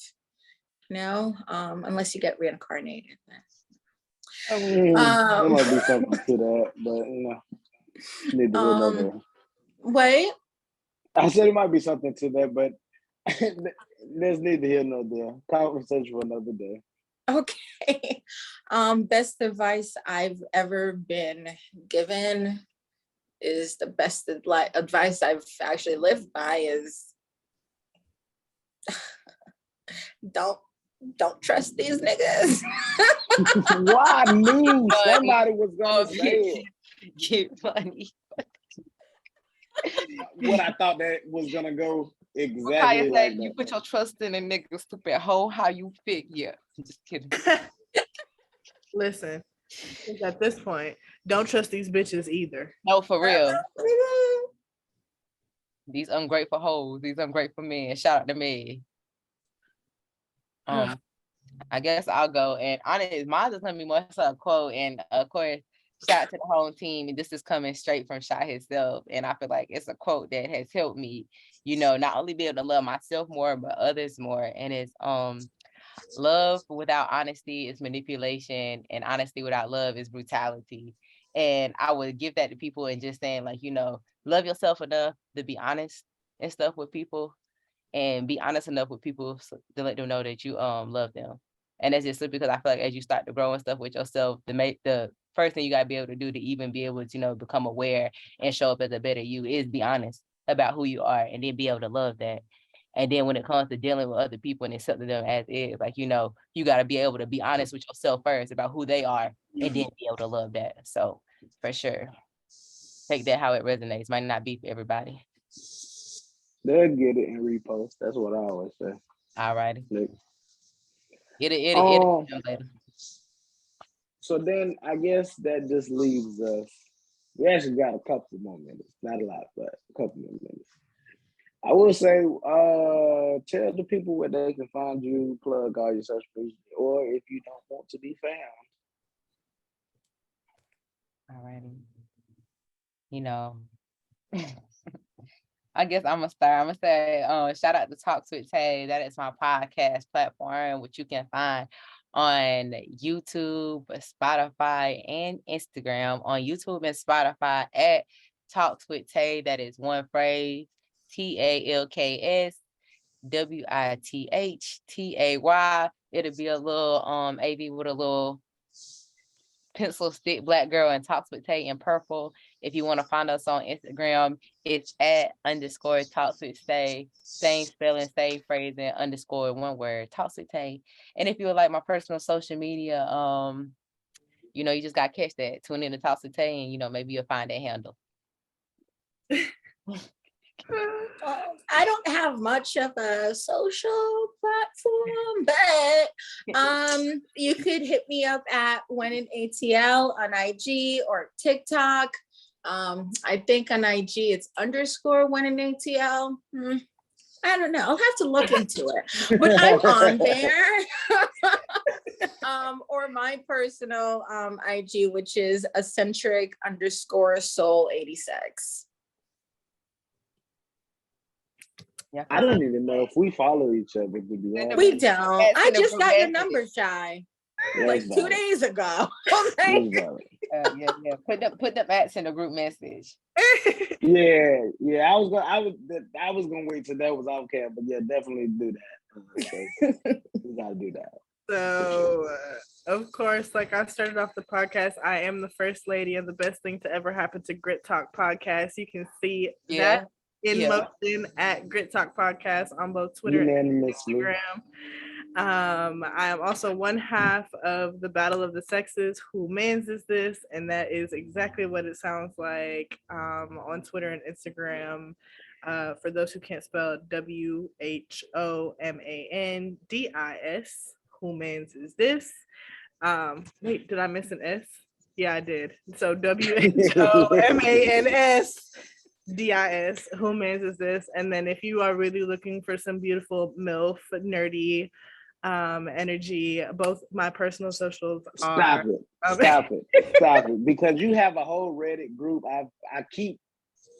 you know, unless you get reincarnated. I mean, there might be something to that, but you know, need to hear another. Wait. I said it might be something to that, but there's need to hear another conversation for another day. Okay. Best advice I've ever been given is the best advice I've actually lived by is don't trust these niggas. Well, I knew somebody was gonna say it. Get funny. What I thought that was gonna go exactly Kaya like said, you that. put your trust in a nigga, stupid hoe. How you fit? Yeah, I'm just kidding. Listen, at this point, don't trust these bitches either. No, for real. These ungrateful hoes, these ungrateful men. Shout out to me. I guess I'll go. And honestly, mine is gonna be more so a quote. And of course, shout out to the whole team. And this is coming straight from Shy himself. And I feel like it's a quote that has helped me, you know, not only be able to love myself more, but others more. And it's love without honesty is manipulation, and honesty without love is brutality. And I would give that to people and just saying, like, you know, love yourself enough to be honest and stuff with people, and be honest enough with people to let them know that you love them. And that's just because I feel like as you start to grow and stuff with yourself, the first thing you gotta be able to do to even be able to, you know, become aware and show up as a better you is be honest about who you are, and then be able to love that. And then when it comes to dealing with other people and accepting them as is, like, you know, you got to be able to be honest with yourself first about who they are and then be able to love that. So for sure, take that how it resonates. Might not be for everybody. They'll get it and repost. That's what I always say. All righty. Look. It'll later. So then I guess that just leaves us. We actually got a couple more minutes. Not a lot, but a couple more minutes. I will say, tell the people where they can find you, plug all your social media, or if you don't want to be found. All righty. You know, I guess I'm gonna start. I'm gonna say, shout out to Talks with Tay. That is my podcast platform, which you can find on YouTube, Spotify, and Instagram. On YouTube and Spotify at Talks with Tay. That is one phrase. TALKSWITHTAY. It'll be a little AV with a little pencil stick black girl and Talks with Tay in purple. If you want to find us on Instagram, it's @_Talks with Tay. Same spelling, same phrasing, _ one word, Talks with Tay. And if you would like my personal social media, you know, you just got to catch that. Tune in to Talks with Tay and, you know, maybe you'll find that handle. I don't have much of a social platform, but you could hit me up at When in ATL on IG or TikTok. I think on IG it's _ When in ATL. I don't know. I'll have to look into it, but I'm on there. Or my personal IG, which is eccentric _ soul 86. Yeah, I don't even know if we follow each other, to be honest. We don't. I just got your number, Shy, like 2 days ago. Yeah. Put the bats in the group message. Yeah. I was gonna wait till that was off cam, but yeah, definitely do that. We gotta do that. So, of course, like I started off the podcast, I am the first lady, and the best thing to ever happen to Grit Talk Podcast. You can see that in motion at Grit Talk Podcast on both Twitter and Instagram. I am also one half of the Battle of the Sexes. Who Mans is this? And that is exactly what it sounds like on Twitter and Instagram. For those who can't spell, WHOMANDIS. Who Mans is this? Wait, did I miss an S? Yeah, I did. So WHOMANSDIS. Who Mans is this? And then if you are really looking for some beautiful MILF nerdy energy, both my personal socials are Stop it. Because you have a whole Reddit group. I keep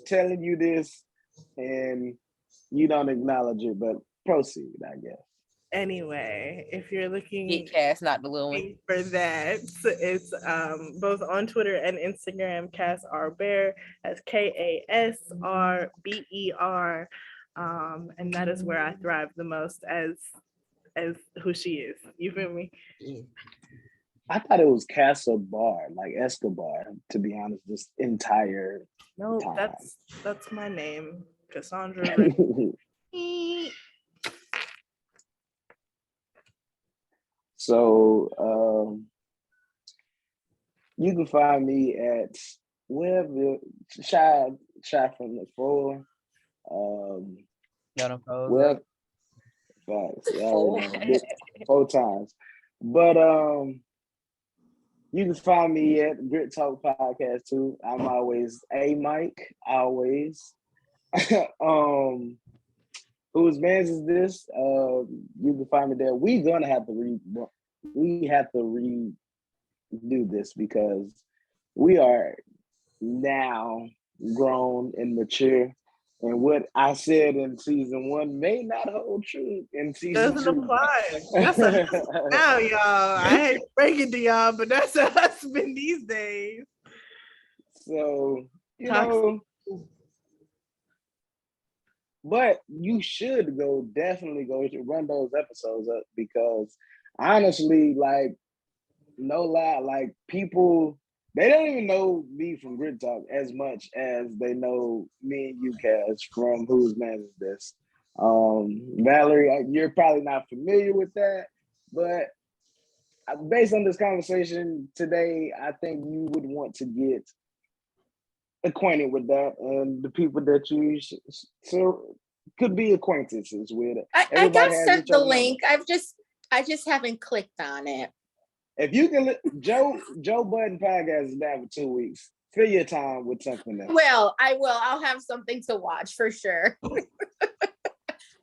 telling you this and you don't acknowledge it, but proceed, I guess. Anyway, if you're looking Cass, not the little one, for that, it's both on Twitter and Instagram. Cass R Bear, that's KASRBER, and that is where I thrive the most as who she is. You feel me? I thought it was Castle Bar, like Escobar. To be honest, this entire time. That's my name, Cassandra. So you can find me at wherever Shy from the floor. Facts. 4 times. But you can find me at Grit Talk Podcast too. I'm always a Mike, always. Whose Mans is this? You can find me there. We have to redo this because we are now grown and mature. And what I said in season 1 may not hold true in season 2. Doesn't apply. That's now, y'all. I hate to break it to y'all, but that's a husband these days. So, you know, but you should definitely go run those episodes up because honestly, like, no lie, like people, they don't even know me from Grit Talk as much as they know me and you, Cass, from Whose Man Is This? Valerie, you're probably not familiar with that, but based on this conversation today, I think you would want to get acquainted with that and the people that you so could be acquaintances with. I got has sent each the other link. number. I just haven't clicked on it. If you can, Joe Budden podcast is down for 2 weeks. Fill your time with something else. Well, I will. I'll have something to watch for sure.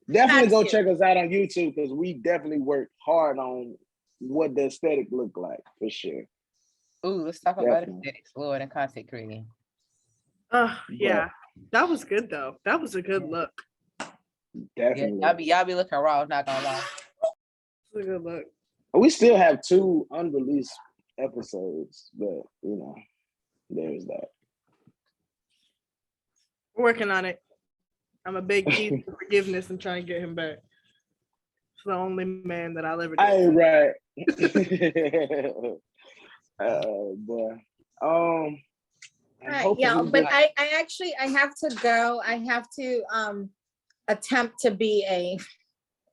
Definitely go Got check us out on YouTube because we definitely work hard on what the aesthetic look like for sure. Ooh, let's talk about Definitely. aesthetics, Lord, and content creating. Yeah, that was good though. That was a good look. Definitely. Yeah, y'all be looking raw, not gonna lie. It's a good look. We still have 2 unreleased episodes, but there's that. We're working on it. I'm a big key to forgiveness and trying to get him back. It's the only man that I'll ever do. I ain't right. Boy. Right, yeah, but I actually have to go. I have to attempt to be a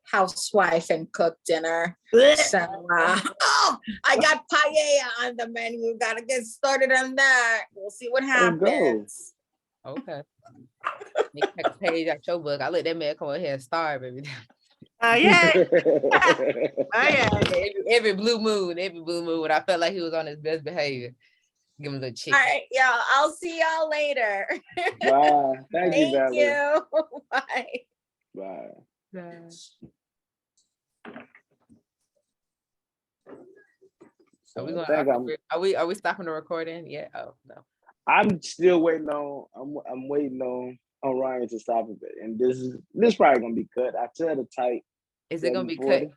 housewife and cook dinner. So I got paella on the menu. Gotta get started on that. We'll see what happens. Okay. Make a page out your book. I let that man come over here and starve every day. Yeah. Every blue moon, when I felt like he was on his best behavior. Give him a little chicken. All right, y'all. I'll see y'all later. Bye. Thank you, Thank Valerie. you. Bye. Bye. Are we stopping the recording? Yeah. Oh no. I'm still waiting on. I'm waiting on Ryan to stop it, and this probably gonna be cut. I tell the type. Is it gonna be cut